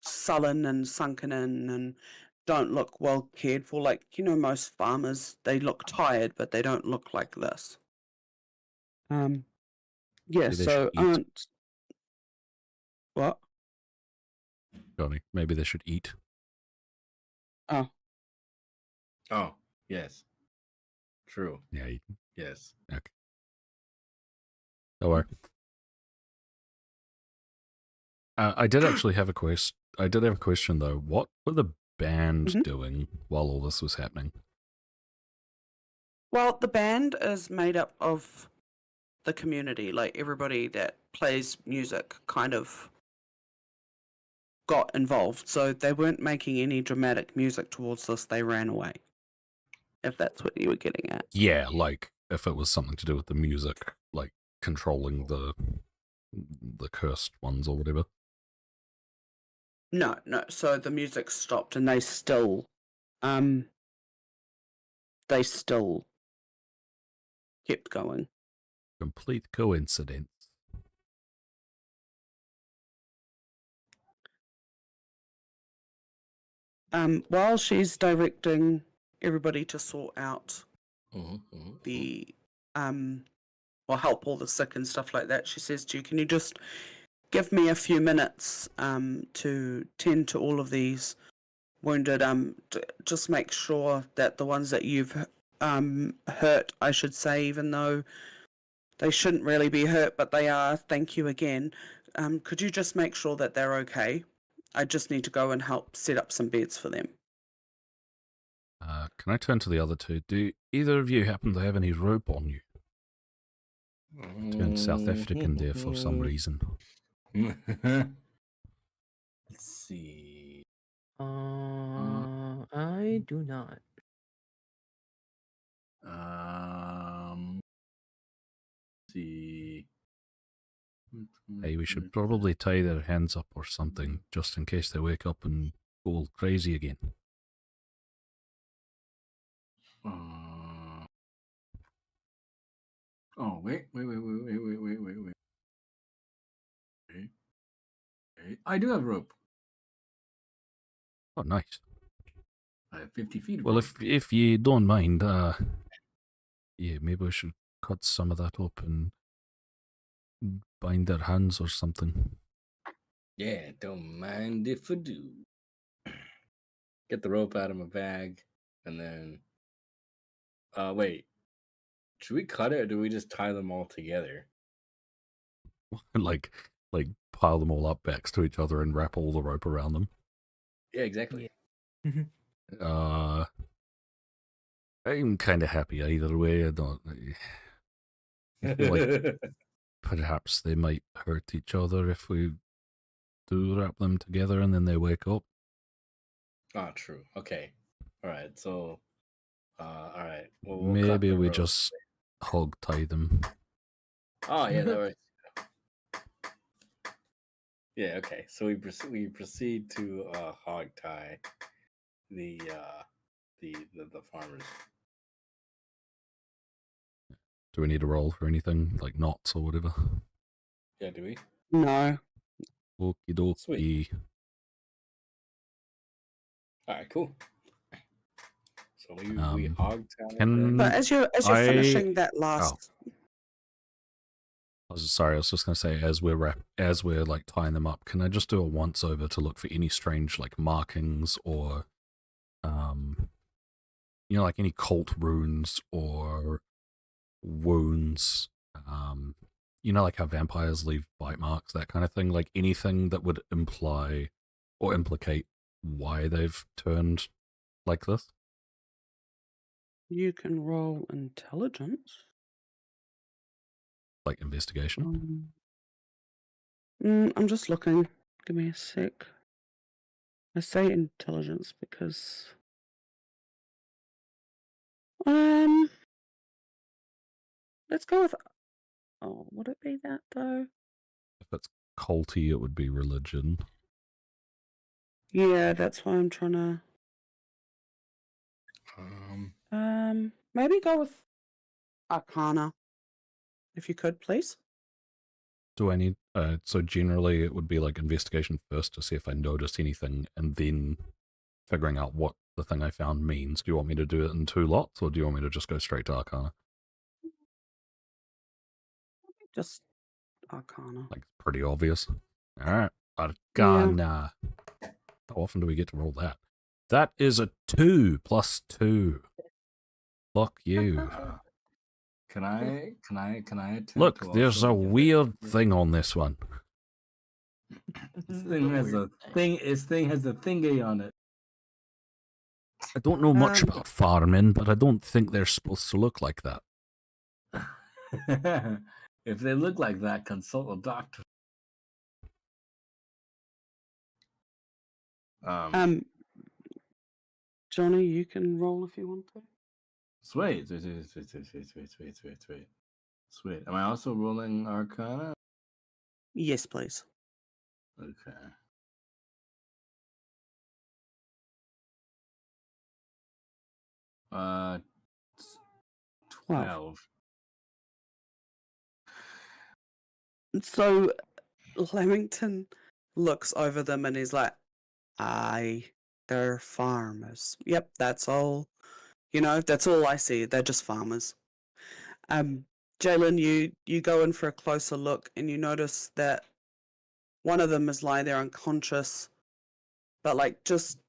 sullen and sunken in and don't look well cared for. Like, most farmers, they look tired, but they don't look like this. Yeah, Maybe they so should eat. What? Johnny, maybe they should eat. Oh, Oh, yes. True. Yeah, eat. Yes. Okay. Don't worry. I did actually have a question. I did have a question though. What were the band Mhm. doing while all this was happening? well, the band is made up of the community. Like, everybody that plays music kind of got involved. So they weren't making any dramatic music towards this. They ran away. If that's what you were getting at. Yeah, like if it was something to do with the music, like controlling the cursed ones or whatever. No. So the music stopped, and they still kept going. Complete coincidence. While she's directing everybody to sort out Mm-hmm. the or help all the sick and stuff like that, she says to you, "Can you just give me a few minutes to tend to all of these wounded? Just make sure that the ones that you've hurt, I should say, even though they shouldn't really be hurt, but they are. Thank you again. Could you just make sure that they're okay? I just need to go and help set up some beds for them." Can I turn to the other two? Do either of you happen to have any rope on you? Turned South African there for some reason. Let's see. I do not. Let's see. Hey, we should probably tie their hands up or something, just in case they wake up and go all crazy again. Oh, wait. I do have rope. Oh, nice. I have 50 feet of Well, rope. if you don't mind, yeah, maybe we should cut some of that up and bind their hands or something. Yeah, don't mind if I do. Get the rope out of my bag, and then... wait. Should we cut it, or do we just tie them all together? like pile them all up backs to each other and wrap all the rope around them. Yeah, exactly. I'm kind of happy either way. I feel like perhaps they might hurt each other if we do wrap them together and then they wake up. Oh, true. Okay. All right. So All right. Well, we'll cut Maybe the we rope. just hog tie them. Oh yeah, that works. Yeah. Okay. So we proceed to hog tie the farmers. Do we need to roll for anything like knots or whatever? Yeah. Do we? No. Okie dokie. Sweet. All right. Cool. So we hog tie them. But as you're finishing that Oh. last, I was just gonna say as we're like tying them up, can I just do a once over to look for any strange like markings or like any cult runes or wounds, like how vampires leave bite marks, that kind of thing, like anything that would imply or implicate why they've turned like this? you can roll intelligence. Like investigation? I'm just looking. Give me a sec. I say intelligence because let's go with. Oh, would it be that though? If it's culty, it would be religion. Yeah, that's why I'm trying to. Maybe go with Arcana, if you could, please. Do I need, so generally it would be like investigation first to see if I noticed anything and then figuring out what the thing I found means. Do you want me to do it in 2 lots or do you want me to just go straight to Arcana? Just Arcana. Like, pretty obvious. Alright, Arcana. How often do we get to roll that? That is a 2 plus 2. Fuck you. Can I attempt Look, to there's also a get weird thing on this one. This thing has a thing. This thing has a thingy on it. I don't know much about farming, but I don't think they're supposed to look like that. If they look like that, consult a doctor. Johnny, you can roll if you want to. Sweet. Am I also rolling Arcana? Yes, please. Okay. Uh, 12. So Lamington looks over them and he's like, "Aye, they're farmers. Yep, that's all. That's all I see. They're just farmers." Jaylen, you go in for a closer look and you notice that one of them is lying there unconscious, but like just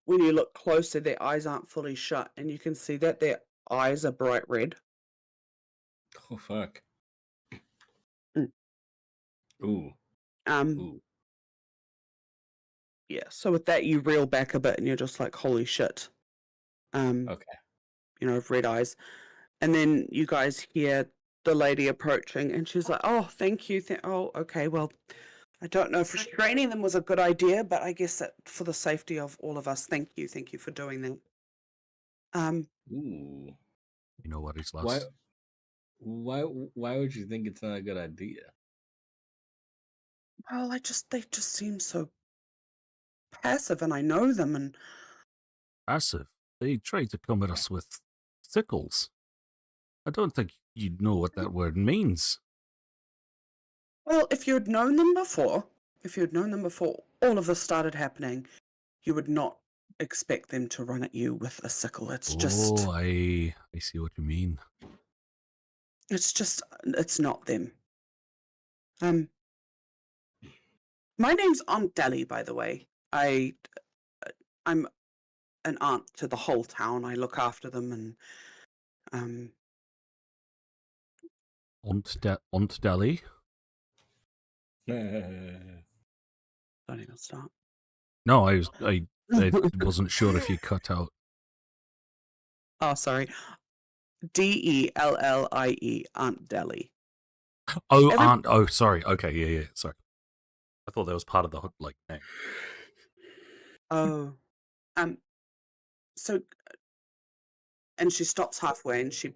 when you look closer, their eyes aren't fully shut, and you can see that their eyes are bright red. Oh fuck. Mm. Ooh. Ooh. Yeah. So with that, you reel back a bit, and you're just like, "Holy shit!" Okay. Red eyes, and then you guys hear the lady approaching, and she's like, "Oh, thank you. Oh, okay. Well, I don't know if restraining them was a good idea, but I guess that for the safety of all of us, thank you for doing that." Ooh. You know what he's lost. Why would you think it's not a good idea? Well, they just seem so passive, and I know them, and Passive? They tried to come at us with sickles. I don't think you'd know what that word means. well, if you'd known them before all of this started happening, you would not expect them to run at you with a sickle. It's I see what you mean. It's not them. My name's Aunt Deli, by the way. I'm an aunt to the whole town. I look after them, and Aunt Deli? don't even start. No, I wasn't sure if you cut out. Oh, sorry. Dellie, Aunt Deli. Oh, Aunt. Oh, sorry. Okay, yeah. Sorry. I thought that was part of the name. Oh, so And she stops halfway and she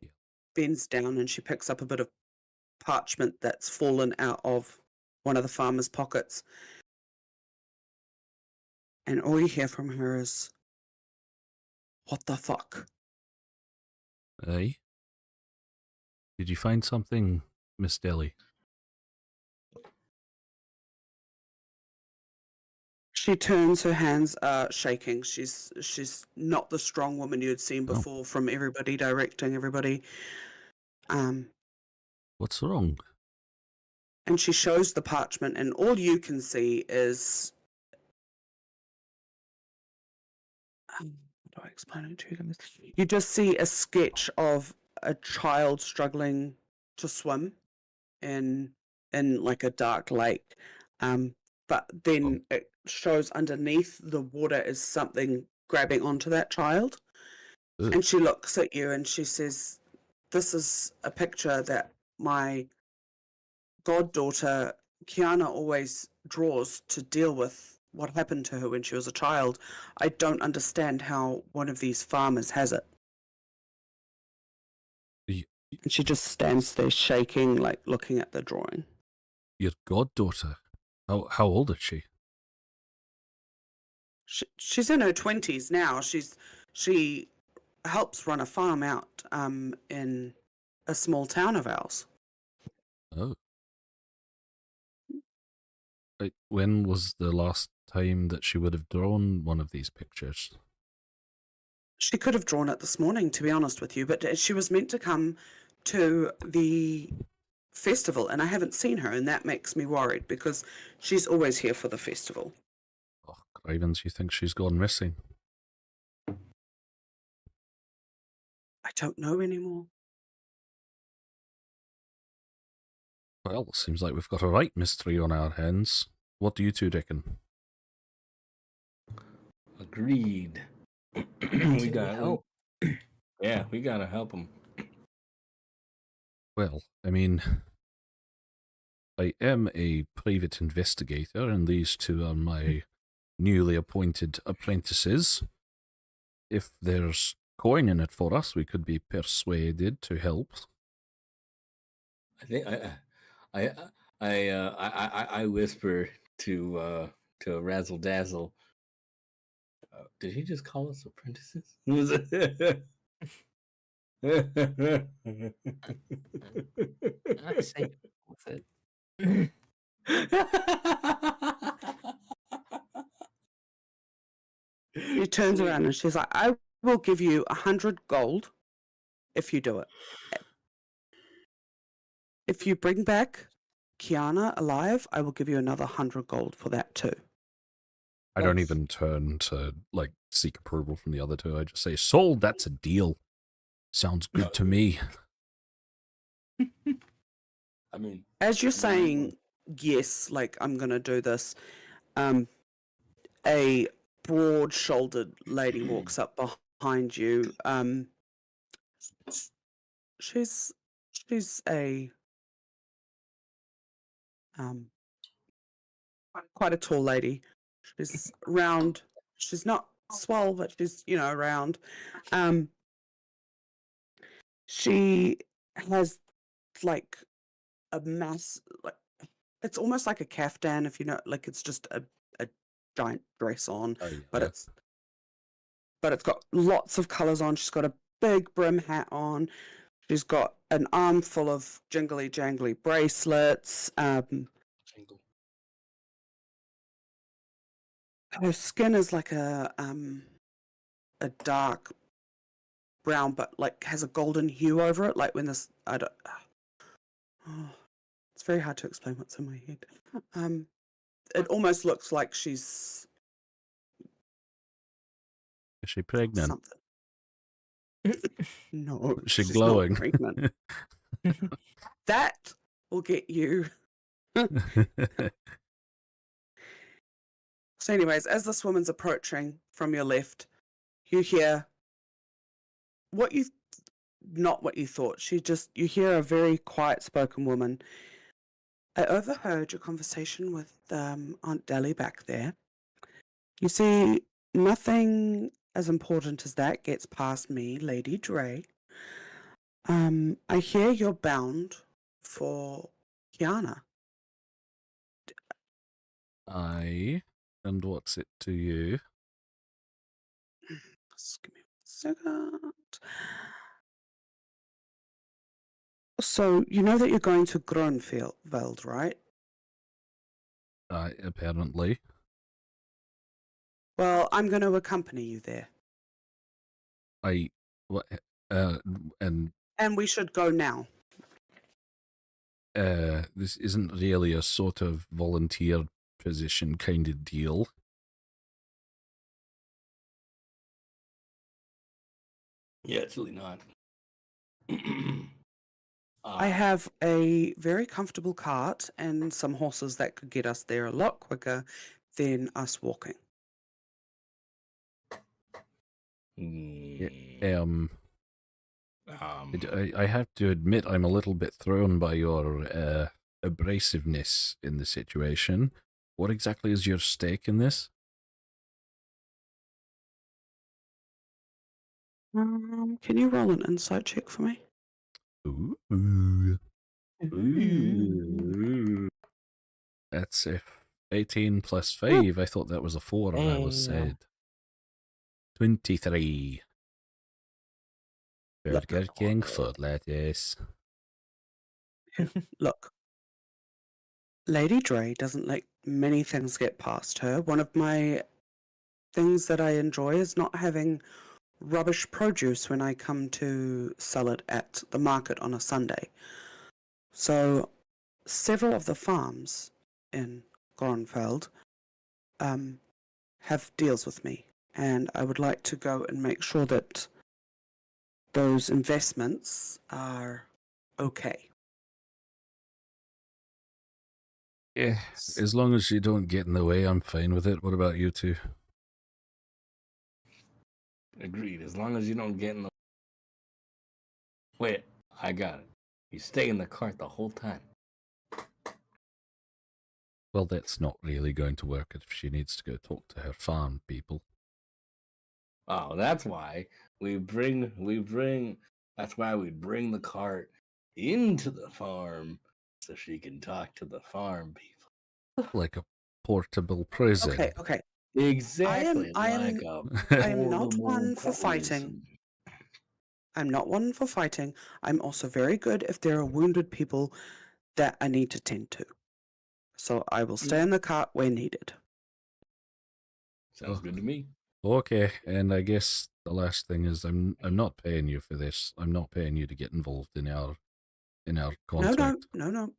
bends down and she picks up a bit of parchment that's fallen out of one of the farmer's pockets. And all you hear from her is, "What the fuck?" Hey? Did you find something, Miss Deli? She turns, her hands are shaking. She's not the strong woman you had seen Oh. before from everybody directing everybody. What's wrong? And she shows the parchment, and all you can see is how do I explain it to you guys? You just see a sketch of a child struggling to swim in like a dark lake. But then it shows underneath the water is something grabbing onto that child. Ugh. And she looks at you and she says, "This is a picture that my goddaughter Kiana always draws to deal with what happened to her when she was a child. I don't understand how one of these farmers has it." And she just stands there shaking, like looking at the drawing. Your goddaughter? How old is she? She's in her 20s now. She helps run a farm out in a small town of ours. Oh. When was the last time that she would have drawn one of these pictures? She could have drawn it this morning, to be honest with you, but she was meant to come to the festival, and I haven't seen her, and that makes me worried because she's always here for the festival. Oh, Crivens, you think she's gone missing? I don't know anymore. Well, seems like we've got a right mystery on our hands. What do you two reckon? Agreed. we got help. Yeah, we gotta help him. Well, I mean, I am a private investigator, and these two are my newly appointed apprentices. If there's coin in it for us, we could be persuaded to help. I think I whisper to Razzle Dazzle. Did he just call us apprentices? I say with it. She turns around and she's like, "I will give you 100 gold if you do it. If you bring back Kiana alive, I will give you another 100 gold for that too." I don't even turn to, like, seek approval from the other two. I just say, sold, that's a deal. Sounds good to me. I mean, as you're saying yes, like I'm gonna do this, a broad-shouldered lady walks up behind you. She's a quite a tall lady. She's round. She's not swole, but she's round. She has like a mass, like it's almost like a caftan, if you know, like it's just a giant dress on, Oh, yeah. but it's got lots of colors on. She's got a big brim hat on. She's got an arm full of jingly jangly bracelets. Her skin is like a dark brown, but like has a golden hue over it. Like when this, it's very hard to explain what's in my head. It almost looks like she's. Is she pregnant? Something. No, Is she she's glowing? not pregnant. That will get you. So anyways, as this woman's approaching from your left, you hear not what you thought. You hear a very quiet spoken woman. "I overheard your conversation with Aunt Deli back there. You see, nothing as important as that gets past me, Lady Dre. I hear you're bound for Kiana. Aye. And what's it to you? Just give me 1 second. So, you know that you're going to Groenveld, right? Apparently. Well, I'm going to accompany you there. What? And And we should go now. this isn't really a sort of volunteer position kind of deal. Yeah, it's really not. I have a very comfortable cart and some horses that could get us there a lot quicker than us walking. I have to admit I'm a little bit thrown by your abrasiveness in the situation. What exactly is your stake in this? Can you roll an insight check for me? Ooh. That's a 18 plus 5. I thought that was a 4 and I was Damn. said. 23. Burger King foot lettuce. Look, Lady Dre doesn't let many things get past her. One of my things that I enjoy is not having rubbish produce when I come to sell it at the market on a Sunday. So, several of the farms in Groenveld have deals with me, and I would like to go and make sure that those investments are okay. Yeah, as long as you don't get in the way, I'm fine with it. What about you two? Agreed. As long as you don't get in the... Wait, I got it. You stay in the cart the whole time. Well, that's not really going to work if she needs to go talk to her farm people. Oh, that's why we bring the cart into the farm so she can talk to the farm people. Like a portable prison. Okay. Exactly. I am not portable one for fighting. prison. I'm not one for fighting. I'm also very good if there are wounded people that I need to tend to. So I will stay in the cart where needed. Sounds good to me. Okay, and I guess the last thing is I'm not paying you for this. I'm not paying you to get involved in our contract. No.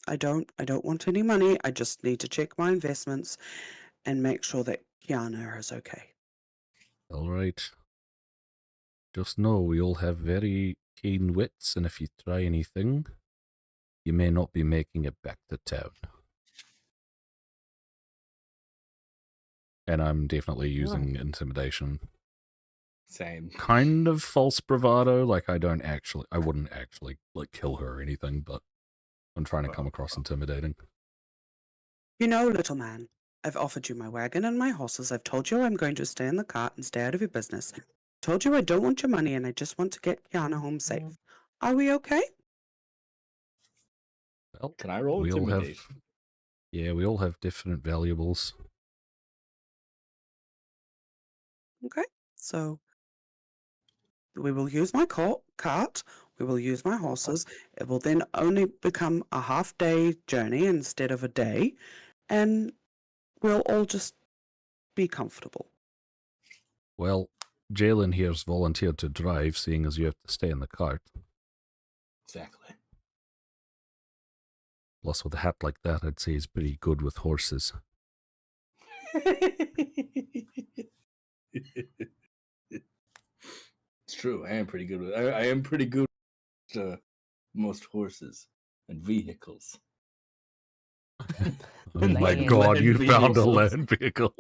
I don't want any money. I just need to check my investments and make sure that Kiana is okay. All right. Just know we all have very keen wits, and if you try anything, you may not be making it back to town. And I'm definitely using intimidation. Same. Kind of false bravado, like I wouldn't actually like kill her or anything, but I'm trying to come across intimidating. You know, little man, I've offered you my wagon and my horses. I've told you I'm going to stay in the cart and stay out of your business. Told you I don't want your money and I just want to get Kiana home safe. Are we okay? Well, Can I roll we all intimidation? we all have different valuables. Okay, so we will use my cart, we will use my horses. It will then only become a half-day journey instead of a day, and we'll all just be comfortable. Well, Jaylen here's volunteered to drive, seeing as you have to stay in the cart. Exactly. Plus, with a hat like that, I'd say he's pretty good with horses. It's true. I am pretty good with. I am pretty good with most horses and vehicles. Oh my Land god, you found a vehicles. land vehicle.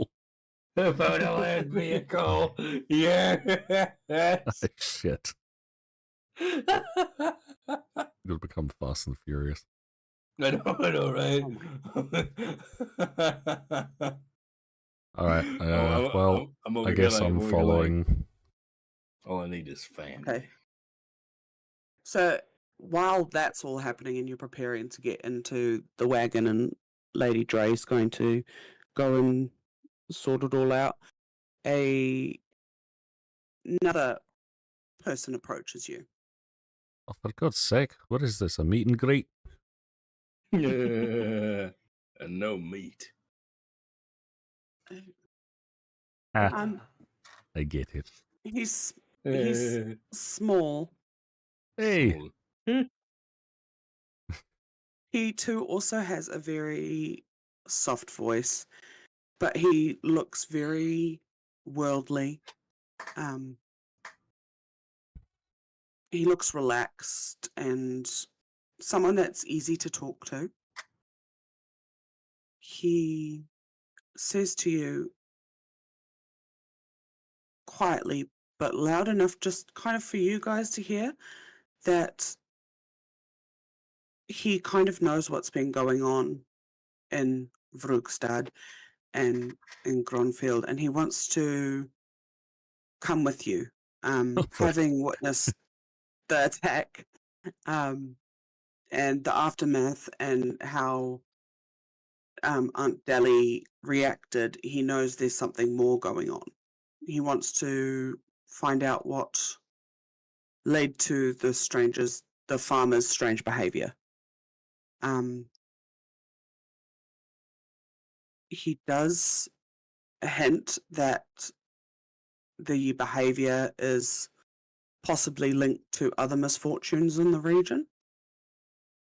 I found a land vehicle. Yeah. Shit. It'll become Fast and Furious. I know, right? All right. Well, I'm over I here guess like, I'm over here like, following. all I need is family. Okay. So while that's all happening and you're preparing to get into the wagon and Lady Dre's going to go and sort it all out, another person approaches you. Oh, for God's sake, what is this? A meet and greet? And no meat. Ah, I get it. He's Uh, small. Hey, small. He too also has a very soft voice, but he looks very worldly. He looks relaxed and someone that's easy to talk to. He says to you quietly, but loud enough just kind of for you guys to hear, that he kind of knows what's been going on in Vrugstad and in Gronfield, and he wants to come with you, having witnessed the attack and the aftermath and how Aunt Deli reacted. He knows there's something more going on. He wants to find out what led to the farmer's strange behavior. He does hint that the behavior is possibly linked to other misfortunes in the region,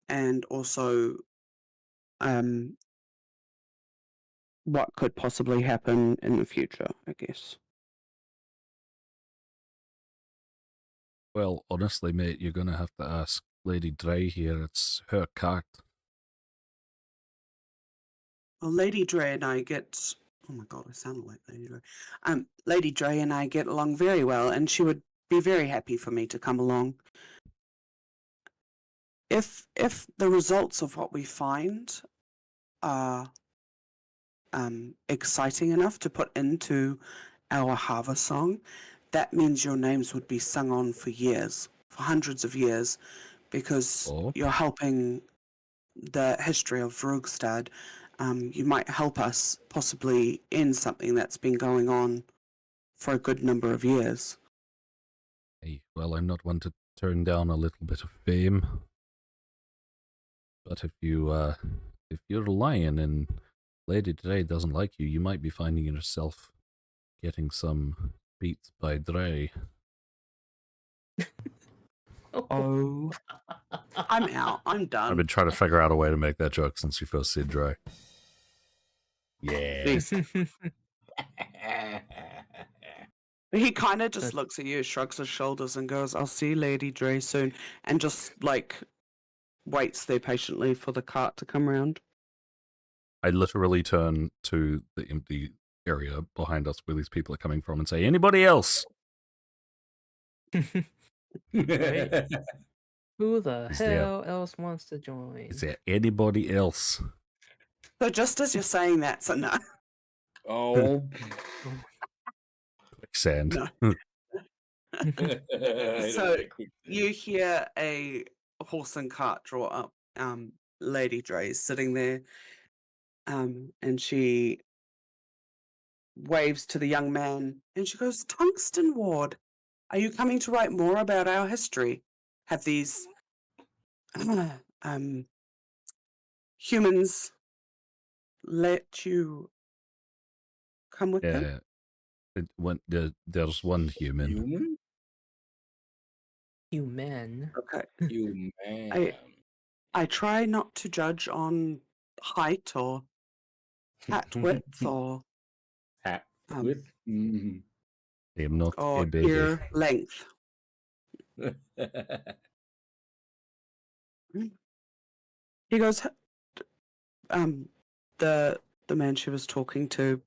and also what could possibly happen in the future, I guess. well, honestly, mate, you're gonna have to ask Lady Dre here. It's her cart. Well, Lady Dre and I get... Oh my god, I sound like Lady Dre. Lady Dre and I get along very well, and she would be very happy for me to come along. If the results of what we find are exciting enough to put into our harvest song, that means your names would be sung on for years, for hundreds of years, because you're helping the history of Vrugstad. You might help us possibly end something that's been going on for a good number of years. Hey, well, I'm not one to turn down a little bit of fame, but if you're lying and Lady Dre doesn't like you, you might be finding yourself getting some beats by Dre. Oh, I'm out. I'm done. I've been trying to figure out a way to make that joke since you first said Dre. Yeah. He kind of just looks at you, shrugs his shoulders, and goes, "I'll see Lady Dre soon," and just like waits there patiently for the cart to come round. I literally turn to the empty area behind us where these people are coming from and say, "Anybody else?" Right. Who the Is hell else wants to join? Is there anybody else? So just as you're saying that, so no. Oh. Quicksand. No. So you hear a horse and cart draw up. Lady Dre's sitting there, and she waves to the young man, and she goes, "Tungsten Ward, are you coming to write more about our history? Have these humans let you come with them?" There's one human. Human? Human. Okay. Human. I try not to judge on height or hat width or hat width. I'm not or a baby. ear length. He goes, the man she was talking to,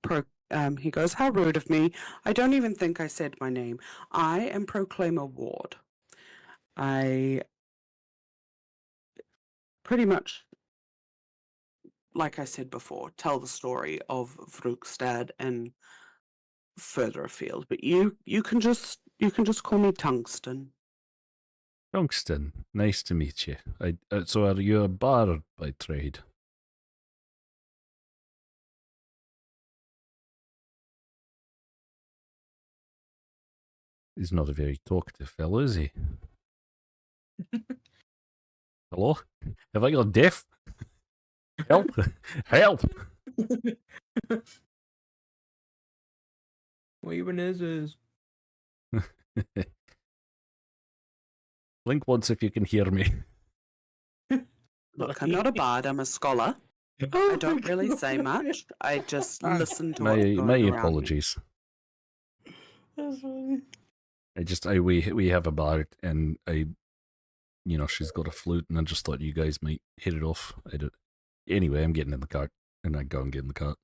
he goes, "How rude of me. I don't even think I said my name. I am Proclaimer Ward. I pretty much like I said before, tell the story of Vrukstad and further afield. But you can just call me Tungsten. Tungsten, nice to meet you. So are you a bard by trade? He's not a very talkative fellow, is he? Hello? Have I got deaf? Help! Help! Waving his. Blink once if you can hear me. Look, I'm not a bard. I'm a scholar. I don't really say much. I just listen to what's going My around me. apologies. That's funny. We have a bard, and she's got a flute, and I just thought you guys might hit it off. Anyway, I'm getting in the cart, and I go and get in the cart.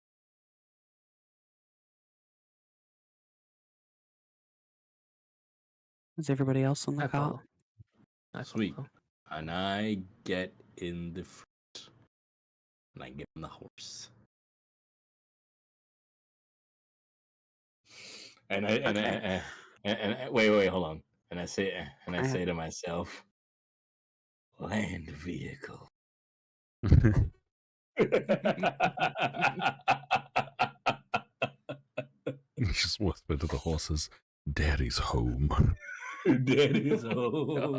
Is everybody else on the I cart? follow. I Sweet. follow. And I get in the front. And I get on the horse. And wait, hold on. And I say to myself, land vehicle. Just whisper to the horses, Daddy's home. Daddy's home.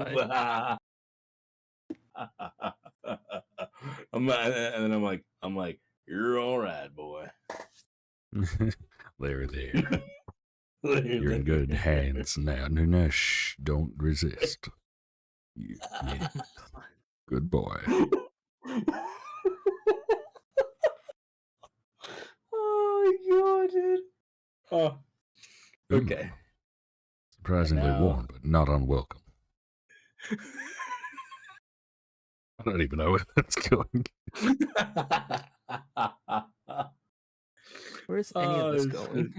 And then I'm like, you're all right, boy. There. You're in good hands now. No, shh, don't resist. Yeah. Good boy. Oh my god, dude. Oh, okay. Surprisingly Now- warm, but not unwelcome. I don't even know where that's going. Where's any of this shit. going?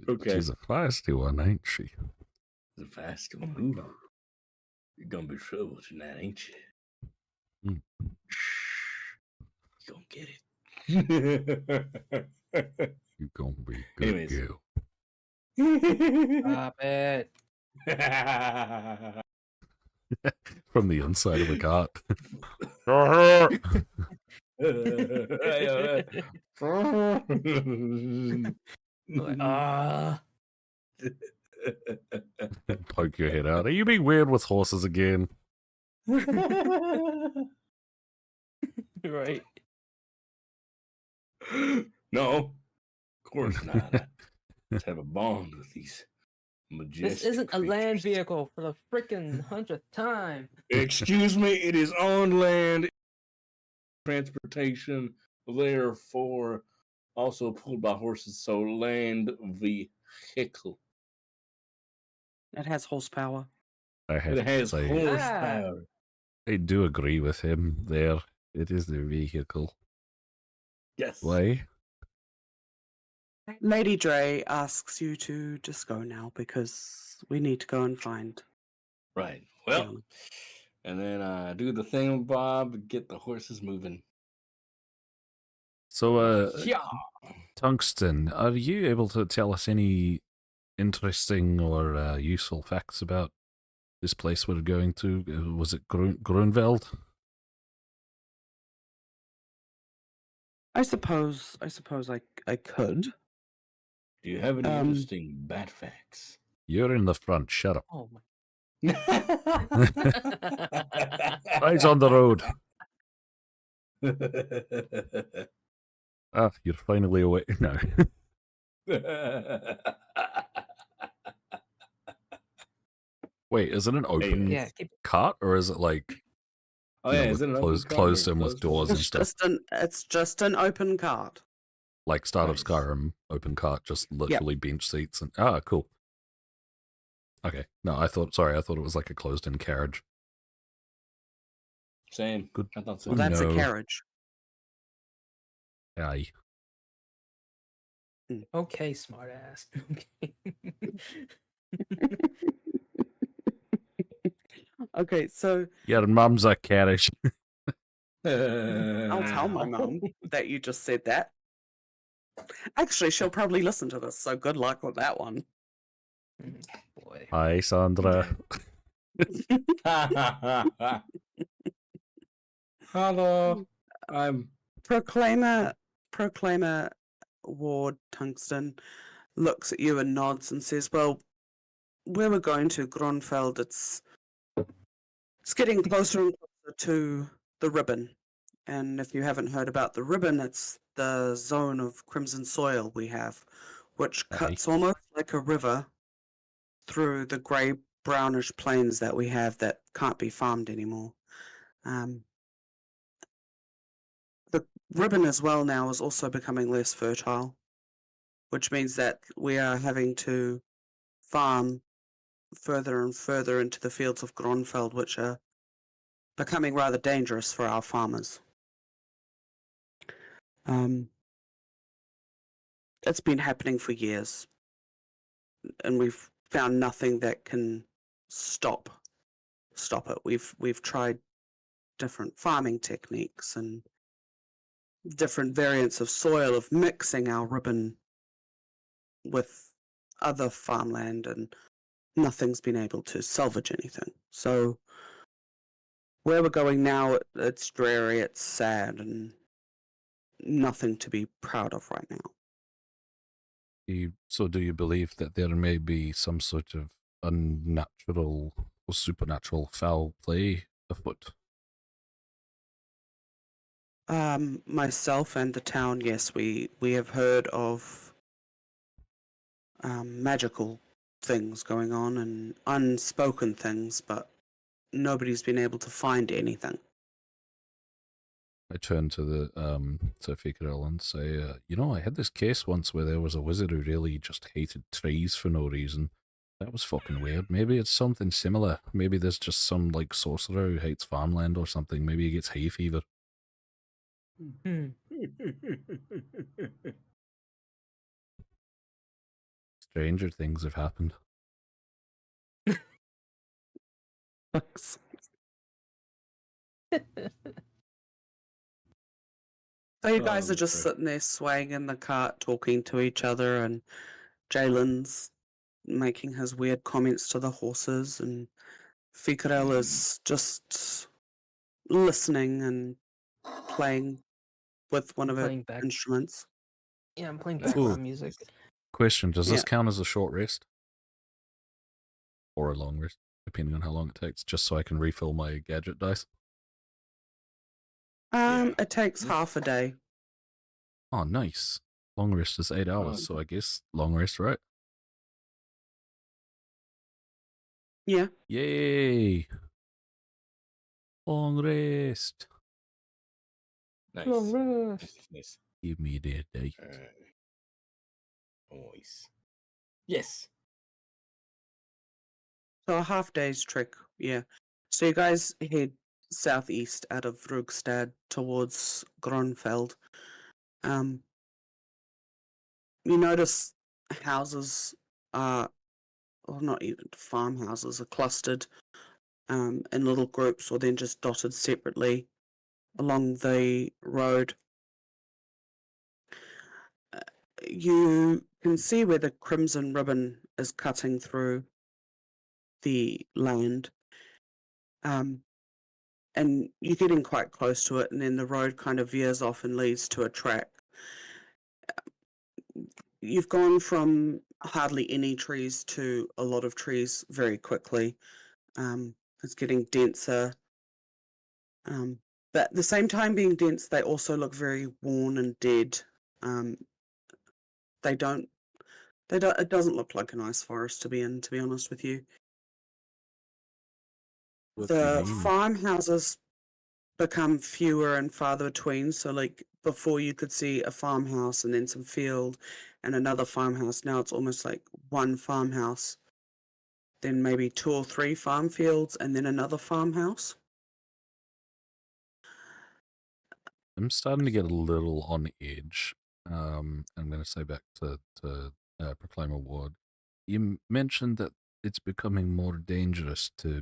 Okay. She's a feisty one, ain't she? The fast one. Ooh. You're gonna be trouble tonight, ain't you? Mm. You gonna get it. You gonna be a good Anyways. girl. Stop it. From the inside of the cart. Like, Poke your head out. Are you being weird with horses again? right. No, of course not. I just have a bond with these majestic This isn't a land creatures. vehicle for the freaking 100th time. Excuse me, it is on land transportation, therefore also pulled by horses, so land vehicle. It has horsepower. I have It has to say, horsepower. I do agree with him there. It is the vehicle. Yes. Why? Lady Dre asks you to just go now because we need to go and find. Right. Well, Jaylen. and then do the thing, Bob, get the horses moving. So, Yeah. Tungsten, are you able to tell us any interesting or useful facts about this place we're going to? Was it Grunveld? I suppose I could. Do you have any Um, interesting bat facts? You're in the front, shut up. Oh my. Eyes on the road. Ah, you're finally away. No. Wait, is it an open Yeah, keep cart or is it like Oh you yeah, know, is it an open closed cart or in with closed? doors and stuff? It's just an open cart. Like Start of Nice. Skyrim, open cart, just literally bench seats and cool. Okay. No, I thought it was like a closed in carriage. Same. Good. I thought so. Well, that's No. a carriage. Aye. Okay, smartass. Okay. Okay, so Your mum's a carriage. I'll tell my mum that you just said that. Actually, she'll probably listen to this, so good luck with that one. Boy. Hi, Sandra. Hello. I'm Proclaimer Ward Tungsten looks at you and nods and says, well, where we're going to, Gronfeld, it's getting closer and closer to the ribbon. And if you haven't heard about the ribbon, it's the zone of crimson soil we have, which cuts almost like a river through the grey brownish plains that we have that can't be farmed anymore. The ribbon as well now is also becoming less fertile, which means that we are having to farm further and further into the fields of Gronfeld, which are becoming rather dangerous for our farmers. It's been happening for years, and we've found nothing that can stop it. We've tried different farming techniques and different variants of soil, of mixing our ribbon with other farmland, and nothing's been able to salvage anything. So where we're going now, it's dreary, it's sad, and nothing to be proud of right now. So do you believe that there may be some sort of unnatural or supernatural foul play afoot? Myself and the town, yes, we have heard of magical things going on and unspoken things, but nobody's been able to find anything. I turn to the to Phiqirelle and say, I had this case once where there was a wizard who really just hated trees for no reason. That was fucking weird. Maybe it's something similar. Maybe there's just some like sorcerer who hates farmland or something. Maybe he gets hay fever. Stranger things have happened. So you guys are just sitting there swaying in the cart, talking to each other, and Jaylen's making his weird comments to the horses, and Phiqirelle is just listening and playing with one of her Playing back. instruments. Yeah, I'm playing background music. Question, does this Yeah. count as a short rest? Or a long rest, depending on how long it takes, just so I can refill my gadget dice? It takes half a day. Oh, nice. Long rest is 8 hours, so I guess long rest, right? Yeah. Yay! Long rest. nice. Long rest. Nice. Give me the dice. Nice. Yes. So a half day's trek, yeah. So you guys head southeast out of Rugstad towards Gronfeld. You notice houses are, or not even farmhouses, are clustered in little groups or then just dotted separately along the road. You can see where the crimson ribbon is cutting through the land. And you're getting quite close to it, and then the road kind of veers off and leads to a track. You've gone from hardly any trees to a lot of trees very quickly. It's getting denser. But at the same time being dense, they also look very worn and dead. It doesn't look like a nice forest to be in, to be honest with you. What do you The mean? farmhouses become fewer and farther between. So like before you could see a farmhouse and then some field and another farmhouse. Now it's almost like one farmhouse, then maybe 2 or 3 farm fields, and then another farmhouse. I'm starting to get a little on edge. I'm going to say back to Proclaimer Ward. You mentioned that it's becoming more dangerous to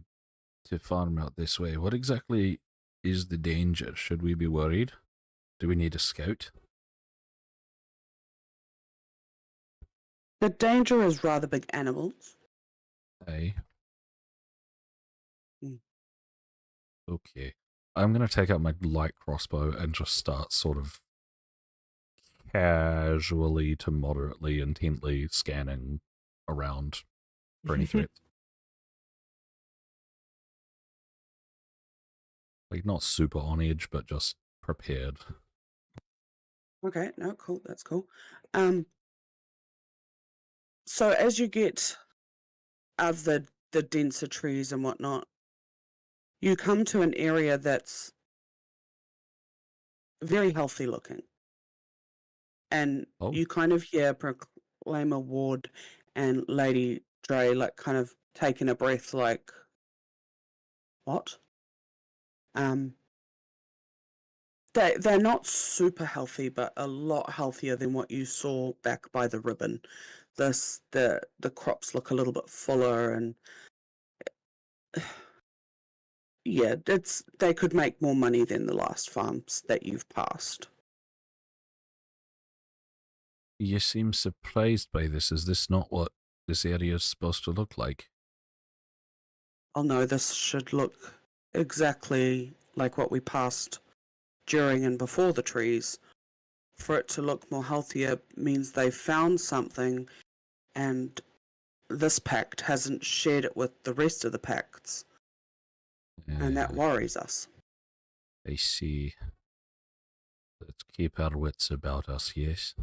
farm out this way. What exactly is the danger? Should we be worried? Do we need a scout? The danger is rather big animals. Aye. Mm. Okay. I'm going to take out my light crossbow and just start sort of casually to moderately intently scanning around for any threats. Like, not super on edge, but just prepared. Okay, no, cool, that's cool. So as you get out of the denser trees and whatnot, you come to an area that's very healthy looking. And Oh. you kind of hear Proclaimer Ward and Lady Dre like kind of taking a breath like, what? They're not super healthy, but a lot healthier than what you saw back by the ribbon. The crops look a little bit fuller, and yeah, they could make more money than the last farms that you've passed. You seem surprised by this. Is this not what this area is supposed to look like? Oh no, this should look exactly like what we passed during and before the trees. For it to look more healthier means they found something, and this pact hasn't shared it with the rest of the pacts, and that worries us. I see. Let's keep our wits about us, yes?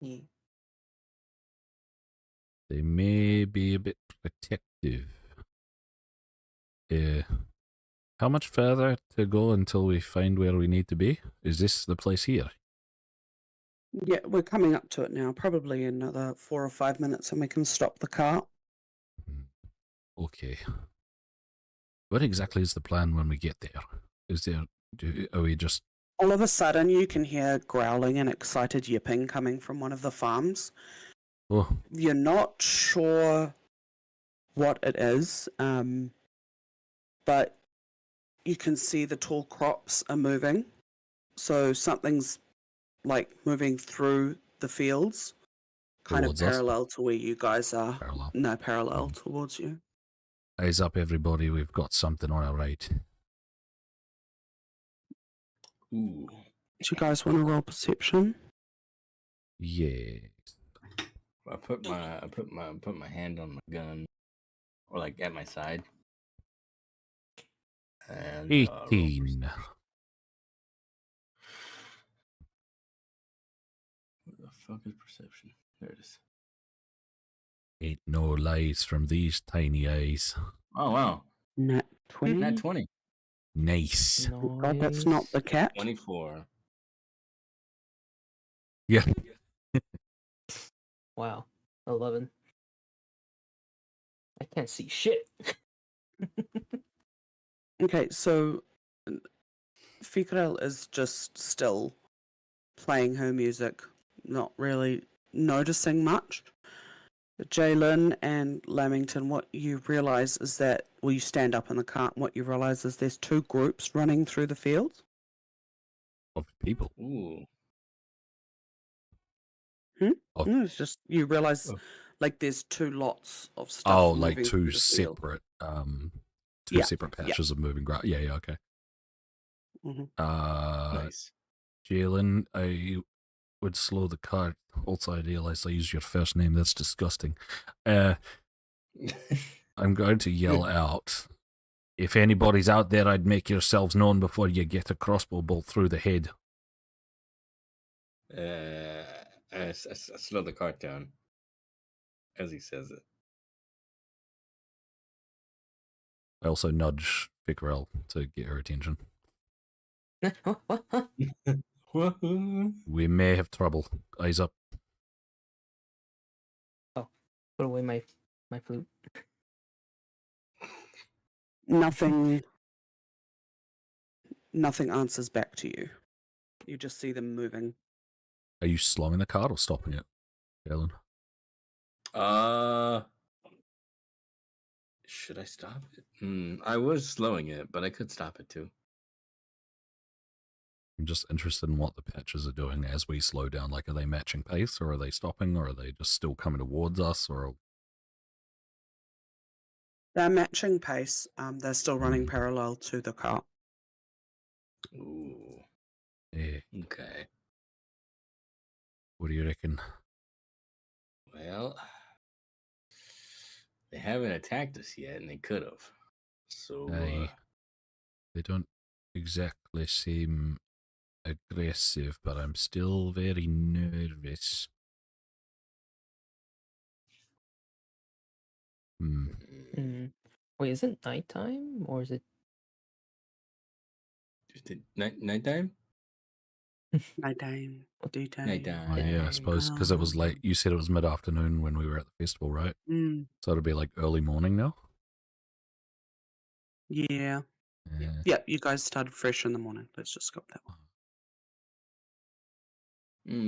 Yeah. They may be a bit protective. How much further to go until we find where we need to be? Is this the place here? Yeah, we're coming up to it now. Probably another 4 or 5 minutes, and we can stop the cart. Okay. What exactly is the plan when we get there? Are we just... All of a sudden, you can hear growling and excited yipping coming from one of the farms. Oh, You're not sure what it is, but you can see the tall crops are moving. So something's like moving through the fields, kind Towards of us? parallel to where you guys are. Parallel. No, parallel towards you. Eyes up, everybody. We've got something on our right. Ooh. Do you guys want to roll perception? Yes. I put my hand on my gun, or like at my side. And 18. What the fuck is perception? There it is. Ain't no lies from these tiny eyes. Oh wow. Nat 20. Nat 20. Nice. God, that's not the cat. 24. Yeah. Wow. 11. I can't see shit. Okay, so Phiqirelle is just still playing her music, not really noticing much. Jaylen and Lamington, what you realize is that, well, you stand up in the cart, and what you realize is there's two groups running through the fields. Of people. Ooh. Of, No, it's just, you realize, Oh. like, there's two lots of stuff. oh, like moving two through the field. separate, Yeah, separate yeah. patches of moving grass. Yeah, yeah, okay. Mhm. Nice. Jaylen, I would slow the cart. Also, I realize I used your first name. That's disgusting. I'm going to yell out, if anybody's out there, I'd make yourselves known before you get a crossbow bolt through the head. I slow the cart down as he says it. I also nudge Phiqirelle to get her attention. We may have trouble. Eyes up. Put away my flute. Nothing answers back to you. You just see them moving. Are you slowing the cart or stopping it, Jaylen? Should I stop it? I was slowing it, but I could stop it too. I'm just interested in what the patches are doing as we slow down. Like, are they matching pace, or are they stopping, or are they just still coming towards us, or... They're matching pace. They're still running Hmm. parallel to the cart. Ooh. Yeah. Okay. What do you reckon? Well, they haven't attacked us yet, and they could have. So, They don't exactly seem aggressive, but I'm still very nervous. Wait, is it nighttime or is it? Is it nighttime? Nighttime. Daytime. Nighttime. Oh, yeah, I suppose, because it was late. You said it was mid-afternoon when we were at the festival, right? Mm, So it'll be like early morning now? yeah. Yeah. Yeah, you guys started fresh in the morning. Let's just go with that one.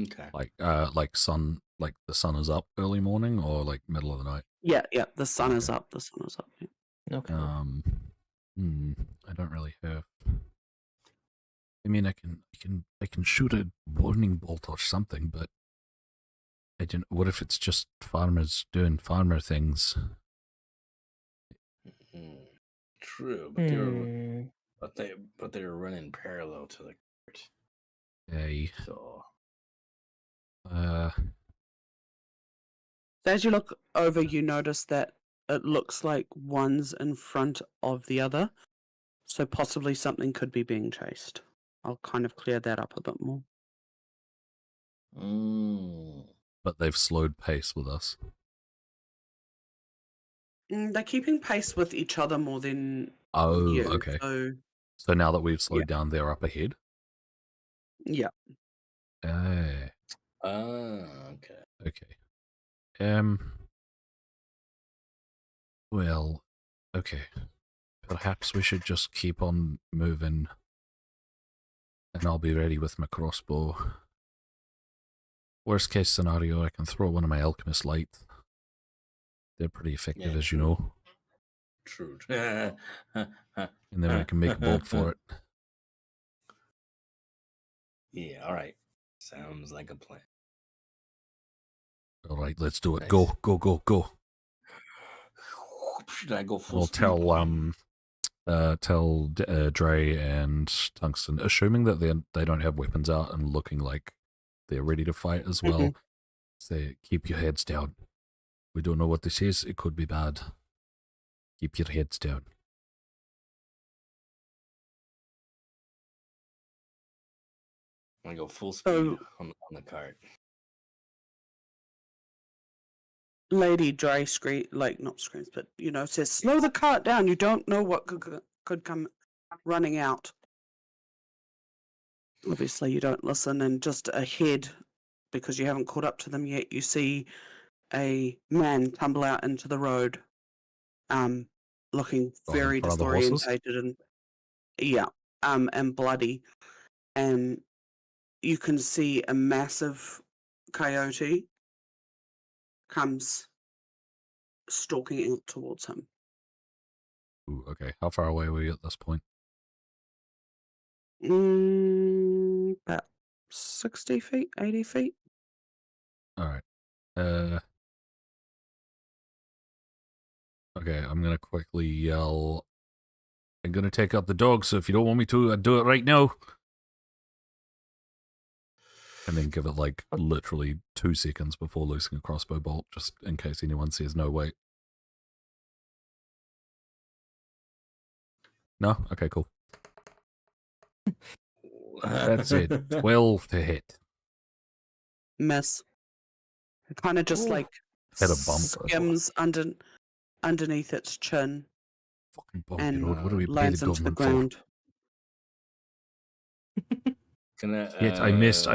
Okay. Like the sun is up early morning, or like middle of the night? Yeah, the sun is Okay. up. The sun is up. Yeah. Okay. I don't really have... I mean, I can shoot a warning bolt or something, but I don't... What if it's just farmers doing farmer things? True, but they were running parallel to the cart. Hey. So So as you look over, you notice that it looks like one's in front of the other. So possibly something could be being chased. I'll kind of clear that up a bit more. But they've slowed pace with us. They're keeping pace with each other more than Oh, you. okay. So now that we've slowed down, they're up ahead? yeah. Okay. Okay. Well, okay. Perhaps we should just keep on moving, and I'll be ready with my crossbow. Worst case scenario, I can throw one of my alchemist lights. They're pretty effective, as you know. True. And then we can make a bolt for it. Yeah, all right. Sounds like a plan. All right, let's do it. Nice. Go, go, go, go. Should I go full I'll speed? tell Dre and Tungsten, assuming that they don't have weapons out and looking like they're ready to fight as well. Say, keep your heads down. We don't know what this is. It could be bad. Keep your heads down. I go full speed on the cart. Lady Dry not screams, but says, "Slow the cart down. You don't know what could come running out." Obviously, you don't listen, and just ahead, because you haven't caught up to them yet, you see a man tumble out into the road, looking very in front of the horses? disorientated and bloody, and you can see a massive coyote comes stalking out towards him. Ooh, okay. How far away are we at this point? About 60 feet, 80 feet. All right. Okay, I'm going to quickly yell, I'm going to take out the dog, so if you don't want me to, I'd do it right now. And then give it like literally 2 seconds before loosing a crossbow bolt, just in case anyone says no, wait. No? Okay, cool. That's it. 12 to hit. Miss. It kind of just Ooh. Hit a bump. skims underneath its chin Fucking bumpy and road. What do we pay the lands into the government for? ground. Can I? Shit, I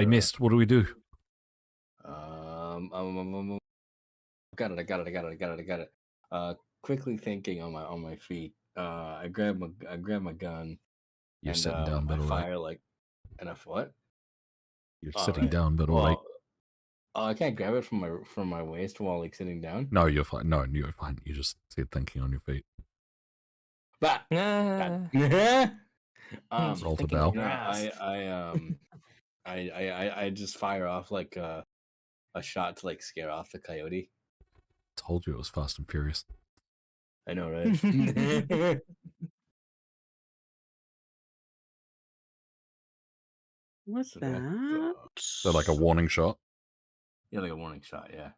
missed. What do we do? Got it. Quickly thinking on my feet. I grab my gun. You're and, sitting down, but I alright. fire like, and I what? You're Oh, sitting right. down, but alright. Oh, I can't grab it from my waist while like sitting down. No, you're fine. No, you're fine. You just said thinking on your feet. But Nah. Roll to Thinking bell. on your no, ass. I just fire off like a shot to like scare off the coyote. Told you it was Fast and Furious. I know, right? What's So that? that, So like a warning shot. yeah, like a warning shot. Yeah.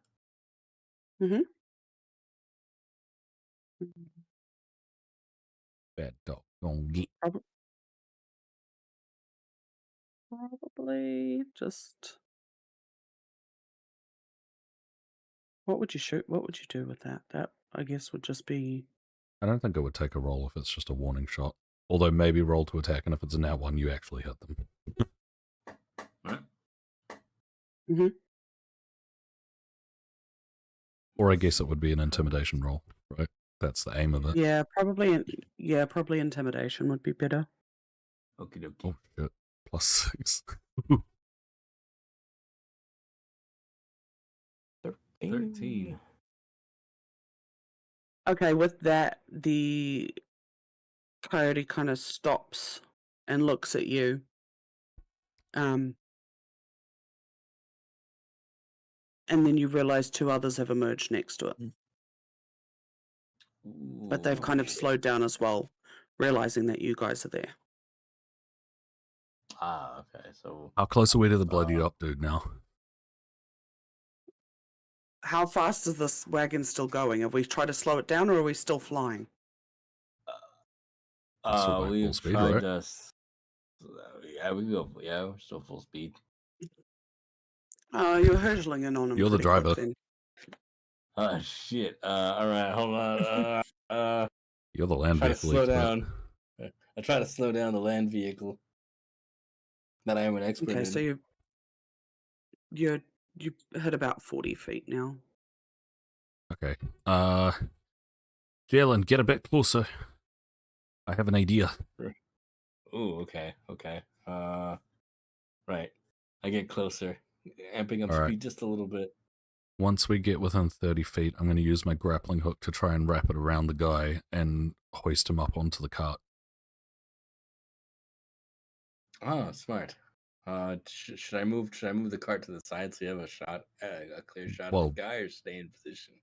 Bad dog. Gonna get. Probably just. What would you shoot? What would you do with that? That I guess would just be. I don't think it would take a roll if it's just a warning shot. Although maybe roll to attack, and if it's a nat one, you actually hit them. Right. Or I guess it would be an intimidation roll, right? That's the aim of it. Yeah, probably. Yeah, probably intimidation would be better. Okie dokie. Oh shit! +6. 13. Okay, with that, the coyote kind of stops and looks at you. And then you realize two others have emerged next to it. But they've kind of slowed down as well, realizing that you guys are there. Ah, okay. So How close are we to the bloody up dude now? How fast is this wagon still going? Have we tried to slow it down, or are we still flying? Still going full we've speed, tried right? to. Yeah, we go. Yeah, we're still full speed. Oh, you're hurtling in on him. You're the pretty quick driver. then. Oh shit! All right, hold on. You're the land Try to vehicle slow expert. down. I try to slow down the land vehicle that I am an expert Okay, in. so you hit about 40 feet now. Okay. Jaylen, get a bit closer. I have an idea. Ooh, okay. Right. I get closer, amping up All right. speed just a little bit. Once we get within 30 feet, I'm going to use my grappling hook to try and wrap it around the guy and hoist him up onto the cart. Oh, smart. Should I move? Should I move the cart to the side so you have a shot, a clear shot Well- of the guy, or stay in position?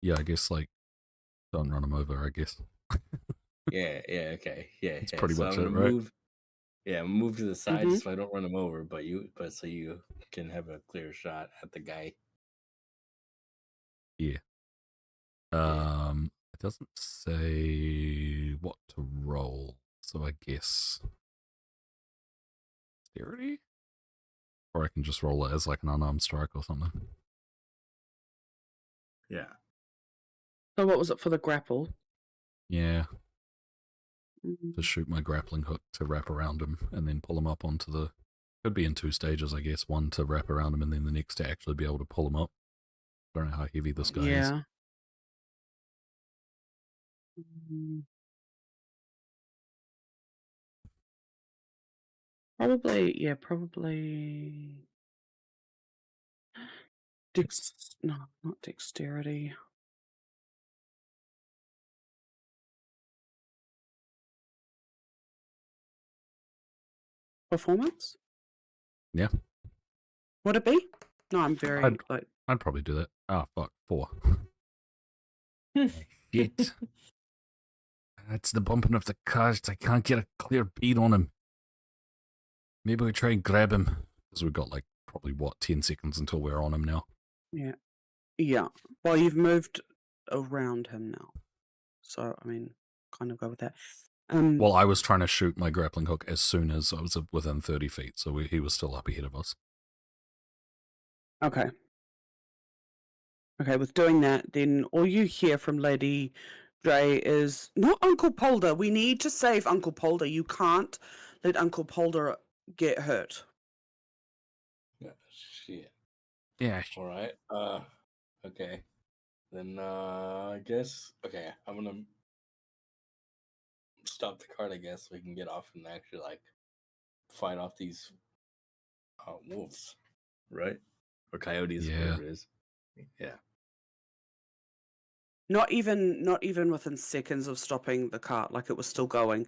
Yeah, I guess, like, don't run him over, I guess. Yeah. Okay. Yeah. That's yeah. pretty so much I'm gonna it, right? move. Yeah, move to the side Mhm. just so I don't run him over, but so you can have a clear shot at the guy. Yeah. It doesn't say what to roll, so I guess dexterity? Or I can just roll it as like an unarmed strike or something. Yeah. So what was it for the grapple? Yeah, Mm, to shoot my grappling hook to wrap around him and then pull him up onto the... Could be in 2 stages, I guess. One to wrap around him and then the next to actually be able to pull him up. I don't know how heavy this guy is. Yeah. Mm. Probably. No, not dexterity. Performance? Yeah. Would it be? No, I'm very I'd probably do that. Ah, fuck. 4. Shit. That's the bumping of the cars. I can't get a clear bead on him. Maybe we try and grab him. Because we've got, like, probably, 10 seconds until we're on him now. Yeah. Well, you've moved around him now. So, I mean, kind of go with that. Well, I was trying to shoot my grappling hook as soon as I was within 30 feet, so he was still up ahead of us. Okay. Okay, with doing that, then all you hear from Lady Dre is, not Uncle Polder. We need to save Uncle Polder. You can't let Uncle Polder get hurt. Yeah. Shit. Yeah. All right. Okay. Then I guess I'm gonna stop the cart. I guess so we can get off and actually like fight off these wolves. Right. or coyotes, Yeah. whatever it is. Yeah. Not even within seconds of stopping the cart, like it was still going.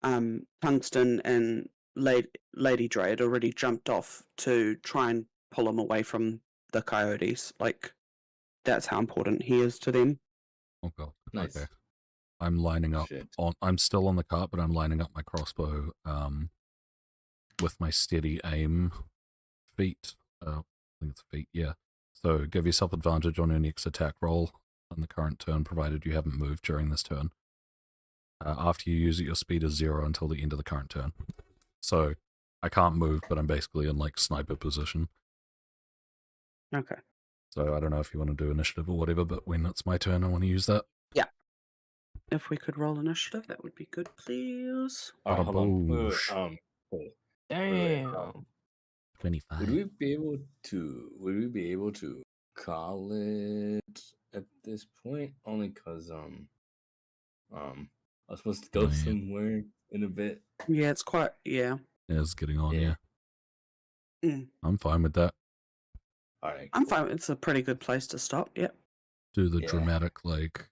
Tungsten and Lady Dre had already jumped off to try and pull him away from the coyotes. Like, that's how important he is to them. Oh god. Nice. Okay. I'm lining up Shit. I'm still on the cart, but I'm lining up my crossbow with my steady aim feat. I think it's feat, yeah. So give yourself advantage on your next attack roll on the current turn, provided you haven't moved during this turn. After you use it, your speed is 0 until the end of the current turn. So I can't move, but I'm basically in like sniper position. Okay. So I don't know if you want to do initiative or whatever, but when it's my turn, I want to use that. If we could roll initiative, that would be good, please. All right, hold on. Wait, Boosh. wait. Damn. 25. Would we be able to call it at this point? Only because I was supposed to go Oh, yeah. somewhere in a bit. Yeah, it's quite. Yeah. Yeah, it's getting on, Yeah. yeah. Mm. I'm fine with that. All right. I'm fine. It's a pretty good place to stop. Yep. Do the Yeah. dramatic, like,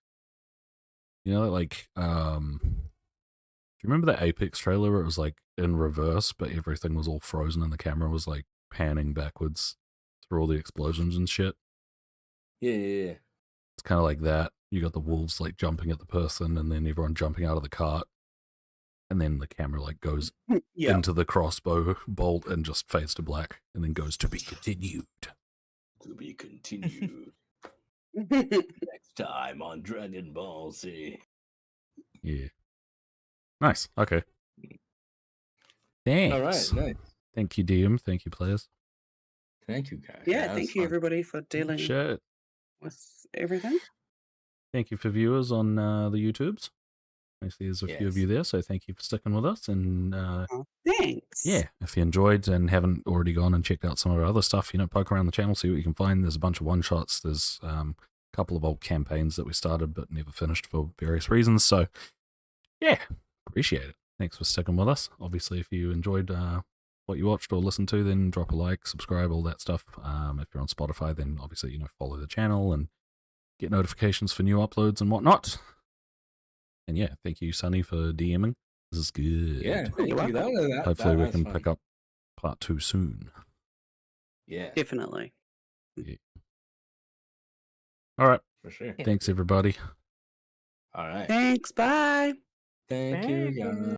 you know, like, do you remember that Apex trailer where it was like in reverse, but everything was all frozen and the camera was like panning backwards through all the explosions and shit? Yeah. It's kind of like that. You got the wolves like jumping at the person and then everyone jumping out of the cart. And then the camera like goes Yeah. into the crossbow bolt and just fades to black and then goes to be continued. To be continued next time on Dragon Ball Z. Yeah. Nice. Okay. Thanks. All right, nice. Thank you, DM. Thank you, players. Thank you, guys. Yeah. That was Thank you, fun. everybody, for dealing Shit. with everything. Thank you for viewers on the YouTubes. I see there's a few of you there, so thank you for sticking with us. And Oh, thanks. yeah, if you enjoyed and haven't already gone and checked out some of our other stuff, you know, poke around the channel, see what you can find. There's a bunch of one-shots. There's a couple of old campaigns that we started but never finished for various reasons. So yeah, appreciate it. Thanks for sticking with us. Obviously, if you enjoyed what you watched or listened to, then drop a like, subscribe, all that stuff. If you're on Spotify, then obviously, you know, follow the channel and get notifications for new uploads and whatnot. And yeah, thank you, Sunny, for DMing. This is good. Yeah, thank you. Hopefully, we was can fun. pick up part 2 soon. Yeah, Definitely. All right. for sure. Yeah. Thanks, everybody. All right. Thanks. Bye. Thank you, guys.